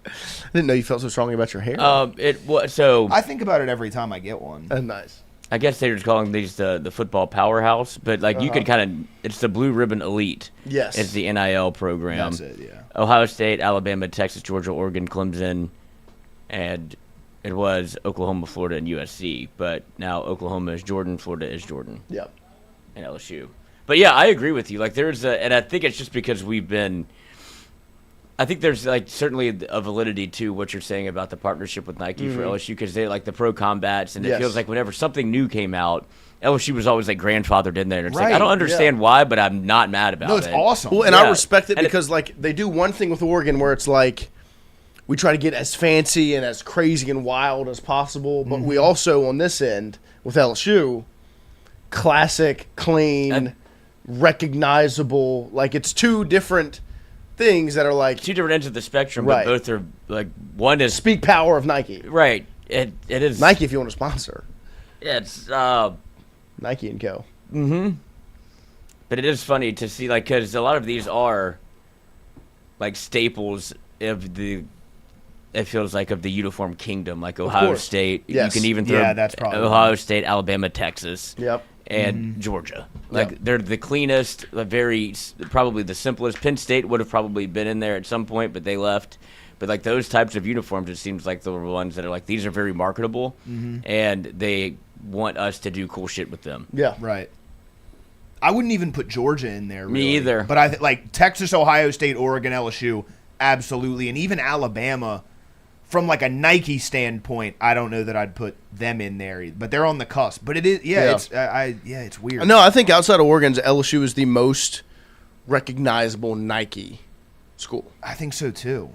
I didn't know you felt so strongly about your hair. I think about it every time I get one. Nice. I guess they're just calling these the football powerhouse, but like you could kind of it's the Blue Ribbon Elite. Yes, it's the NIL program. That's it. Yeah. Ohio State, Alabama, Texas, Georgia, Oregon, Clemson, and it was Oklahoma, Florida, and USC. But now Oklahoma is Jordan, Florida is Jordan. Yep. And LSU. But yeah, I agree with you. Like and I think it's just because we've been. I think there's like certainly a validity to what you're saying about the partnership with Nike for LSU because they like the pro combats and it feels like whenever something new came out, LSU was always like grandfathered in there. And it's like I don't understand why, but I'm not mad about it. No, it's awesome. Well, and I respect it because like they do one thing with Oregon where it's like we try to get as fancy and as crazy and wild as possible, but we also on this end with LSU, classic, clean, recognizable. Like it's 2 different things that are like 2 different ends of the spectrum, but both are like one is speak power of Nike. Right. It is Nike if you want to sponsor. Yeah, it's Nike and Co. Mm-hmm. But it is funny to see like because a lot of these are like staples of the. It feels like of the uniform kingdom, like Ohio State. Yes. You can even throw that's probably Ohio State, Alabama, Texas. Yep. And Georgia. Like, they're the cleanest, probably the simplest. Penn State would have probably been in there at some point, but they left. But, like, those types of uniforms, it seems like the ones that are, like, these are very marketable, and they want us to do cool shit with them. Yeah. Right. I wouldn't even put Georgia in there, really. Me either. But I like Texas, Ohio State, Oregon, LSU, absolutely. And even Alabama, from like a Nike standpoint, I don't know that I'd put them in there, but they're on the cusp. But it is, it's weird. No, I think outside of Oregon's LSU is the most recognizable Nike school. I think so too,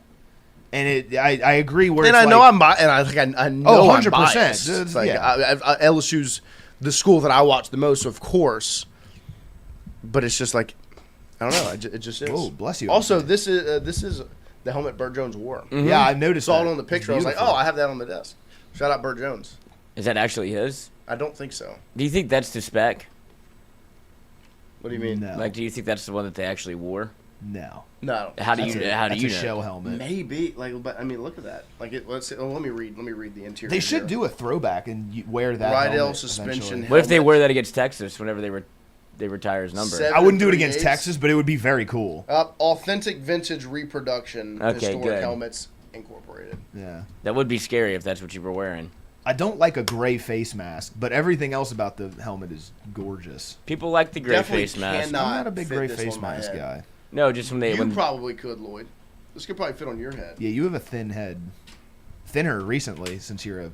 and I agree. Where and it's I know like, I'm biased, and I know 100%. I'm biased. It's like LSU's the school that I watch the most, of course, but it's just like I don't know. It just is. Oh, bless you. Also, this is the helmet Bert Jones wore. Mm-hmm. Yeah, I noticed. Saw it on the picture. I was like, oh, I have that on the desk. Shout out Bert Jones. Is that actually his? I don't think so. Do you think that's the spec? What do you mean? No. Like, do you think that's the one that they actually wore? No. No. How do you That's know? a shell helmet. Maybe, but I mean, look at that. Like, let me read the interior. They should do a throwback and wear that. Rydell helmet suspension. What if they wear that against Texas whenever they retire his number? Seven- I wouldn't do it against 3/8. Texas, but it would be very cool. Authentic vintage reproduction. Okay, historic good. helmets incorporated. Yeah. That would be scary if that's what you were wearing. I don't like a gray face mask, but everything else about the helmet is gorgeous. People like the gray Definitely face mask. cannot I'm not a big fit gray this face on my mask head. guy. No, just when they. You when, probably could, Lloyd. This could probably fit on your head. Yeah, you have a thin head. Thinner recently, since you're a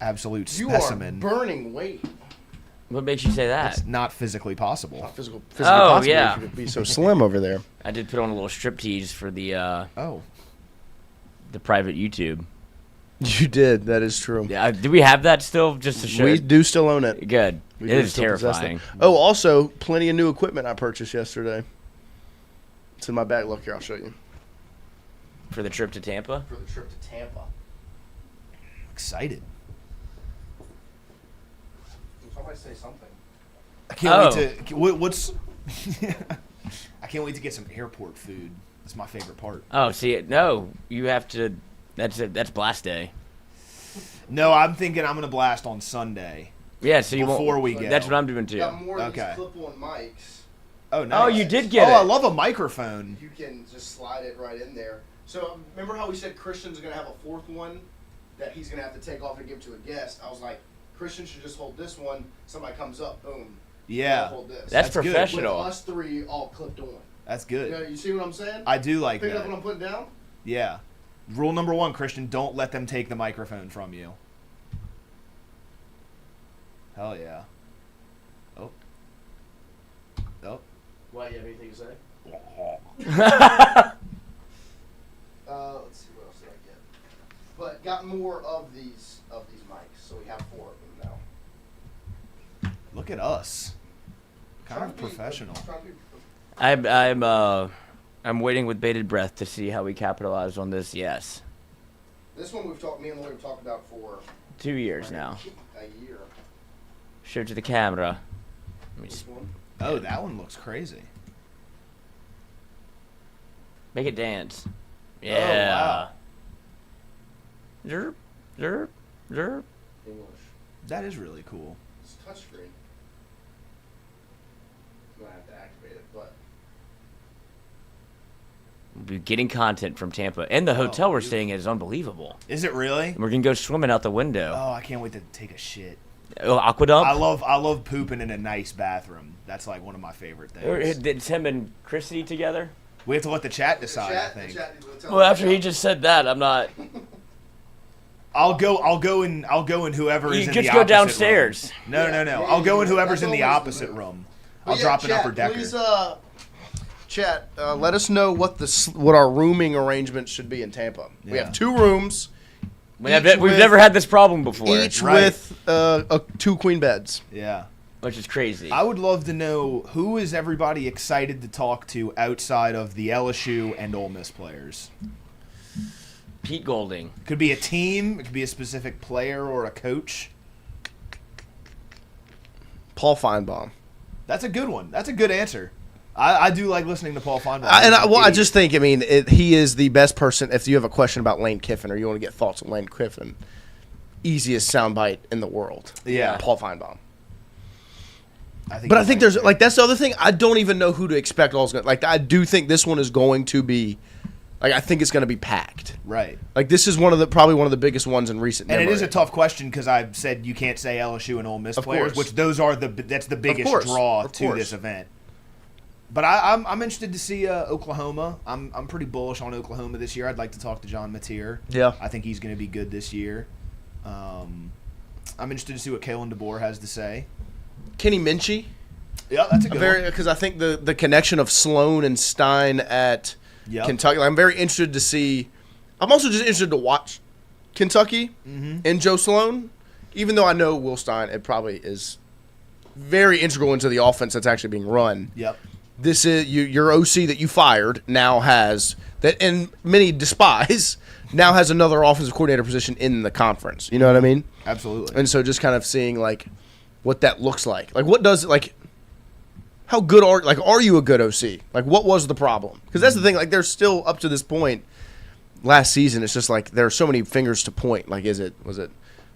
absolute You specimen. are burning weight. what makes you say that? It's not physically possible. Not physically Oh, possible yeah. if you could be so slim over there. I did put on a little striptease for the Oh. private YouTube. You did. That is true. Yeah, do we have that still? Just to show. We do still own it. Good. We It do is still possess terrifying. it. Oh, also, plenty of new equipment I purchased yesterday. It's in my bag. Look here, I'll show you. For the trip to Tampa. For the trip to Tampa. Excited. Somebody say something. I can't Oh. wait to. What's. I can't wait to get some airport food. That's my favorite part. Oh, see, no, you have to. That's it. That's blast day. No, I'm thinking I'm gonna blast on Sunday. Yeah, so you Before won't. we go. That's what I'm doing too. Got more of Okay. these clip-on mics. Oh, nice. Oh, you did get Oh, it. I love a microphone. You can just slide it right in there. So remember how we said Christian's going to have a fourth one that he's going to have to take off and give to a guest? I was like, Christian should just hold this one. Somebody comes up, boom. Yeah. Hold this. That's good. professional. With us three all clipped on. That's good. You see what I'm saying? I do like Pick it up that. what I'm putting down? Yeah. Rule number 1, Christian, don't let them take the microphone from you. Hell yeah. Oh. Oh. Why, you have anything to say? Let's see, what else did I get? But got more of these mics, so we have 4 of them now. Look at us. Kind of professional. I'm waiting with bated breath to see how we capitalize on this. Yes. This one me and Lloyd have talked about for 2 years now. a year. Show it to the camera. Let me This just one. Oh, that one looks crazy. make it dance. Oh, Yeah. wow. Zerp, zerp, zerp. English. That is really cool. It's touchscreen. I'm gonna have to activate it, but We'll be getting content from Tampa. And the hotel we're staying at is unbelievable. Is it really? And we're going to go swimming out the window. Oh, I can't wait to take a shit. Oh, aquadump? I love pooping in a nice bathroom. That's like one of my favorite things. It's him and Chrissy together? We have to let the chat decide, I the think. chat needs to tell Well, us. after he just said that, I'm not. I'll go in whoever is You in just the go opposite downstairs. room. No. Yeah, I'll go in whoever's that's in the always the opposite move. room. But I'll yeah, drop an chat, upper decker. Please, chat, let us know what our rooming arrangements should be in Tampa. We Yeah. have 2 rooms, We've Each with- never had this problem before, each Right. with 2 queen beds. Yeah. which is crazy. I would love to know who is everybody excited to talk to outside of the LSU and Ole Miss players. Pete Golding. Could be a team. It could be a specific player or a coach. Paul Feinbaum. That's a good one. That's a good answer. I do like listening to Paul Feinbaum. I just think, he is the best person. If you have a question about Lane Kiffin or you want to get thoughts on Lane Kiffin, easiest soundbite in the world. Yeah. Paul Feinbaum. I think But I think there's that's the other thing. I don't even know who to expect. I do think this one is going to be, I think it's going to be packed. right. This is probably one of the biggest ones in recent And memory. it is a tough question because I've said you can't say LSU and Ole Miss Of players, course. which that's the biggest course. draw Of to course. this event. But I'm interested to see Oklahoma. I'm pretty bullish on Oklahoma this year. I'd like to talk to John Mateer. Yeah. I think he's going to be good this year. I'm interested to see what Kalen DeBoer has to say. Kenny Minchie. Yeah, that's a good one. Because I think the connection of Sloan and Stein at Yep. Kentucky. I'm very interested to see. I'm also just interested to watch Kentucky and Joe Sloan, even though I know Will Stein. It probably is very integral into the offense that's actually being run. Yep. This is your OC that you fired now has that, and many despise, now has another offensive coordinator position in the conference. You know what I mean? Absolutely. And so just kind of seeing what that looks like. What does how good are you a good OC? Like, what was the problem? Because that's the thing. Like, there's still up to this point. Last season, it's just like there are so many fingers to point. Like, was it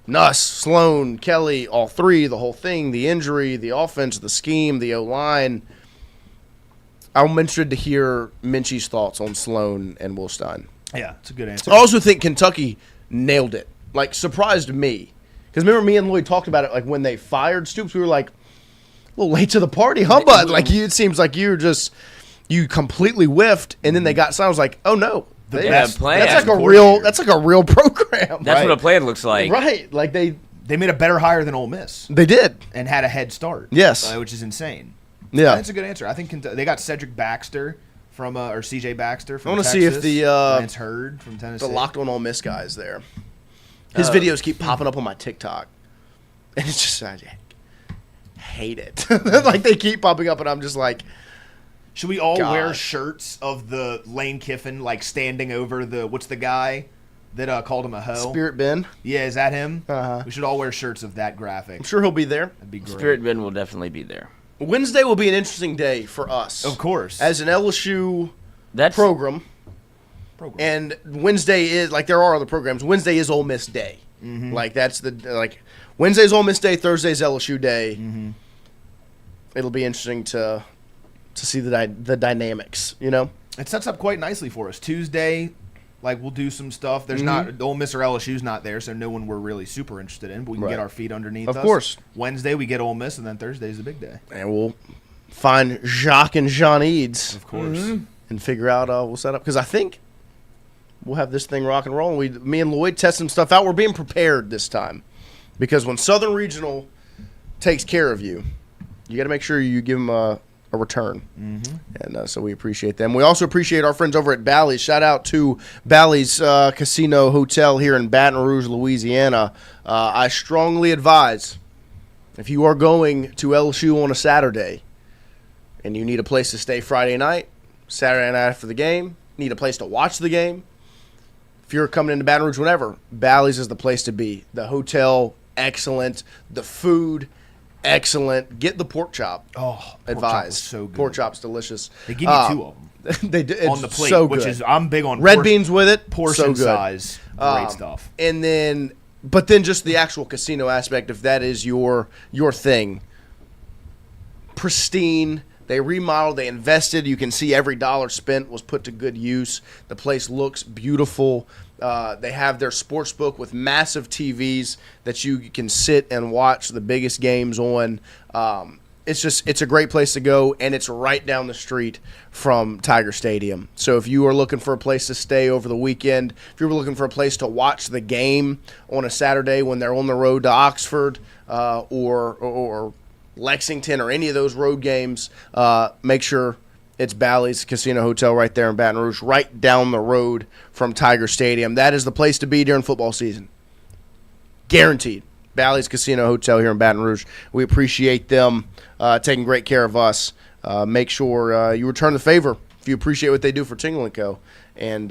Nuss, Sloan, Kelly, all three, the whole thing, the injury, the offense, the scheme, the O-line. I'm interested to hear Minchie's thoughts on Sloan and Wilstein. Yeah, it's a good answer. I also think Kentucky nailed it. Like, surprised me. Because remember, me and Lloyd talked about it, like, when they fired Stoops, we were like, a little late to the party, huh, bud? Like, it seems like you completely whiffed, and then they got signed. I was like, oh, no. Plan. That's like a real program. That's what a plan looks like. Right. Like, they made a better hire than Ole Miss. They did. And had a head start. Yes. Which is insane. Yeah. That's a good answer. I think they got Cedric Baxter from or CJ Baxter from Texas. I want to see if the Lance Hurd from Tennessee. The Locked On Ole Miss guys there. His videos keep popping up on my TikTok, and it's just I hate it. Like, they keep popping up, and I'm just like, should we all wear shirts of the Lane Kiffin like standing over what's the guy that called him a hoe? Spirit Ben. Yeah, is that him? Uh-huh. We should all wear shirts of that graphic. I'm sure he'll be there. That'd be great. Spirit Ben will definitely be there. Wednesday will be an interesting day for us. Of course. As an LSU program. And Wednesday is, like, there are other programs. Wednesday is Ole Miss Day. Mm-hmm. Like, Wednesday's Ole Miss Day, Thursday's LSU Day. Mm-hmm. It'll be interesting to see the dynamics, you know? It sets up quite nicely for us. Tuesday, like, we'll do some stuff. There's not Ole Miss or LSU's not there, so no one we're really super interested in. But we can get our feet underneath us. Of course. Wednesday, we get Ole Miss, and then Thursday's the big day. And we'll find Jacques and Jean Eads. Of course. And figure out we'll set up. Because I think we'll have this thing rock and roll. Me and Lloyd test some stuff out. We're being prepared this time. Because when Southern Regional takes care of you, you got to make sure you give them a return. Mm-hmm. And so we appreciate them. We also appreciate our friends over at BALLY'S. Shout out to BALLY'S Casino Hotel here in Baton Rouge, Louisiana. I strongly advise, if you are going to LSU on a Saturday and you need a place to stay Friday night, Saturday night after the game, need a place to watch the game, if you're coming into Baton Rouge whenever, BALLY'S is the place to be. The hotel, excellent. The food, excellent. Get the pork chop. Oh, advised. So good. Pork chop's delicious. They give you two of them. They do. It's on the plate, so good. Which is I'm big on red beans with it. Portion so good. Size, great stuff. And then, but then just the actual casino aspect, if that is your thing, pristine. They remodeled, they invested. You can see every dollar spent was put to good use. The place looks beautiful. They have their sports book with massive TVs that you can sit and watch the biggest games on. It's a great place to go, and it's right down the street from Tiger Stadium. So if you are looking for a place to stay over the weekend, if you're looking for a place to watch the game on a Saturday when they're on the road to Oxford or Lexington or any of those road games, make sure it's BALLY'S Casino Hotel right there in Baton Rouge, right down the road from Tiger Stadium. That is the place to be during football season. Guaranteed. BALLY'S Casino Hotel here in Baton Rouge. We appreciate them taking great care of us. Make sure you return the favor if you appreciate what they do for Tingle & Co. And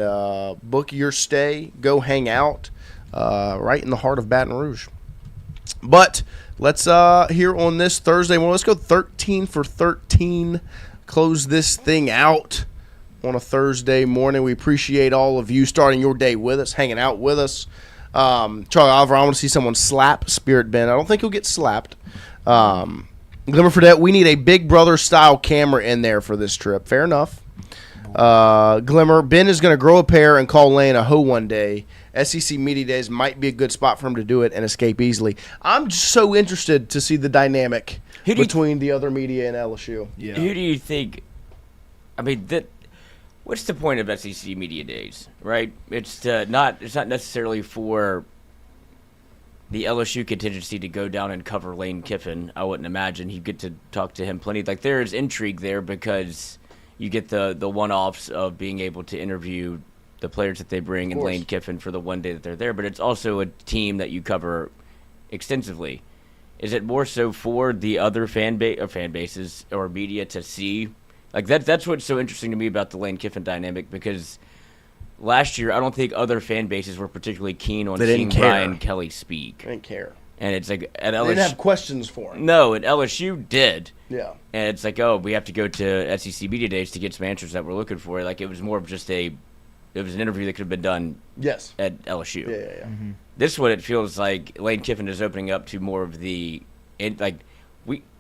book your stay. Go hang out right in the heart of Baton Rouge. But let's here on this Thursday morning, let's go 13 for 13. Close this thing out on a Thursday morning. We appreciate all of you starting your day with us, hanging out with us. Charlie Oliver, I want to see someone slap Spirit Ben. I don't think he'll get slapped. Glimmer Fredette, we need a Big Brother style camera in there for this trip. Fair enough. Glimmer, Ben is going to grow a pair and call Lane a hoe one day. SEC Media Days might be a good spot for him to do it and escape easily. I'm just so interested to see the dynamic between the other media and LSU. Yeah. Who do you think? I mean, what's the point of SEC Media Days, right? It's not necessarily for the LSU contingency to go down and cover Lane Kiffin. I wouldn't imagine he'd get to talk to him plenty. Like, there is intrigue there because you get the one-offs of being able to interview the players that they bring and Lane Kiffin for the one day that they're there, but it's also a team that you cover extensively. Is it more so for the other fan bases or media to see? Like, that's what's so interesting to me about the Lane Kiffin dynamic, because last year I don't think other fan bases were particularly keen on seeing Brian Kelly speak. They didn't care. And it's like at LSU. They didn't have questions for him. No, and LSU did. Yeah. And it's like, oh, we have to go to SEC Media Days to get some answers that we're looking for. Like, it was more of just it was an interview that could have been done at LSU. Yeah. Mm-hmm. This one, it feels like Lane Kiffin is opening up to more of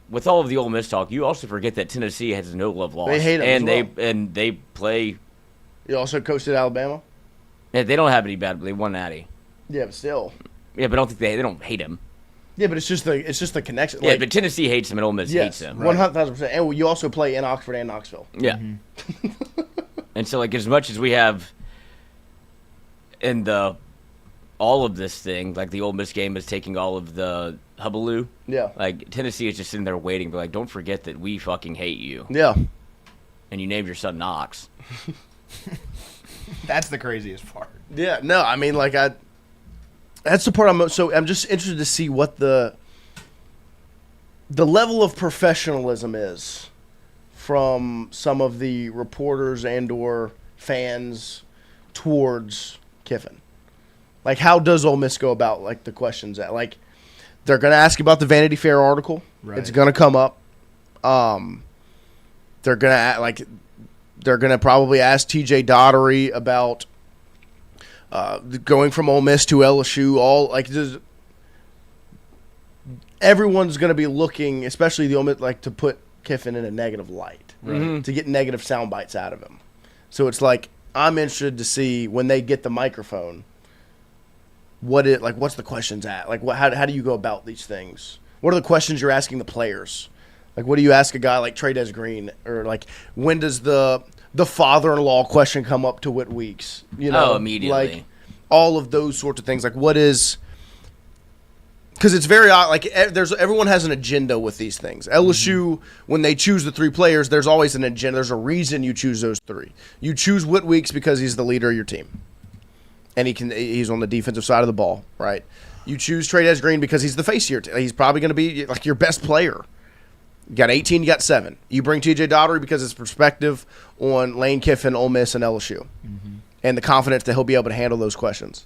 with all of the Ole Miss talk, you also forget that Tennessee has no love lost. They hate him and they play. You also coached at Alabama? Yeah, they don't have any bad, but they won Natty. Yeah, but still. Yeah, but I don't think they don't hate him. Yeah, but it's just the connection. Yeah, but Tennessee hates him and Ole Miss hates him. 100,000%. And you also play in Oxford and Knoxville. Yeah. Mm-hmm. And so, like, as much as we have in all of this thing, like the Ole Miss game is taking all of the hubbub. Yeah. Like, Tennessee is just sitting there waiting, but like, don't forget that we fucking hate you. Yeah. And you named your son Knox. That's the craziest part. Yeah, no, I mean, like, that's the part I'm just interested to see what the level of professionalism is from some of the reporters and or fans towards Kiffin. Like, how does Ole Miss go about, like, the questions that, like, they're going to ask you about the Vanity Fair article. Right. It's going to come up. They're going to probably ask TJ Daugherty about going from Ole Miss to LSU. Everyone's going to be looking, especially the Ole Miss, like, to put Kiffin in a negative light, right? To get negative sound bites out of him. So it's like, I'm interested to see when they get the microphone, what's the questions at? Like, how do you go about these things? What are the questions you're asking the players? Like, what do you ask a guy like Trey Green? Or, like, when does the father-in-law question come up to Whit Weeks? You know, immediately. Like, all of those sorts of things. Like, what is... Because it's very odd. Like, everyone has an agenda with these things. LSU, when they choose the three players, there's always an agenda. There's a reason you choose those three. You choose Whit Weeks because he's the leader of your team. And he's on the defensive side of the ball, right? You choose Trey Green because he's the face of your team. He's probably going to be, like, your best player. You got 18, you got 7. You bring TJ Daugherty because it's perspective on Lane Kiffin, Ole Miss, and LSU. Mm-hmm. And the confidence that he'll be able to handle those questions.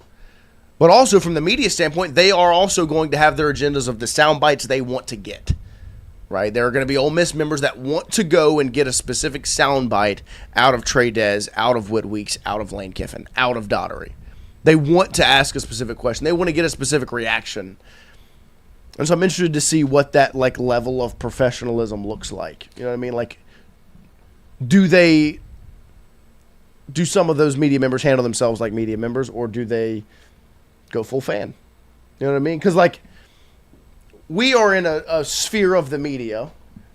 But also, from the media standpoint, they are also going to have their agendas of the sound bites they want to get. Right? There are going to be Ole Miss members that want to go and get a specific sound bite out of Trey out of Whit Weeks, out of Lane Kiffin, out of Daugherty. They want to ask a specific question. They want to get a specific reaction. And so I'm interested to see what that, like, level of professionalism looks like. You know what I mean? Like, do some of those media members handle themselves like media members, or do they go full fan? You know what I mean? Because, like, we are in a sphere of the media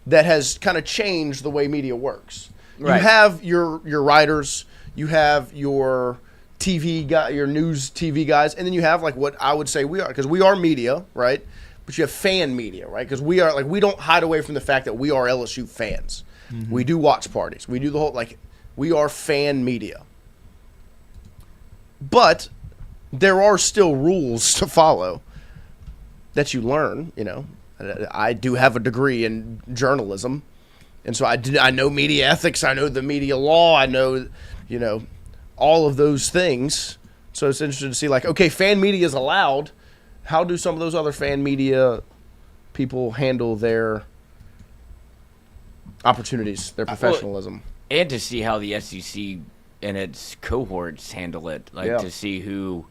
that has kind of changed the way media works. Right. You have your writers, you have your TV guy, your news TV guys, and then you have, like, what I would say we are, because we are media, right? But you have fan media, right? Because we are, like, we don't hide away from the fact that we are LSU fans. Mm-hmm. We do watch parties. We do the whole, like, we are fan media. But there are still rules to follow that you learn, you know. I do have a degree in journalism, and so I know media ethics, I know the media law, I know, you know, all of those things. So it's interesting to see, like, okay, fan media is allowed. How do some of those other fan media people handle their opportunities, their professionalism? And to see how the SEC and its cohorts handle it. Like, to see who,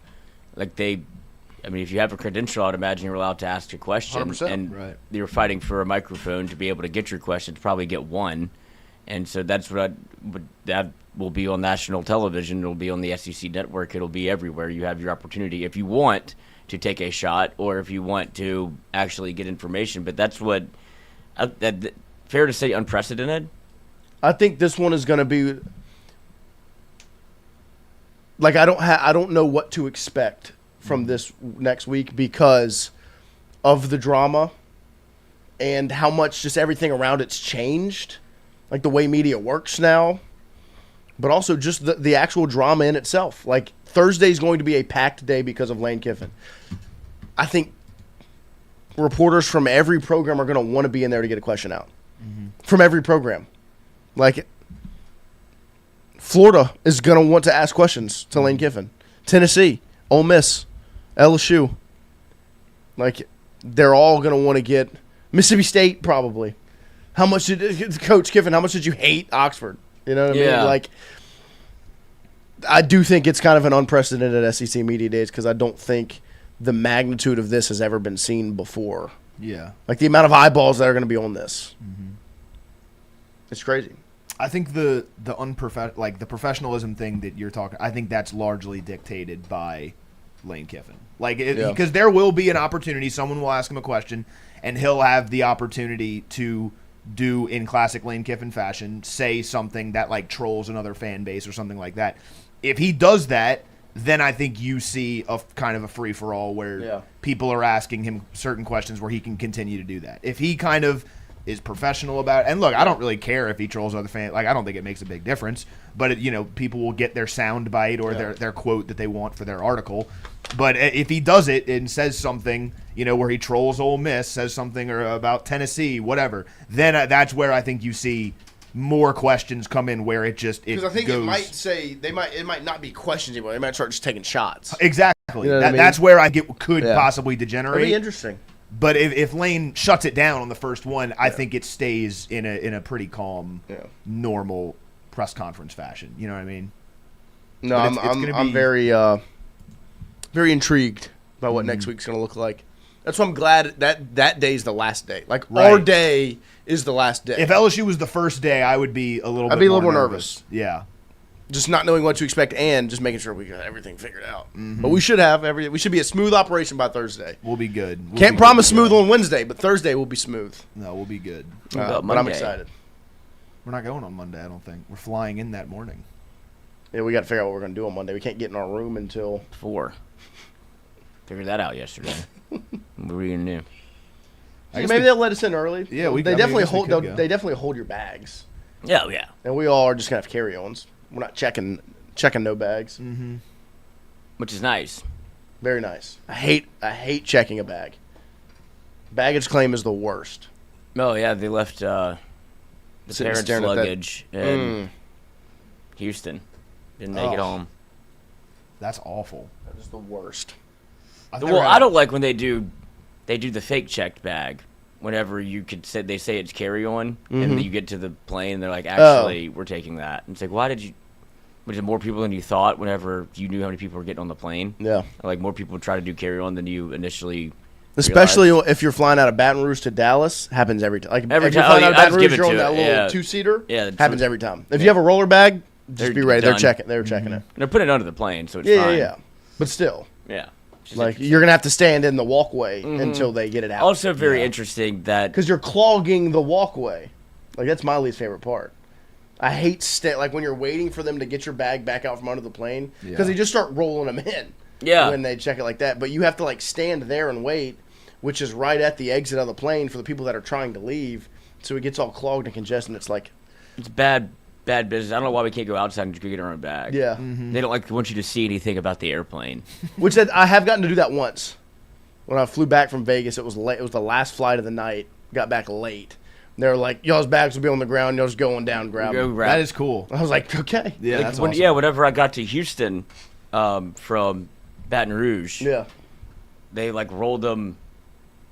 like, I mean, if you have a credential, I'd imagine you're allowed to ask a question. 100%. And you're fighting for a microphone to be able to get your question, to probably get one. And so that's that will be on national television. It'll be on the SEC network. It'll be everywhere. You have your opportunity if you want to take a shot or if you want to actually get information. But that's what, fair to say, unprecedented? I think this one is going to be, like, I don't know what to expect from this next week because of the drama and how much just everything around it's changed, like the way media works now, but also just the actual drama in itself. Like, Thursday's going to be a packed day because of Lane Kiffin. I think reporters from every program are going to want to be in there to get a question out. Mm-hmm. From every program. Like, Florida is going to want to ask questions to Lane Kiffin. Tennessee, Ole Miss, LSU. Like, they're all going to want to get Mississippi State probably. How much did Coach Kiffin? How much did you hate Oxford? You know what I mean? Like, I do think it's kind of an unprecedented SEC media days because I don't think the magnitude of this has ever been seen before. Yeah, like the amount of eyeballs that are going to be on this. It's crazy. I think the professionalism thing that you're talking, I think that's largely dictated by Lane Kiffin. Because there will be an opportunity, someone will ask him a question, and he'll have the opportunity to do in classic Lane Kiffin fashion, say something that like trolls another fan base or something like that. If he does that, then I think you see a kind of a free-for-all where people are asking him certain questions where he can continue to do that. If he kind of is professional about it, and look, I don't really care if he trolls other fans. Like, I don't think it makes a big difference. But, people will get their sound bite or their quote that they want for their article. But if he does it and says something, where he trolls Ole Miss, says something or about Tennessee, whatever, then that's where I think you see more questions come in where it just because I think it might say it might not be questions anymore. They might start just taking shots. Exactly. I mean? That's where I could possibly degenerate. That'd be interesting. But if Lane shuts it down on the first one, I think it stays in a pretty calm, normal press conference fashion. You know what I mean? No, I'm very very intrigued by what next week's going to look like. That's why I'm glad that day's the last day. Like our day is the last day. If LSU was the first day, I would be a little bit more nervous. Yeah. Just not knowing what to expect and just making sure we got everything figured out. But we should have we should be a smooth operation by Thursday. We'll be good. Can't promise smooth on Wednesday, but Thursday will be smooth. No, we'll be good. But I'm excited. We're not going on Monday, I don't think. We're flying in that morning. Yeah, we got to figure out what we're going to do on Monday. We can't get in our room until 4. Figured that out yesterday. What were you going to do? Maybe they'll let us in early. Yeah, they definitely hold your bags. Yeah, yeah. And we all are just going to have carry-ons. We're not checking no bags. Which is nice. Very nice. I hate checking a bag. Baggage claim is the worst. Oh, yeah, they left the parents' luggage in Houston. Didn't make it home. That's awful. That is the worst. I don't like when they do the fake checked bag. Whenever they say it's carry on, and then you get to the plane, and they're like, actually, we're taking that. And it's like, why did you? Was it more people than you thought? Whenever you knew how many people were getting on the plane, yeah, or like more people try to do carry on than you initially. Especially if you're flying out of Baton Rouge to Dallas, happens every time. Like every if you're flying out of Baton Rouge, you're on that little two-seater. Yeah, happens every time. If you have a roller bag, just be ready. They're checking it. And they're putting it under the plane, so it's fine. Yeah. But still, yeah. Like, you're going to have to stand in the walkway until they get it out. Also very interesting that... Because you're clogging the walkway. Like, that's my least favorite part. I hate when you're waiting for them to get your bag back out from under the plane. Because they just start rolling them in. Yeah. When they check it like that. But you have to, like, stand there and wait, which is right at the exit of the plane for the people that are trying to leave. So it gets all clogged and congested. It's like... It's bad business. I don't know why we can't go outside and just go get our own bag. Yeah. They don't want you to see anything about the airplane. Which I have gotten to do that once. When I flew back from Vegas, it was late. It was the last flight of the night. Got back late. They were like, y'all's bags will be on the ground. Y'all just going down, grab them. That is cool. I was like, okay. Yeah, that's awesome. Whenever I got to Houston from Baton Rouge, they rolled them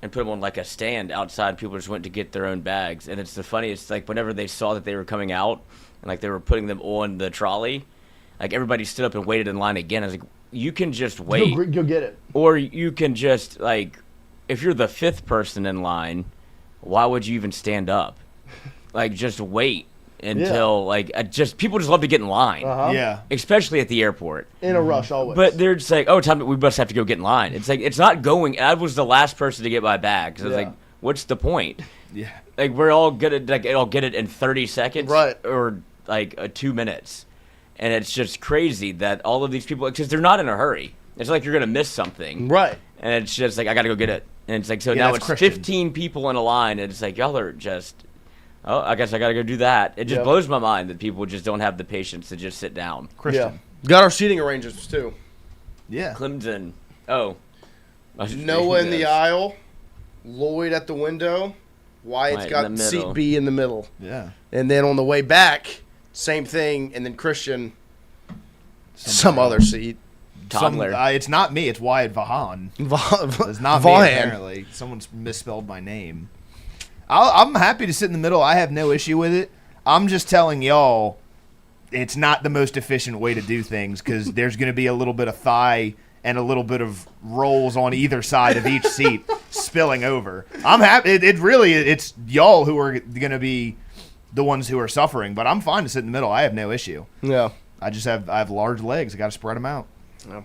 and put them on a stand outside. People just went to get their own bags. And it's the funniest, whenever they saw that they were coming out, and they were putting them on the trolley, everybody stood up and waited in line again. I was like, you can just wait. Go get it. Or you can just, if you're the 5th person in line, why would you even stand up? Just wait until, people just love to get in line. Yeah. Especially at the airport. In a rush, always. But they're just like, we must have to go get in line. It's it's not going. I was the last person to get my bag. Because I was like, what's the point? Yeah. We're all good at, I'll get it in 30 seconds. Right. Or, 2 minutes. And it's just crazy that all of these people, because they're not in a hurry. It's like you're going to miss something. Right. And it's just I got to go get it. And it's so now it's Christian. 15 people in a line. And it's y'all are just, I guess I got to go do that. It just blows my mind that people just don't have the patience to just sit down. Christian. Yeah. Got our seating arrangements, too. Yeah. Clemson. Oh. Noah in the aisle. Lloyd at the window. Wyatt's got seat B in the middle. Yeah. And then on the way back, same thing. And then Christian, some other seat. toddler. It's not me. It's Wyatt Vaughan. It's not me, apparently. Someone's misspelled my name. I'm happy to sit in the middle. I have no issue with it. I'm just telling y'all it's not the most efficient way to do things because there's going to be a little bit of thigh and a little bit of rolls on either side of each seat spilling over. I'm happy. It's y'all who are going to be the ones who are suffering, but I'm fine to sit in the middle. I have no issue. Yeah. I have large legs. I got to spread them out. Yeah.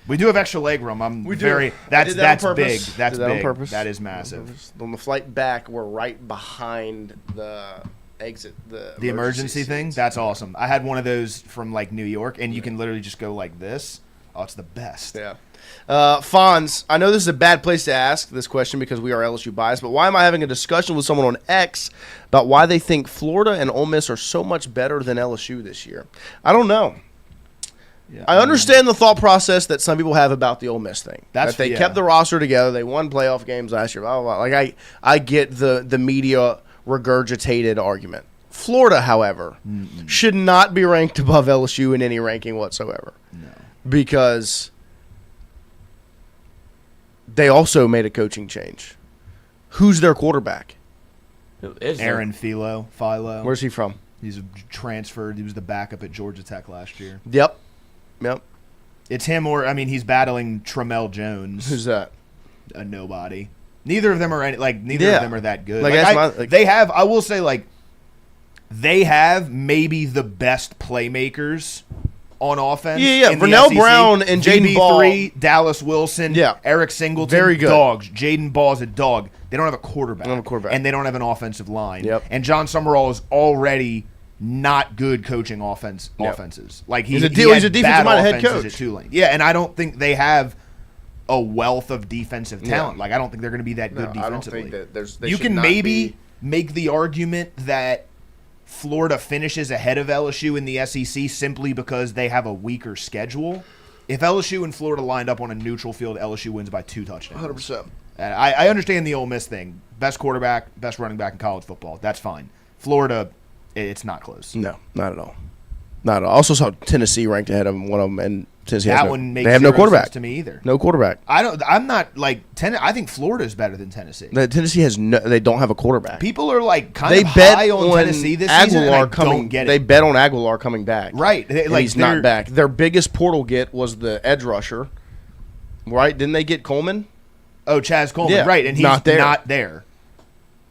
We do have extra leg room. That's big. That's big. On purpose. That is massive. On the flight back, we're right behind the exit. The emergency thing. seats. That's awesome. I had one of those from like New York, and you can literally just go like this. Oh, it's the best. Yeah. Fonz, I know this is a bad place to ask this question because we are LSU biased, but why am I having a discussion with someone on X about why they think Florida and Ole Miss are so much better than LSU this year? I don't know. Yeah, I understand the thought process that some people have about the Ole Miss thing. That they kept the roster together. They won playoff games last year. Blah, blah, blah. Like I get the media regurgitated argument. Florida, however, should not be ranked above LSU in any ranking whatsoever. No. Because they also made a coaching change. Who's their quarterback? Aaron Philo. Where's he from? He's transferred. He was the backup at Georgia Tech last year. Yep. It's him he's battling Tramel Jones. Who's that? A nobody. Neither of them are neither of them are that good. I will say they have maybe the best playmakers on offense. Yeah. Vernell Brown and Jaden Ball. Dallas Wilson. Yeah. Eric Singleton. Very good. Dogs. Jaden Ball's a dog. They don't have a quarterback. And they don't have an offensive line. Yep. And John Summerall is already not good coaching offenses. Like he's a defensive-minded head coach at Tulane. Yeah, and I don't think they have a wealth of defensive talent. Like I don't think they're going to be that good defensively. I don't think that you can maybe make the argument that Florida finishes ahead of LSU in the SEC simply because they have a weaker schedule. If LSU and Florida lined up on a neutral field, LSU wins by 2 touchdowns. 100%. And I understand the Ole Miss thing. Best quarterback, best running back in college football. That's fine. Florida, it's not close. No, not at all. Not at all. I also saw Tennessee ranked ahead of one of them, and Tennessee that one makes they have no quarterback sense to me either. No quarterback. I'm not I think Florida is better than Tennessee. Tennessee they don't have a quarterback. People are kind of high on Tennessee this season, and I don't get it. They bet on Aguilar coming back. Right. He's not back. Their biggest portal get was the edge rusher. Right? Didn't they get Coleman? Oh, Chaz Coleman. Yeah, right, and he's not there.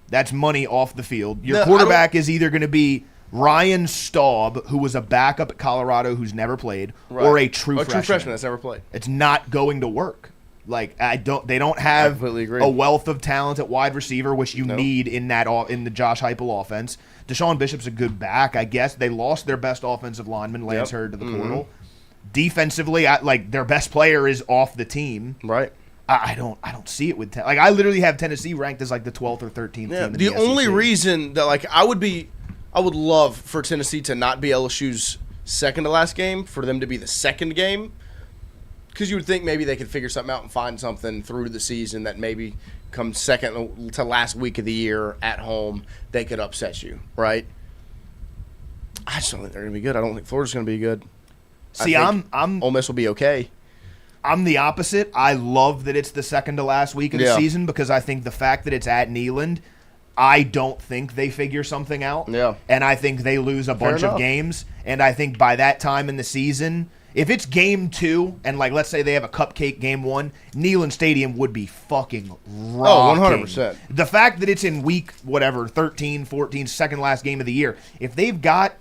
That's money off the field. Your quarterback is either going to be Ryan Staub, who was a backup at Colorado who's never played, or a true freshman that's never played. It's not going to work. They don't have a wealth of talent at wide receiver, which you need in the Josh Heupel offense. Deshaun Bishop's a good back, I guess. They lost their best offensive lineman, Lance Hurd, to the portal. Defensively, their best player is off the team. Right. I don't see it with I literally have Tennessee ranked as the 12th or 13th team in the SEC. Only reason that I would love for Tennessee to not be LSU's second to last game, for them to be the second game, because you would think maybe they could figure something out and find something through the season that maybe come second to last week of the year at home they could upset you, right? I just don't think they're going to be good. I don't think Florida's going to be good. See, I'm Ole Miss will be okay. I'm the opposite. I love that it's the second to last week of the season because I think the fact that it's at Neyland, I don't think they figure something out. Yeah. And I think they lose a bunch of games. And I think by that time in the season, if it's game 2 and let's say they have a cupcake game 1, Neyland Stadium would be fucking rocking. Oh, 100%. The fact that it's in week 13, 14, second last game of the year, if they've got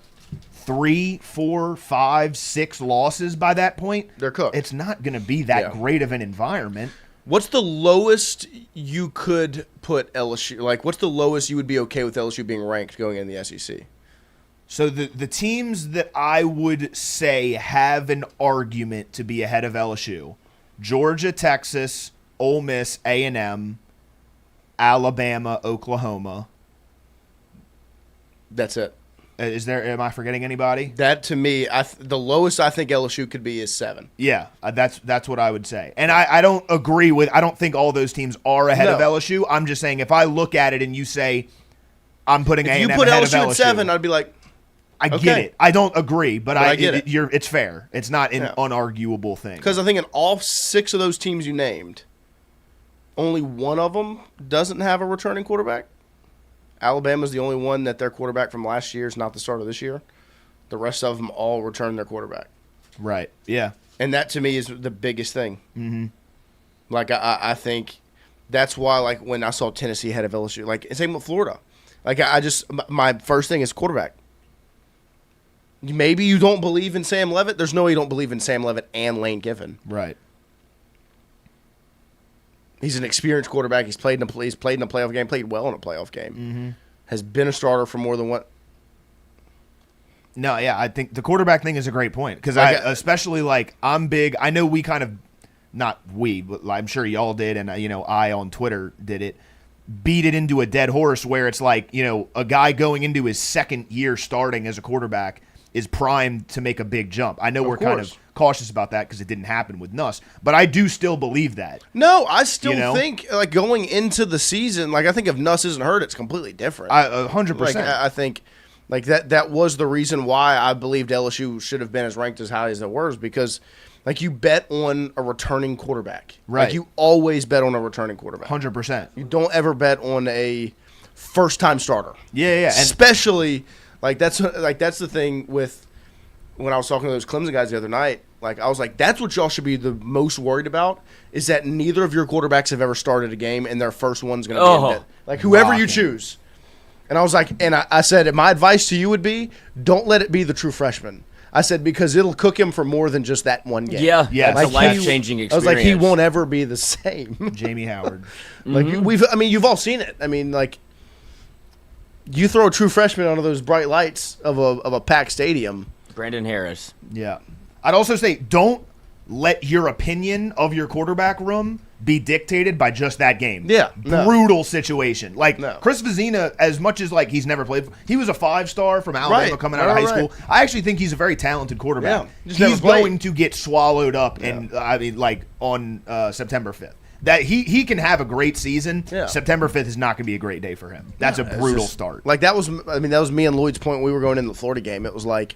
3, 4, 5, 6 losses by that point, they're cooked. It's not going to be that great of an environment. What's the lowest you could put LSU? What's the lowest you would be okay with LSU being ranked going in the SEC? So the teams that I would say have an argument to be ahead of LSU: Georgia, Texas, Ole Miss, A&M, Alabama, Oklahoma. That's it. Am I forgetting anybody? That, to me, the lowest I think LSU could be is 7. Yeah, that's what I would say. And I don't agree with – I don't think all those teams are ahead of LSU. I'm just saying if I look at it and you say I'm putting A&M ahead of LSU. If you put LSU at 7, I'd be like, I get it. I don't agree, but I get it. It's fair. It's not an unarguable thing. Because I think in all 6 of those teams you named, only one of them doesn't have a returning quarterback. Alabama's the only one that their quarterback from last year is not the start of this year. The rest of them all return their quarterback. Right. Yeah. And that to me is the biggest thing. Mm-hmm. Like I think that's why, like, when I saw Tennessee ahead of LSU, like same with Florida. Like my first thing is quarterback. Maybe you don't believe in Sam Leavitt. There's no way you don't believe in Sam Leavitt and Lane Kiffin. Right. He's an experienced quarterback. He's played in a playoff game. Played well in a playoff game. Mm-hmm. Has been a starter for more than one. No, yeah, I think the quarterback thing is a great point because especially like I'm big. I know we kind of, not we, but I'm sure y'all did, and I on Twitter did it. Beat it into a dead horse where it's like a guy going into his second year starting as a quarterback is primed to make a big jump. I know we're kind of cautious about that because it didn't happen with Nuss, but I do still believe that. No, I still think like going into the season, like I think if Nuss isn't hurt, it's completely different. 100%. Like, I think like that was the reason why I believed LSU should have been as ranked as high as it was, because like you bet on a returning quarterback. Right. Like you always bet on a returning quarterback. 100%. You don't ever bet on a first-time starter. Yeah. And especially like that's the thing with when I was talking to those Clemson guys the other night. Like I was like, that's what y'all should be the most worried about, is that neither of your quarterbacks have ever started a game and their first one's going to be in dead. Like whoever you choose. And I was like, and I said, my advice to you would be, don't let it be the true freshman. I said, because it'll cook him for more than just that one game. Yeah, like it's a life-changing experience. I was like, he won't ever be the same. Jamie Howard. Like you've all seen it. I mean, like you throw a true freshman under those bright lights of a packed stadium. Brandon Harris. Yeah. I'd also say don't let your opinion of your quarterback room be dictated by just that game. Yeah. Brutal situation. Like Chris Vizina, as much as like he's never played, he was a 5-star from Alabama coming out of high school. I actually think he's a very talented quarterback. Yeah. He's going to get swallowed up on September 5th. That he can have a great season. Yeah. September 5th is not going to be a great day for him. That's a brutal start. Like that was me and Lloyd's point when we were going into the Florida game. It was like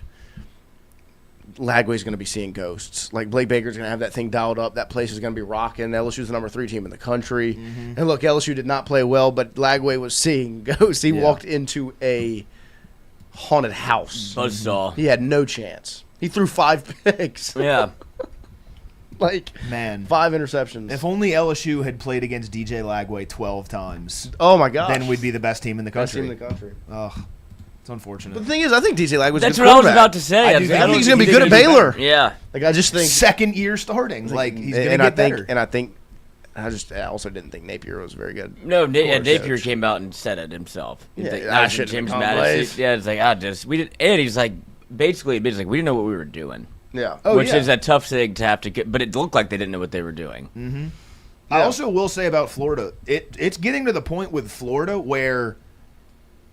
Lagway's going to be seeing ghosts. Like Blake Baker's going to have that thing dialed up. That place is going to be rocking. LSU's the number 3 team in the country. Mm-hmm. And look, LSU did not play well, but Lagway was seeing ghosts. He walked into a haunted house. Buzzsaw. He had no chance. He threw 5 picks. Yeah. Like, man, 5 interceptions. If only LSU had played against DJ Lagway 12 times. Oh my gosh. Then we'd be the best team in the country. Best team in the country. Ugh. It's unfortunate. But the thing is, I think DJ Lagway's That's a good what I was quarterback. about to say. I think he's going to be good at Baylor. Yeah. Like I just think second year starting. Like he's going to get better. And I also didn't think Napier was very good. No, Napier came out and said it himself. He's like, I should James Madison. Yeah, it's like we did, and he's like basically admits like we didn't know what we were doing. Yeah. Which is a tough thing to have to get, but it looked like they didn't know what they were doing. Mm-hmm. Yeah. I also will say about Florida, it's getting to the point with Florida where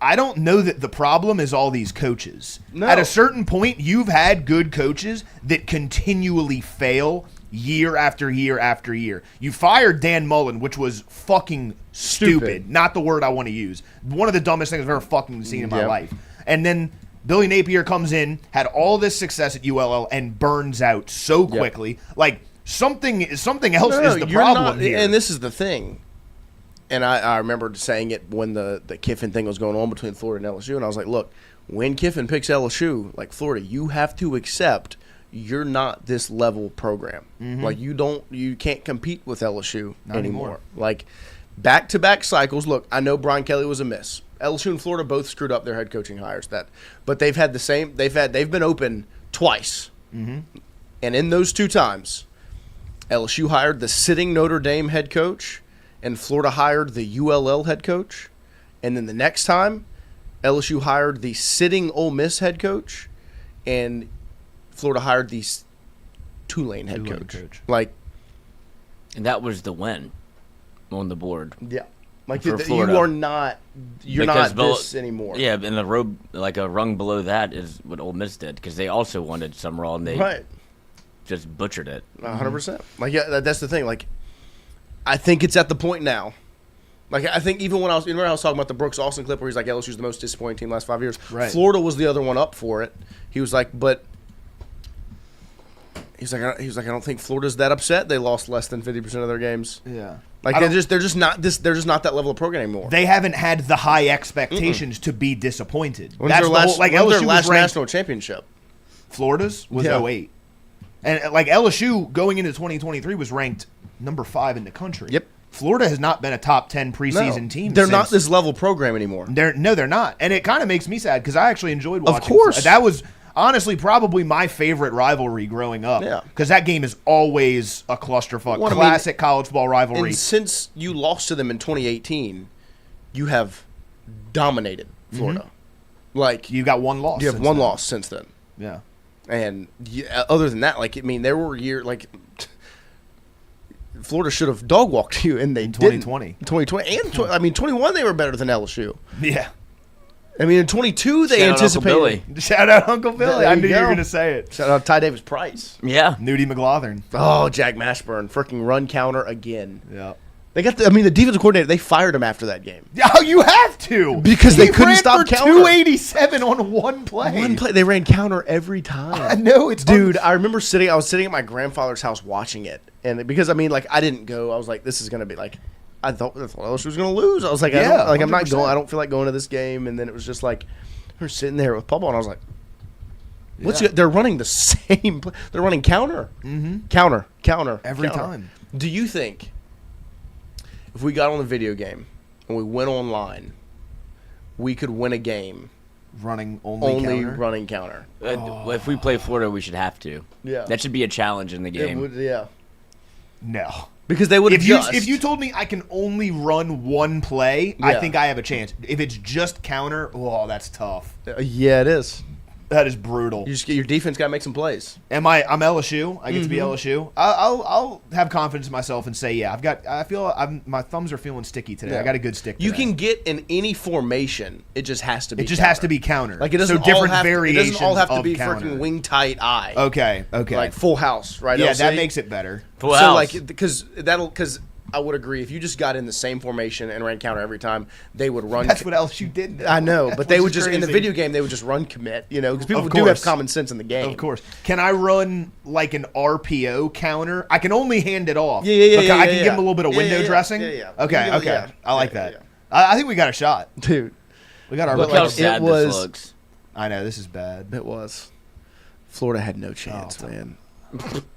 I don't know that the problem is all these coaches. No. At a certain point, you've had good coaches that continually fail year after year after year. You fired Dan Mullen, which was fucking stupid. Not the word I want to use. One of the dumbest things I've ever fucking seen in my life. And then Billy Napier comes in, had all this success at ULL, and burns out so quickly. Like, something else is the problem here. And this is the thing. And I remember saying it when the Kiffin thing was going on between Florida and LSU, and I was like, look, when Kiffin picks LSU, like Florida, you have to accept you're not this level program. Mm-hmm. Like you can't compete with LSU anymore. Like back-to-back cycles. Look, I know Brian Kelly was a miss. LSU and Florida both screwed up their head coaching hires. But they've had the same. They've been open twice, and in those 2 times, LSU hired the sitting Notre Dame head coach, and Florida hired the ULL head coach, and then the next time, LSU hired the sitting Ole Miss head coach, and Florida hired the Tulane head coach. Like, and that was the win on the board. Yeah. Like you're not this anymore. Yeah, and the road, like a rung below that, is what Ole Miss did because they also wanted Summerall and they just butchered it. 100%. Like that's the thing. Like I think it's at the point now Like, I think even when I was talking about the Brooks Austin clip where he's like, LSU's the most disappointing team the last 5 years. Right. Florida was the other one up for it. He was like, I don't think Florida's that upset. They lost less than 50% of their games. Yeah. Like they're just not that level of program anymore. They haven't had the high expectations to be disappointed. When's their last LSU last was ranked, national championship? Florida's was 08. And like LSU going into 2023 was ranked number 5 in the country. Yep. Florida has not been a top 10 preseason team. They're not this level program anymore. They're not. And it kind of makes me sad because I actually enjoyed watching. Of course. That was honestly probably my favorite rivalry growing up. Yeah. Because that game is always a clusterfuck. Well, Classic college football rivalry. And since you lost to them in 2018, you have dominated Florida. Like, you got one loss. You have one loss since then. Yeah. And other than that, like, I mean, there were years like Florida should have dog walked you, and they in didn't. 2020. 2020 and I mean 21 they were better than LSU. Yeah. I mean in 22 they Shout out anticipated. Uncle Shout out Uncle Billy. I knew you were going to say it. Shout out Ty Davis Price. Yeah. Nudie McLaughlin. Oh, Jack Mashburn, freaking run counter again. Yeah. They got the defensive coordinator. They fired him after that game. Oh, you have to because they couldn't stop for counter. 287 on one play. One play, they ran counter every time. I know it's dude. I remember I was sitting at my grandfather's house watching it, and because I mean, like, I didn't go. I was like, this is gonna be like, I thought LSU was gonna lose. I was like, yeah, I'm not going. I don't feel like going to this game. And then it was just like, we're sitting there with Papa, and I was like, they're running the same play. They're running counter, counter every counter. time. Do you think if we got on the video game and we went online, we could win a game running only running counter? If we play Florida, we should have to. Yeah, that should be a challenge in the game. Yeah. No. Because they would adjust. If you told me I can only run one play, I think I have a chance. If it's just counter, that's tough. Yeah, it is. That is brutal. Your defense got to make some plays. I'm LSU. I get to be LSU. I'll have confidence in myself and say, my thumbs are feeling sticky today. I got a good stick today. You can get in any formation. It just has to be. It just counter. has to be counter. Like it doesn't different all variations. It doesn't all have to be counter. freaking wing tight eye. Okay. Like full house, right? Yeah, LC? that makes it better. Full house. Like because I would agree if you just got in the same formation and ran counter every time, they would run. That's what LSU did. Now. I know, but they would just crazy. in the video game they would just run commit. Because people do have common sense in the game. Of course. Can I run like an RPO counter? I can only hand it off. Yeah. I can give them a little bit of window dressing. Yeah. Okay. I like that. Yeah. I think we got a shot, dude. We got our. Look how sad this looks. I know this is bad. It was. Florida had no chance, man.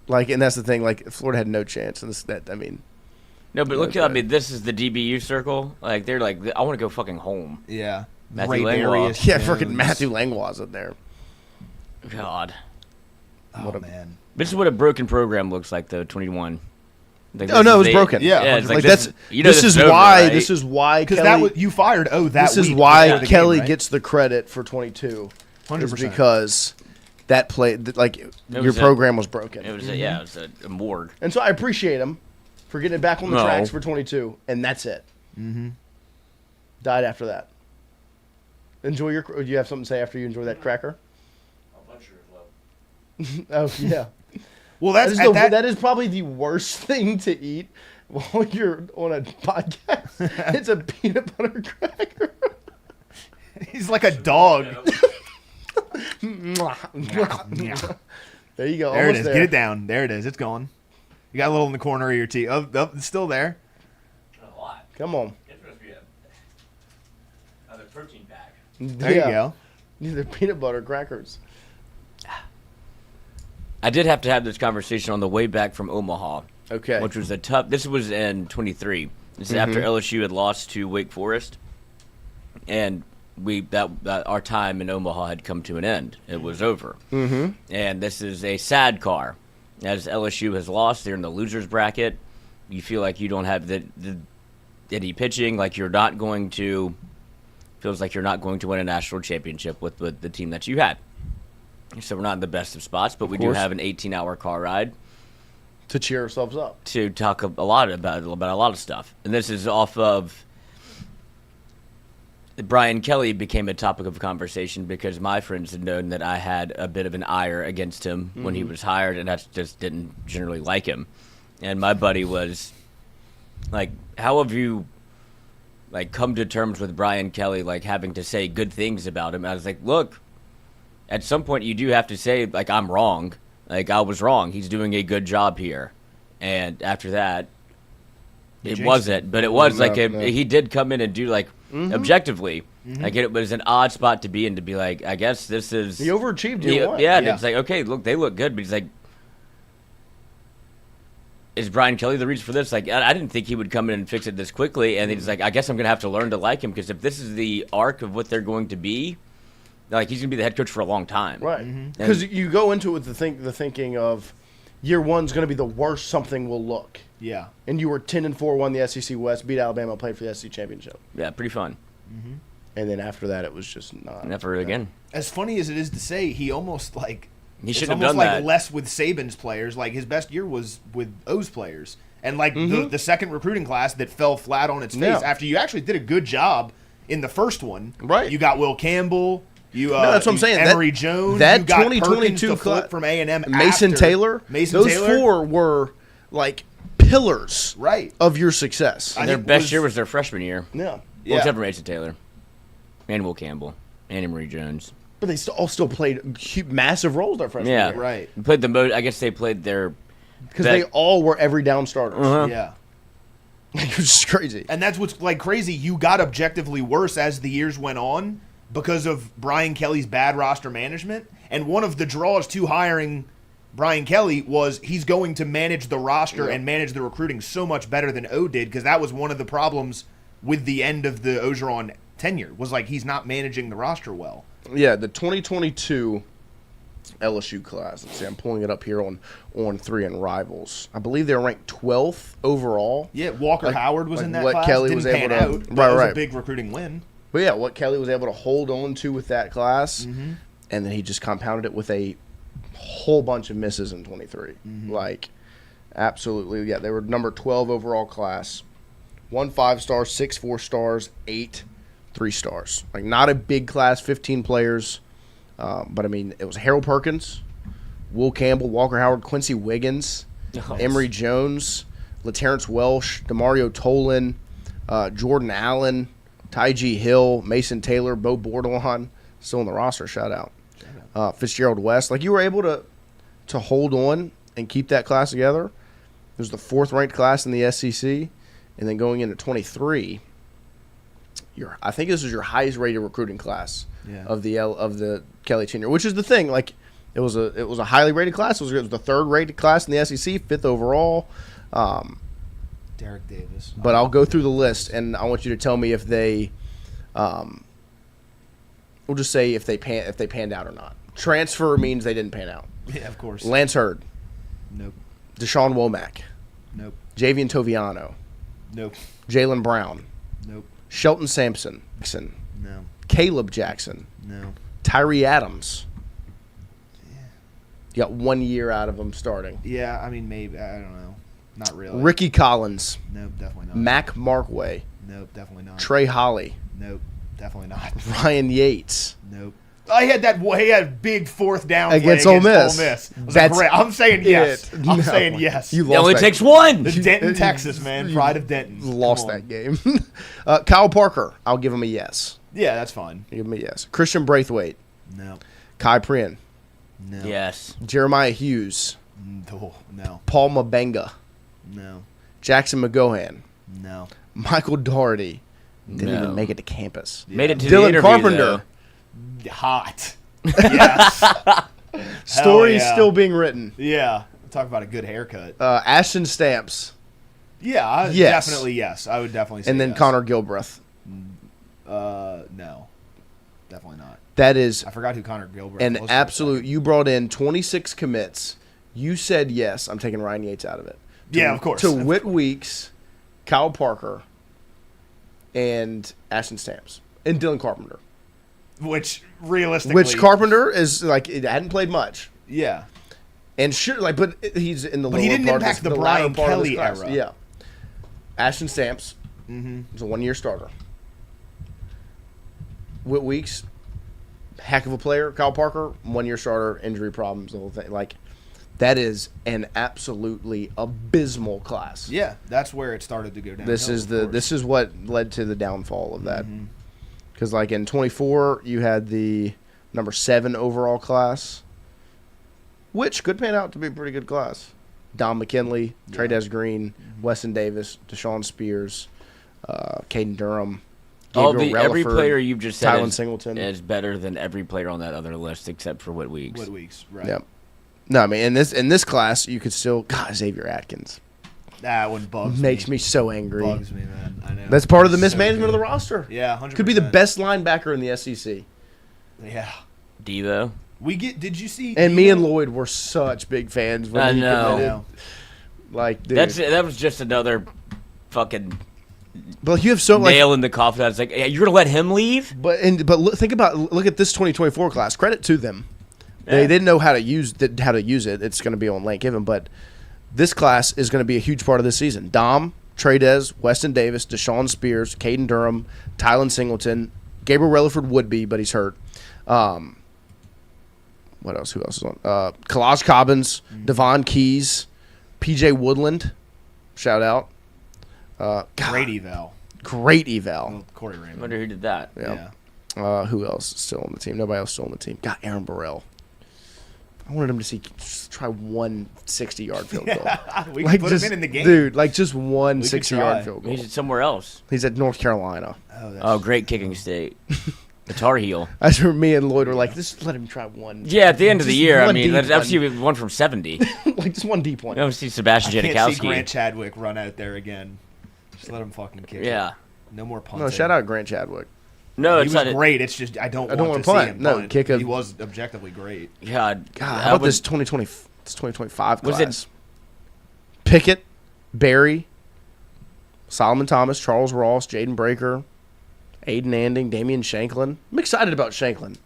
And that's the thing. Like Florida had no chance, and No, but look, this is the DBU circle. Like they're like, I want to go fucking home. Yeah, Matthew Langlois. Yeah, freaking Matthew Langlois in there. God. Man. This is what a broken program looks like, though. 21. Like, it was broken. Yeah, it's like this is why Kelly, this is why because you fired. This is why Kelly gets the credit for 22. 100% because that play, your program was broken. It was it was a morgue. And so I appreciate him for getting it back on the tracks for 22, and that's it. Mm-hmm. Died after that. Enjoy your. Do you have something to say after you enjoy that cracker? I'm not sure as well. Oh yeah. Well, that is probably the worst thing to eat while you're on a podcast. It's a peanut butter cracker. He's like a dog. There you go. There it is. Get it down. There it is. It's gone. You got a little in the corner of your teeth. Oh, it's still there. A lot. Come on. It's supposed to be a protein pack. There you go. These are peanut butter crackers. I did have to have this conversation on the way back from Omaha. Okay. Which was this was in 23. This is after LSU had lost to Wake Forest. And our time in Omaha had come to an end. It was over. Mm-hmm. And this is a sad car. As LSU has lost, they're in the losers bracket. You feel like you don't have any pitching, like you're not going to. Feels like you're not going to win a national championship with the team that you had. So we're not in the best of spots, but we do have an 18-hour car ride to cheer ourselves up, to talk a lot about a lot of stuff. And this is off of Brian Kelly became a topic of conversation because my friends had known that I had a bit of an ire against him when he was hired, and I just didn't generally like him. And my buddy was like, how have you like come to terms with Brian Kelly, like having to say good things about him. I was like, look, at some point you do have to say, like, I'm wrong. Like, I was wrong. He's doing a good job here. And after that, it wasn't. But it was he did come in and do, like, objectively. Like, it was an odd spot to be in, to be like, I guess this is... He overachieved year one. Yeah, and it's like, okay, look, they look good. But he's like, is Brian Kelly the reason for this? Like, I didn't think he would come in and fix it this quickly. And he's like, I guess I'm going to have to learn to like him, because if this is the arc of what they're going to be, like, he's going to be the head coach for a long time. Right. Because you go into it with the thinking of year one's going to be the worst something will look. Yeah. And you were 10-4, won the SEC West, beat Alabama, played for the SEC Championship. Yeah, pretty fun. And then after that, it was just not. Never again. As funny as it is to say, he almost, like... He it's should have almost done like that. less with Saban's players. Like, his best year was with O's players. And, like, the second recruiting class that fell flat on its face after you actually did a good job in the first one. Right. You got Will Campbell. That's what I'm saying. Emory Jones. That you got 2022 flip from A&M. Mason Taylor. Those four were, like, pillars of your success. Their best year was their freshman year. Yeah. Well, except for Mason Taylor. And Will Campbell. And Emory Jones. But they all still played massive roles their freshman year. Right. Played the most. I guess they played their... Because they all were every down starters. Yeah. It was just crazy. And that's what's, like, crazy. You got objectively worse as the years went on because of Brian Kelly's bad roster management. And one of the draws to hiring Brian Kelly was he's going to manage the roster and manage the recruiting so much better than O did, because that was one of the problems with the end of the Ogeron tenure, was, like, he's not managing the roster well. Yeah, the 2022 LSU class. Let's see, I'm pulling it up here on 3 and Rivals. I believe they were ranked 12th overall. Yeah, Walker Howard was in that what class. Kelly Didn't was pan able to, out. That was a big recruiting win. But yeah, what Kelly was able to hold on to with that class, and then he just compounded it with a whole bunch of misses in 23. Like, absolutely, yeah, they were number 12 overall class. 1 5-star, 6 4-stars, 8 3-stars. Like, not a big class, 15 players. But, I mean, it was Harold Perkins, Will Campbell, Walker Howard, Quincy Wiggins, Emory Jones, LaTerrence Welsh, DeMario Tolan, Jordan Allen, TyG Hill, Mason Taylor, Bo Bordelon, still on the roster, shout out. Fitzgerald West. Like, you were able to hold on and keep that class together. It was the 4th-ranked class in the SEC. And then going into 23, I think this was your highest-rated recruiting class of the Kelly tenure, which is the thing. Like, it was a highly rated class. It was the 3rd-rated class in the SEC, 5th overall. Derek Davis. But I'll go through the list, and I want you to tell me if they, we'll just say if they panned out or not. Transfer means they didn't pan out. Yeah, of course. Lance Hurd. Nope. Deshaun Womack. Nope. Javian Toviano. Nope. Jalen Brown. Nope. Shelton Sampson. No. Caleb Jackson. No. Tyree Adams. You got 1 year out of them starting. Yeah, I mean, maybe. I don't know. Not really. Ricky Collins. Nope, definitely not. Mac Markway. Nope, definitely not. Trey Holly. Nope, definitely not. Ryan Yates. Nope. He had a big 4th down play against Ole Miss. I'm saying yes. I'm saying yes. You it only takes one. The Denton, Texas, man. Pride of Denton. Lost that game. Kyle Parker. I'll give him a yes. Yeah, that's fine. Give him a yes. Christian Braithwaite. No. Kai Prien. No. Yes. Jeremiah Hughes. No. Paul Mabenga. No. Jackson McGohan. No. Michael Doherty. Didn't even make it to campus. Made it to Dylan the interview, Carpenter. though. Hot. Yes. Story still being written. Yeah. Talk about a good haircut. Ashton Stamps. Yeah, yes. Definitely yes. I would definitely say and then yes. Connor Gilbreth. No. Definitely not. That is I forgot who Connor Gilbreth an was. absolute. You brought in 26 commits. You said yes. I'm taking Ryan Yates out of it. Yeah, of course. To Whit Weeks, Kyle Parker, and Ashton Stamps. And Dylan Carpenter. Which realistically, Which Carpenter is like it hadn't played much. Yeah. And but he's in the. But he didn't impact the Brian Kelly era. Yeah. Ashton Stamps was a 1-year starter. Whit Weeks, heck of a player. Kyle Parker, 1-year starter, injury problems, the whole thing. Like, That is an absolutely abysmal class. Yeah, that's where it started to go down. This is what led to the downfall of that. Because like in 24, you had the number 7 overall class, which could pan out to be a pretty good class. Don McKinley, Trey Green, Weston Davis, Deshaun Spears, Caden Durham. Every player you've just said is better than every player on that other list except for Whit Weeks. Whit Weeks, right? Yep. No, I mean in this class you could still Xavier Atkins. That one bugs Makes me so angry. Bugs me, man. I know. That's part of the mismanagement of the roster. Yeah, 100%. Could be the best linebacker in the SEC. Yeah. Devo. Did you see? And me and Lloyd were such big fans. When I know. Like, dude. That was just another fucking. But you have so nail in the coffin. I was like, hey, you're gonna let him leave? But look at this 2024 class. Credit to them. Yeah. They didn't know how to use it. It's going to be on Lane Kiffin, but this class is going to be a huge part of this season. Dom, Trey Weston Davis, Deshaun Spears, Caden Durham, Tylen Singleton, Gabriel Relaford would be, but he's hurt. What else? Who else is on? Kalaj Cobbins, Devon Keys, PJ Woodland. Shout out. Great eval. Well, Corey Raymond. I wonder who did that. Yeah. Who else is still on the team? Nobody else still on the team. Got Aaron Burrell. I wanted him to try one 60-yard field goal. We can put him in the game. Dude, like just one 60-yard field goal. He's somewhere else. He's at North Carolina. Oh, great kicking state. The Tar Heel. That's where me and Lloyd were like, just let him try one. Yeah, at the end of the year, I mean, let's see one from 70. Like just one deep one. I don't see Sebastian Janikowski. I can't see Grant Chadwick run out there again. Just let him fucking kick. Yeah. No more punting. No, shout out Grant Chadwick. No, he was great. It's just I don't want to see him punt. He was objectively great. God, how about this 2025 class? Was it Pickett, Barry, Solomon Thomas, Charles Ross, Jaden Breaker, Aiden Anding, Damian Shanklin? I'm excited about Shanklin.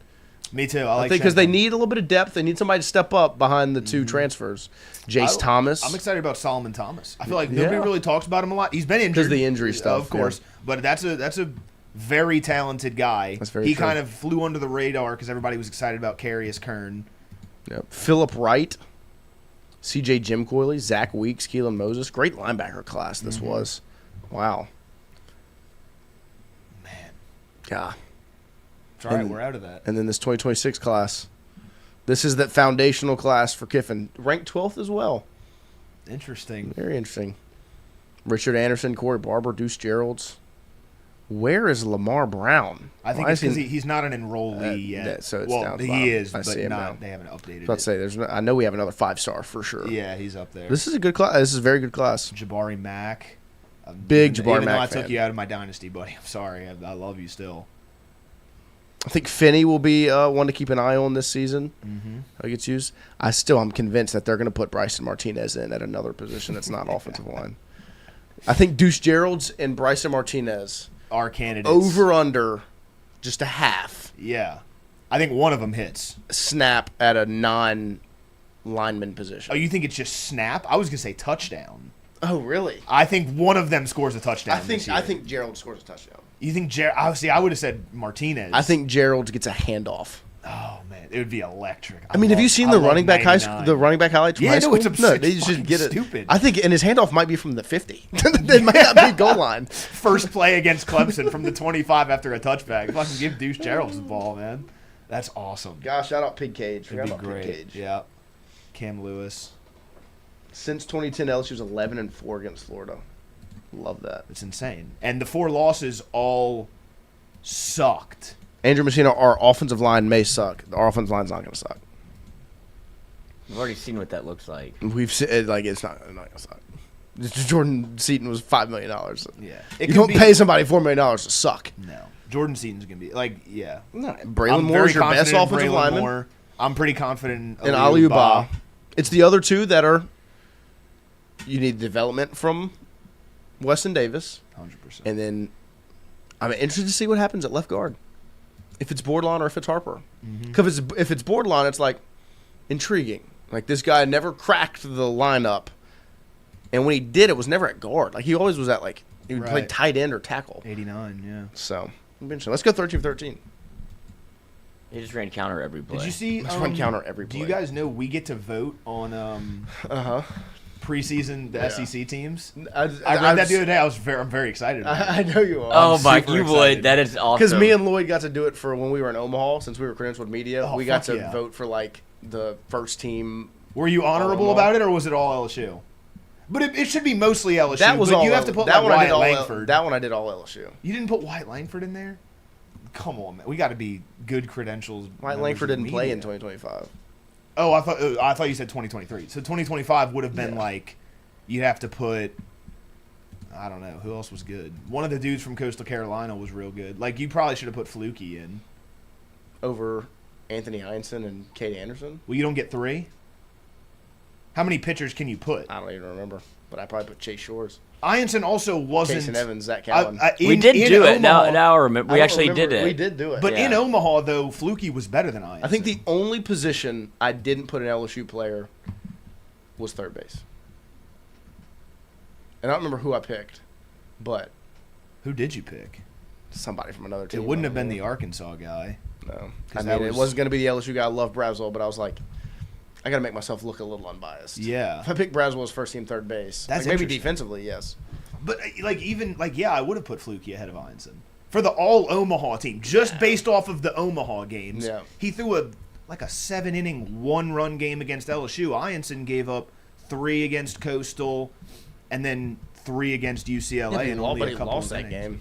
Me too. I think because they need a little bit of depth. They need somebody to step up behind the two transfers. Jace Thomas. I'm excited about Solomon Thomas. I feel like nobody really talks about him a lot. He's been injured because of the injury stuff, of course. Yeah. But that's a very talented guy. That's very true. Kind of flew under the radar because everybody was excited about Carius Kern. Yep. Phillip Wright, C.J. Jim Coyley, Zach Weeks, Keelan Moses. Great linebacker class this was. Wow. Man. Yeah. It's all right, we're out of that. And then this 2026 class. This is that foundational class for Kiffin. Ranked 12th as well. Interesting. Very interesting. Richard Anderson, Corey Barber, Deuce Geralds. Where is Lamar Brown? I think it's because he's not an enrollee yet. So it's down he is, I but see him not, they haven't updated it. Let's say I know we have another 5-star for sure. Yeah, he's up there. This is a good class. This is a very good class. Jabari Mack. Big Jabari even Mack though I fan. took you out of my dynasty, buddy. I'm sorry. I love you still. I think Finney will be one to keep an eye on this season. How he gets used. I'm convinced that they're going to put Bryson Martinez in at another position that's not offensive line. I think Deuce Geralds and Bryson Martinez are candidates. Over under just a half. Yeah. I think one of them hits. Snap at a non-lineman position. Oh, you think it's just snap? I was going to say touchdown. Oh, really? I think one of them scores a touchdown. I think Gerald scores a touchdown. You think Obviously, I would have said Martinez. I think Gerald gets a handoff. Oh man, it would be electric. I mean, have you seen the running back highlights from high school? It's they just get it. Stupid. I think, and his handoff might be from the 50. It might not be goal line. First play against Clemson from the 25 after a touchback. Fucking give Deuce Geralds the ball, man. That's awesome. Gosh, shout out Pig Cage. It'd be great. Pig Cage. Yeah. Cam Lewis. Since 2010, LSU was 11-4 against Florida. Love that. It's insane. And the 4 losses all sucked. Andrew Messina, our offensive line may suck. Our offensive line's not going to suck. We've already seen what that looks like. We've seen it's not going to suck. Jordan Seaton was $5 million. Yeah, you don't pay somebody $4 million to suck. No, Jordan Seaton's going to be yeah. No, Braylon Moore is your best offensive lineman. I'm pretty confident in Aliuba. It's the other two that are. You need development from Weston Davis, 100%, and then I'm interested to see what happens at left guard. If it's Bordelon or if it's Harper. Because if it's Bordelon, it's like intriguing. Like this guy never cracked the lineup, and when he did, it was never at guard. Like he always was at he would play tight end or tackle. 89, yeah. So let's go 13-13. He just ran counter every play. Did you see? Just run counter every Do play. you guys know we get to vote on preseason SEC teams? I read that the other day. I'm very excited about it. I know you are. Oh my, super you excited. would. That is awesome. Because me and Lloyd got to do it for when we were in Omaha, since we were credentialed media. Oh, we got fuck to yeah. vote for like the first team. Were you honorable about it, or was it all LSU? But it should be mostly LSU. That was but all. you have to put that like one I did Wyatt all. Langford. That one I did all LSU. You didn't put Wyatt Langford in there? Come on, man. We got to be good credentials. Wyatt Langford didn't play in 2025. Oh, I thought you said 2023. So 2025 would have been like you'd have to put. I don't know who else was good. One of the dudes from Coastal Carolina was real good. Like you probably should have put Fluky in Over Anthony Heinsohn and Cade Anderson. Well, you don't get 3. How many pitchers can you put? I don't even remember, but I probably put Chase Shores, Ianson also wasn't. Jason Evans, Zach Cowan. We did do it. Omaha, Now I remember. We actually did it. We did do it. But Yeah. in Omaha, though, Fluky was better than Ianson. I think the only position I didn't put an LSU player was third base. And I don't remember who I picked, but Who did you pick? somebody from another team. It wouldn't have been the Arkansas guy. No. 'Cause I that mean, it was- wasn't going to be the LSU guy. I love Braswell, but I was like, I got to make myself look a little unbiased. Yeah. If I pick Braswell as first team third base, That's like maybe interesting. defensively, yes. But I would have put Fluky ahead of Ianson for the all Omaha team, just based off of the Omaha games. Yeah. He threw a 7-inning 1-run game against LSU. Ianson gave up 3 against Coastal, and then 3 against UCLA, and only but a he couple lost of that innings. game.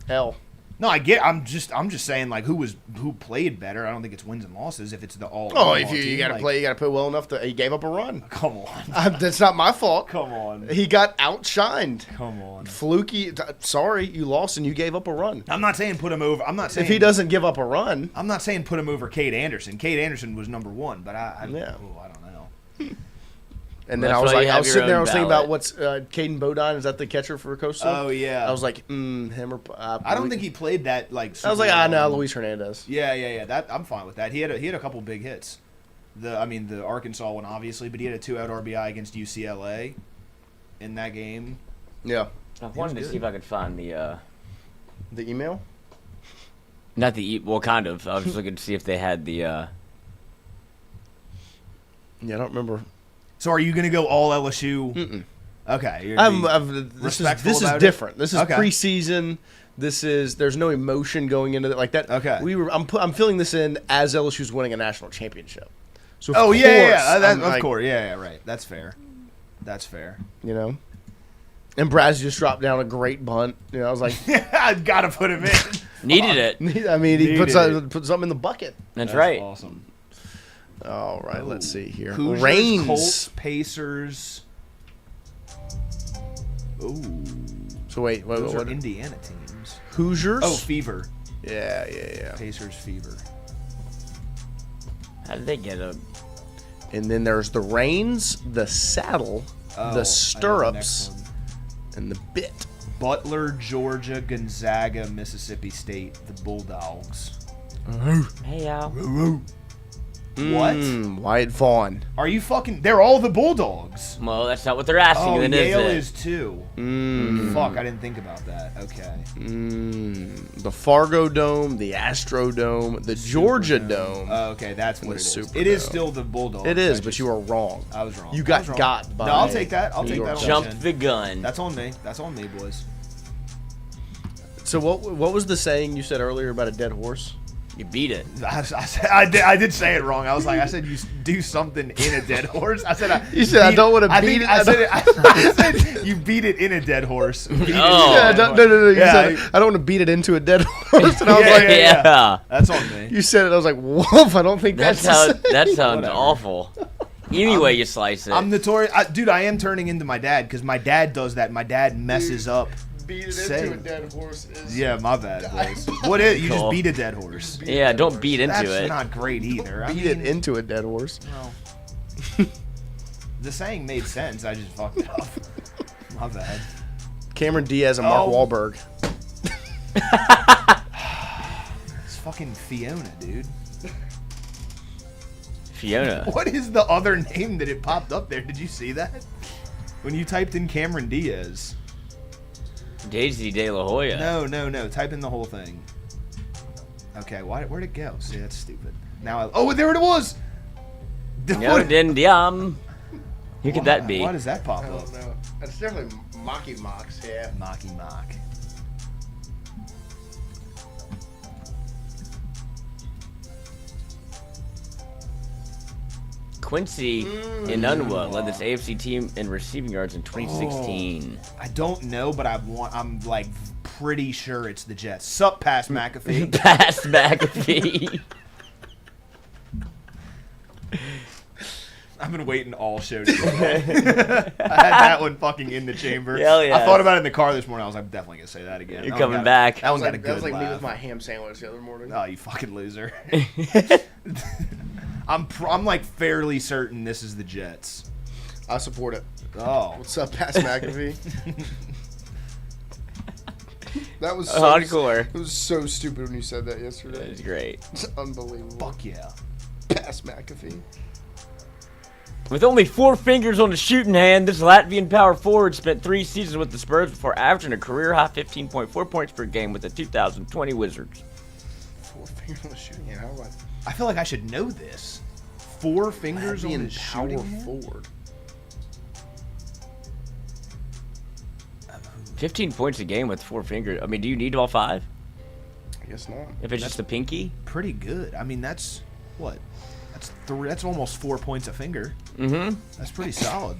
Hell. No, I get. I'm just saying who played better. I don't think it's wins and losses if it's the all. Oh, Omaha if you team. got to play, you got to play well enough that he gave up a run. Come on, That's not my fault. come on, He got outshined. come on. Fluky, sorry, you lost and you gave up a run. I'm not saying put him over. I'm not saying If he doesn't give up a run, I'm not saying put him over Cade Anderson. Cade Anderson was number 1, but I don't know. and then That's I was why like, you I have was your sitting there, I own was thinking about ballot. what's Caden Bodine, is that the catcher for Coastal? Oh yeah. I was like, him or I don't think he played that like. I was like, super no, well. Luis Hernandez. Yeah. That I'm fine with that. He had a couple big hits. The Arkansas one obviously, but he had a 2-out RBI against UCLA in that game. Yeah. I wanted to see if I could find The email? not the well, kind of. I was just looking to see if they had the. Yeah, I don't remember. So are you going to go all LSU? Mm-mm. Okay. You're gonna be This respectful is about it? different. This is Okay. preseason. There's no emotion going into it like that. Okay. I'm filling this in as LSU's winning a national championship. So Oh of yeah. course, I'm Of like, course. Yeah. Right. That's fair. That's fair. You know. And Braz just dropped down a great bunt. You know, I was like, I've got to put him in. Needed it. I mean, he put Needed something in the bucket. That's right. Awesome. All right, let's see here. Hoosiers, Reigns. Colts, Pacers. Ooh. So wait, Those what? are Indiana teams. Hoosiers. Oh, Fever. Yeah. Pacers, Fever. How did they get a? And then there's the reins, the saddle, Oh, I know the the stirrups, next one. and the bit. Butler, Georgia, Gonzaga, Mississippi State, the Bulldogs. Hey, Al. What? Wyatt Vaughn. Are you fucking? They're all the Bulldogs. Well, that's not what they're asking. Oh, then, Yale is is too. Fuck, I didn't think about that. Okay. The Fargo Dome, the Astro Dome, the Georgia Dome. Oh, okay, that's what The it is. Superdome. It is still the Bulldogs. It is, I but just- you are wrong. I was wrong. You I got was wrong. got by. No, I'll take that. I'll New take York that. on Jump the chin. the gun. That's on me. That's on me, boys. So what was the saying you said earlier about a dead horse? You beat it. I did say it wrong. I said you do something in a dead horse. I said You said I don't wanna beat it. I said you beat it in a dead horse. Oh. Yeah, no. You Yeah, said I don't want to beat it into a dead horse. And I was Yeah, like, Yeah. That's on me. you said it. I was like, woof. I don't think That's that's how. the saying. That sounds Whatever. awful. Any way you slice it. I'm notorious, dude. I am turning into my dad because my dad does that. My dad messes up. Beat it saying. into a dead horse. Is Yeah, my bad, boys. What is? You just Cool. beat a dead horse. Yeah, don't beat into That's it. not great either. I beat mean, it into a dead horse. the saying made sense. I just fucked it up. My bad. Cameron Diaz and Mark Oh. Wahlberg. It's fucking Fiona, dude. Fiona. What is the other name that it popped up there? Did you see that? When you typed in Cameron Diaz. Daisy De La Hoya. No. Type in the whole thing. Okay, where'd it go? See, that's stupid. Now there it was! No, Dindiam. Who could that be? Why does that pop I up? don't know. It's definitely Mocky Mocks, yeah. Mocky Mock. Quincy Enunwa led this AFC team in receiving yards in 2016. I don't know, but I'm like pretty sure it's the Jets. Sup, Pass McAfee. Pass McAfee. I've been waiting all show to get that. I had that one fucking in the chamber. Hell yeah. I thought about it in the car this morning. I was like, I'm definitely going to say that again. You're coming back. That one got a good That was like me laugh. with my ham sandwich the other morning. Oh, you fucking loser. I'm like fairly certain this is the Jets. I support it. Oh. What's up, Pass McAfee? That was so hardcore. It was so stupid when you said that yesterday. That was great. It's unbelievable. Fuck yeah. Pass McAfee. With only 4 fingers on the shooting hand, this Latvian power forward spent 3 seasons with the Spurs before averaging a career-high 15.4 points per game with the 2020 Wizards. 4 fingers on the shooting hand. How do I feel like I should know this. 4 fingers on his power shooting hand? forward? 15 points a game with 4 fingers. I mean, do you need all 5? I guess not. If it's just a pinky? Pretty good. I mean, that's what? That's almost 4 points a finger. Mm-hmm. That's pretty solid.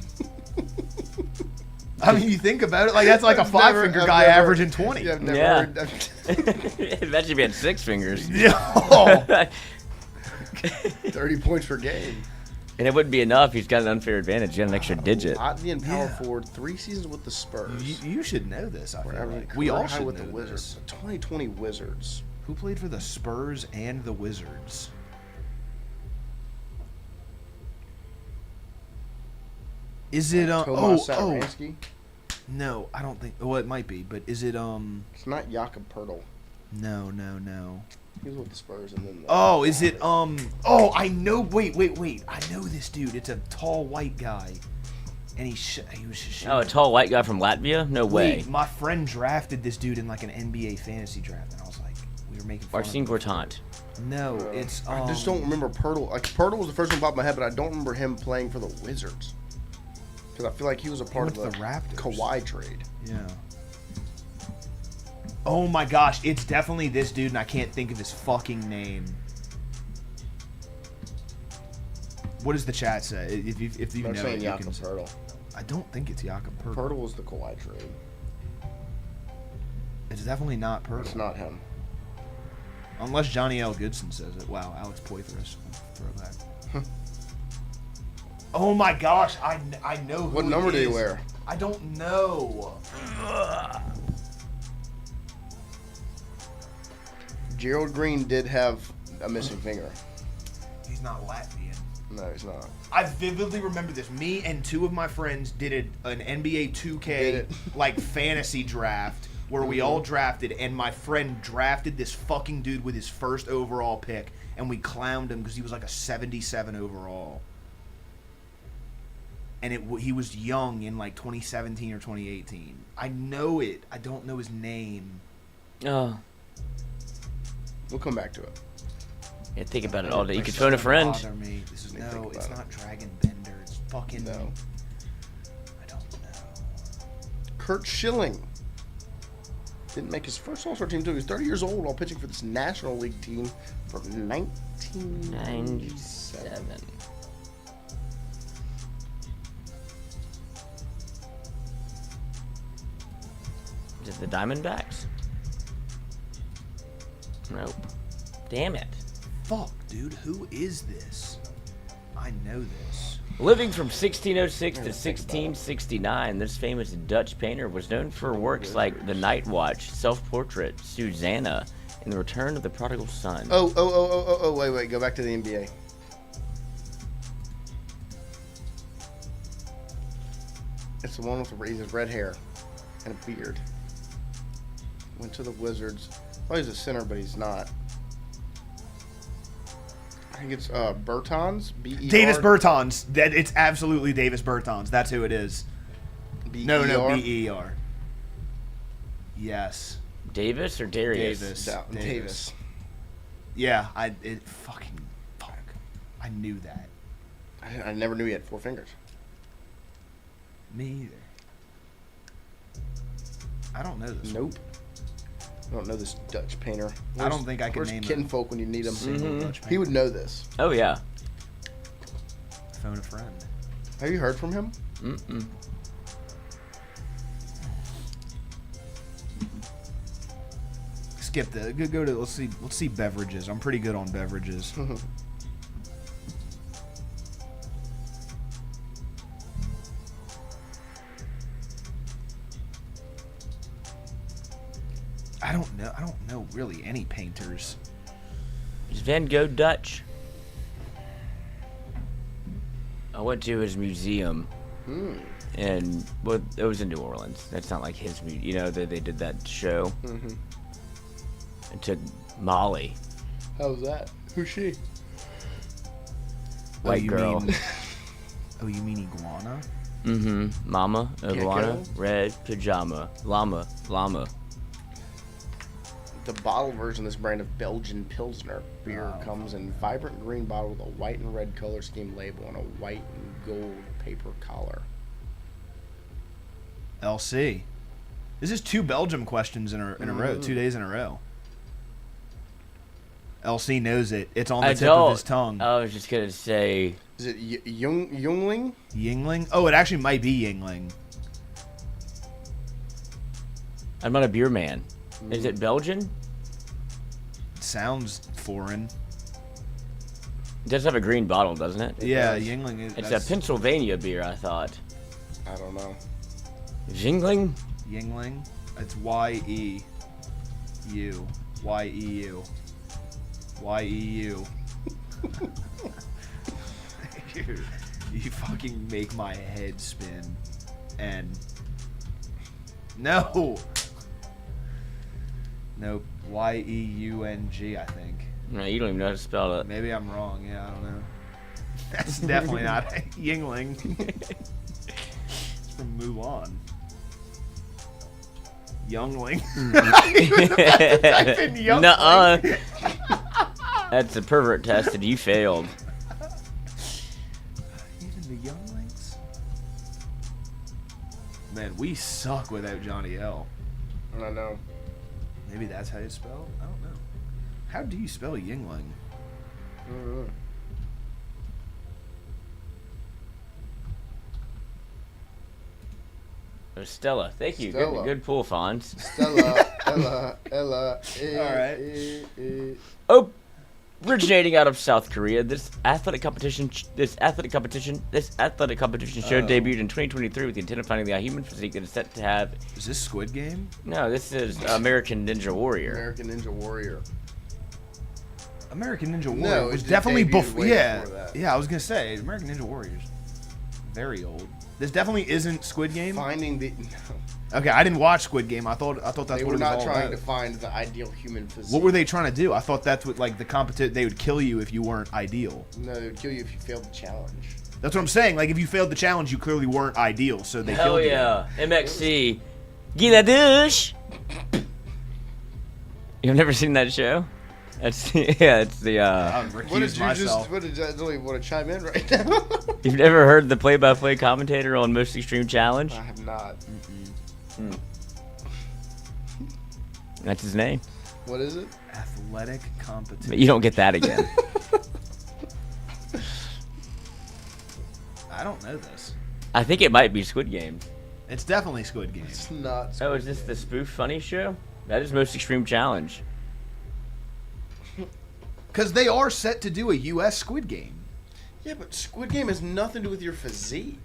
I mean, you think about it, like that's like a 5-finger guy averaging 20. Yeah, I've never Yeah. heard that. Imagine if he had 6 fingers. Yeah. 30 points per game. And it wouldn't be enough. He's got an unfair advantage. He got an extra digit. Latvian power Yeah. forward, 3 seasons with the Spurs. You should know this. I feel Averaging like we all career high should with know the Wizards. this. 2020 Wizards. Who played for the Spurs and the Wizards? Is it Tomas Satoransky? No, I don't think. Well, it might be, but is it It's not Jakob Pertl. No. He was with the Spurs and then. Oh, is it Oh, I know. Wait. I know this dude. It's a tall white guy, and he was just. Oh, a tall white guy from Latvia? No way. Wait, my friend drafted this dude in like an NBA fantasy draft, and I was like, we were making fun Marcin of him. Gortant. No, it's. I just don't remember Pertl. Like Pertl was the first one popped in my head, but I don't remember him playing for the Wizards. Because I feel like he was a part of went the to the Raptors. Kawhi trade. Yeah. Oh my gosh, it's definitely this dude, and I can't think of his fucking name. What does the chat say? If you They're know saying it, you Jakob can say. Pertl. I don't think it's Jakob Pertl. Pertl was the Kawhi trade. It's definitely not Pertl. It's not him. Unless Johnny L. Goodson says it. Wow, Alex Poitras. Throwback. Oh my gosh, I know who What number it do you is. wear? I don't know. Gerald Green did have a missing finger. He's not Latvian. No, he's not. I vividly remember this. Me and 2 of my friends did an NBA 2K Did it. like fantasy draft where we all drafted, and my friend drafted this fucking dude with his first overall pick, and we clowned him because he was like a 77 overall. And he was young in like 2017 or 2018. I know it. I don't know his name. Oh. We'll come back to it. Yeah, think about it all day. You Like, could phone a friend. bother me. This is Let me think it's about not Dragon Bender. It's fucking. No. I don't know. Kurt Schilling didn't make his first All-Star team until he was 30 years old while pitching for this National League team from 1997. Is it the Diamondbacks? Nope. Damn it. Fuck, dude. Who is this? I know this. Living from 1606 to 1669, this famous Dutch painter was known for works like The Night Watch, Self-Portrait, Susanna, and The Return of the Prodigal Son. Oh, wait, go back to the NBA. It's the one with the his red hair and a beard. Went to the Wizards. Well, he's a center, but he's not. I think it's Bertons. B-E-R. Davis Bertons. That it's absolutely Davis Bertons. That's who it is. B-E-R. No, B-E-R. Yes. Davis or Darius? Davis. Davis. Yeah, fuck. I knew that. I never knew he had 4 fingers. Me either. I don't know this. Nope. I don't know this Dutch painter. I don't think I can name kinfolk when you need them. Dutch He would know this. Oh yeah. Phone a friend. Have you heard from him? Mm-mm. Skip the go to let's see beverages. I'm pretty good on beverages. I don't know really any painters. Is Van Gogh Dutch? I went to his museum, and well, it was in New Orleans. That's not like his museum. You know, they did that show. It took Molly. How was that? Who's she? White girl. You mean iguana? Mama, iguana, Gecko? red pajama, llama. The bottle version of this brand of Belgian Pilsner beer comes in vibrant green bottle with a white and red color scheme label and a white and gold paper collar. LC. This is 2 Belgium questions in a row, 2 days in a row. LC knows it. It's on the tip of his tongue. I was just gonna say. Is it Yingling? Yingling? Oh, it actually might be Yingling. I'm not a beer man. Is it Belgian? Sounds foreign. It does have a green bottle, doesn't it? Yeah, Yingling is. It's a Pennsylvania beer, I thought. I don't know. Yingling? Yingling? It's Y-E-U. Y-E-U. Y-E-U. You fucking make my head spin. And... No! Nope. Y-E-U-N-G, I think. No, you don't even know how to spell it. Maybe I'm wrong. Yeah, I don't know. That's definitely not Yingling. It's from Mulan. Youngling. Type in Youngling. Nuh-uh. That's a pervert test and you failed. Even the Younglings? Man, we suck without Johnny L. I know. Maybe that's how you spell? I don't know. How do you spell Yingling? Stella. Thank you. Stella. Good pull, Fonz. Stella, Ella. All right. Oh, originating out of South Korea, this athletic competition show debuted in 2023 with the intent of finding the human physique that is set to have. Is this Squid Game? No, this is American Ninja Warrior. American Ninja Warrior. American Ninja Warrior No, was it definitely debuted way yeah, before that. yeah. I was gonna say American Ninja Warrior's very old. This definitely isn't Squid Game. Finding the. Okay, I didn't watch Squid Game. I thought that's They what were it was not all trying about. to find the ideal human physique. What were they trying to do? I thought that's what like the competition. They would kill you if you weren't ideal. No, they would kill you if you failed the challenge. That's what I'm saying. Like if you failed the challenge, you clearly weren't ideal, so they Hell killed yeah. MXC. Get a douche. You've never seen that show? It's it's the you. I What did recused you myself. just? What did I don't even want to chime in right now? You've never heard the play-by-play commentator on Most Extreme Challenge? I have not. That's his name. What is it? Athletic competition. But you don't get that again. I don't know this. I think it might be Squid Game. It's definitely Squid Game. It's not. Oh, is this the spoof funny show? That is Most Extreme Challenge. Because they are set to do a U.S. Squid Game. Yeah, but Squid Game has nothing to do with your physique.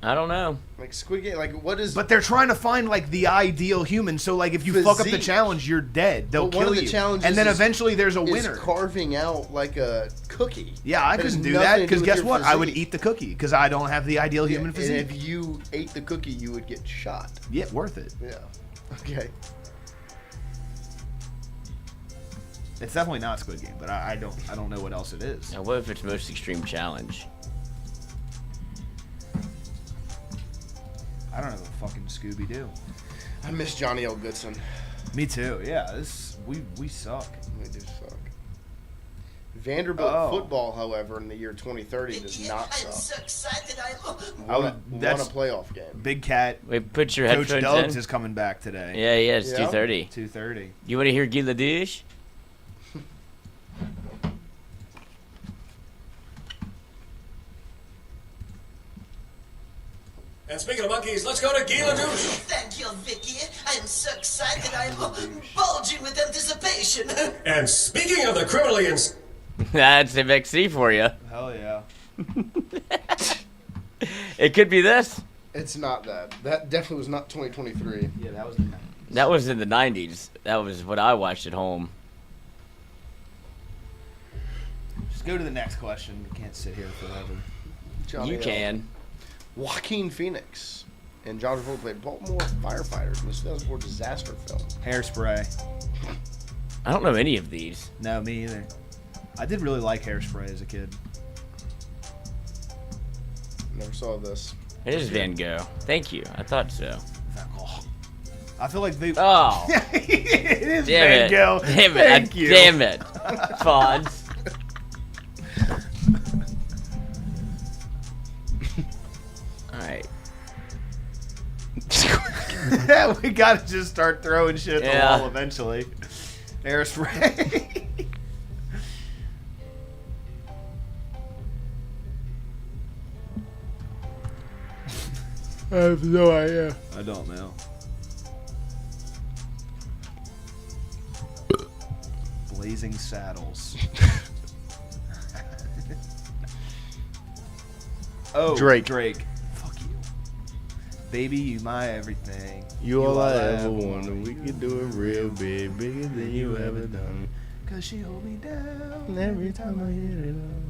I don't know. Like Squid Game, like what is? But they're trying to find like the ideal human. So like if you fuck up the Physique. challenge, you're dead. They'll But one kill of the you. challenges And then is- eventually there's a is winner. carving out like a cookie. Yeah, I That has couldn't do nothing that to because with guess your what? I would physique. eat the cookie because I don't have the ideal human And physique. if you ate the cookie, you would get shot. Yeah, worth it. Yeah. Okay. It's definitely not Squid Game, but I don't know what else it is. Now, what if it's Most Extreme Challenge? I don't know the fucking Scooby Doo. I miss Johnny L. Goodson. Me too. Yeah, we suck. We do suck. Vanderbilt football, however, in the year 2030 does not suck. I'm so excited. Won a playoff game. Big Cat. Wait, put your Coach headphones Dubs in. is coming back today. Yeah, it's 2:30. 2:30. You want to hear Guy Ledouche? And speaking of monkeys, let's go to Guy Ledouche. Thank you, Vicky. I am so excited. I'm bulging with anticipation. And speaking of the criminally That's MXC for you. Hell yeah. It could be this. It's not that. That definitely was not 2023. Yeah, that was That was in the 90s. That was what I watched at home. Just go to the next question. We can't sit here forever. Johnny You can. Joaquin Phoenix and John Travolta played Baltimore firefighters in the 2004 disaster film. Hairspray. I don't know any of these. No, me either. I did really like Hairspray as a kid. Never saw this. It is Van Gogh. Thank you. I thought so. Van Gogh. I feel like they. Oh. It is Damn Van it. Gogh. Damn it. Thank you. Damn it. Fonz. Alright. We gotta just start throwing shit at the wall eventually. Hairspray. I have no idea. I don't know. Blazing Saddles. Oh, Drake. Fuck you. Baby, you my everything. You all I ever wanted. We could do it real big, bigger than you ever done. Cause she hold me down. And every time I hear it all,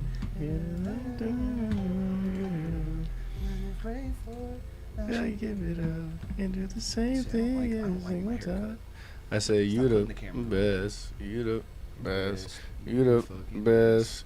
I give it up and do the same thing every single time. I say you the best, you the best, you the best.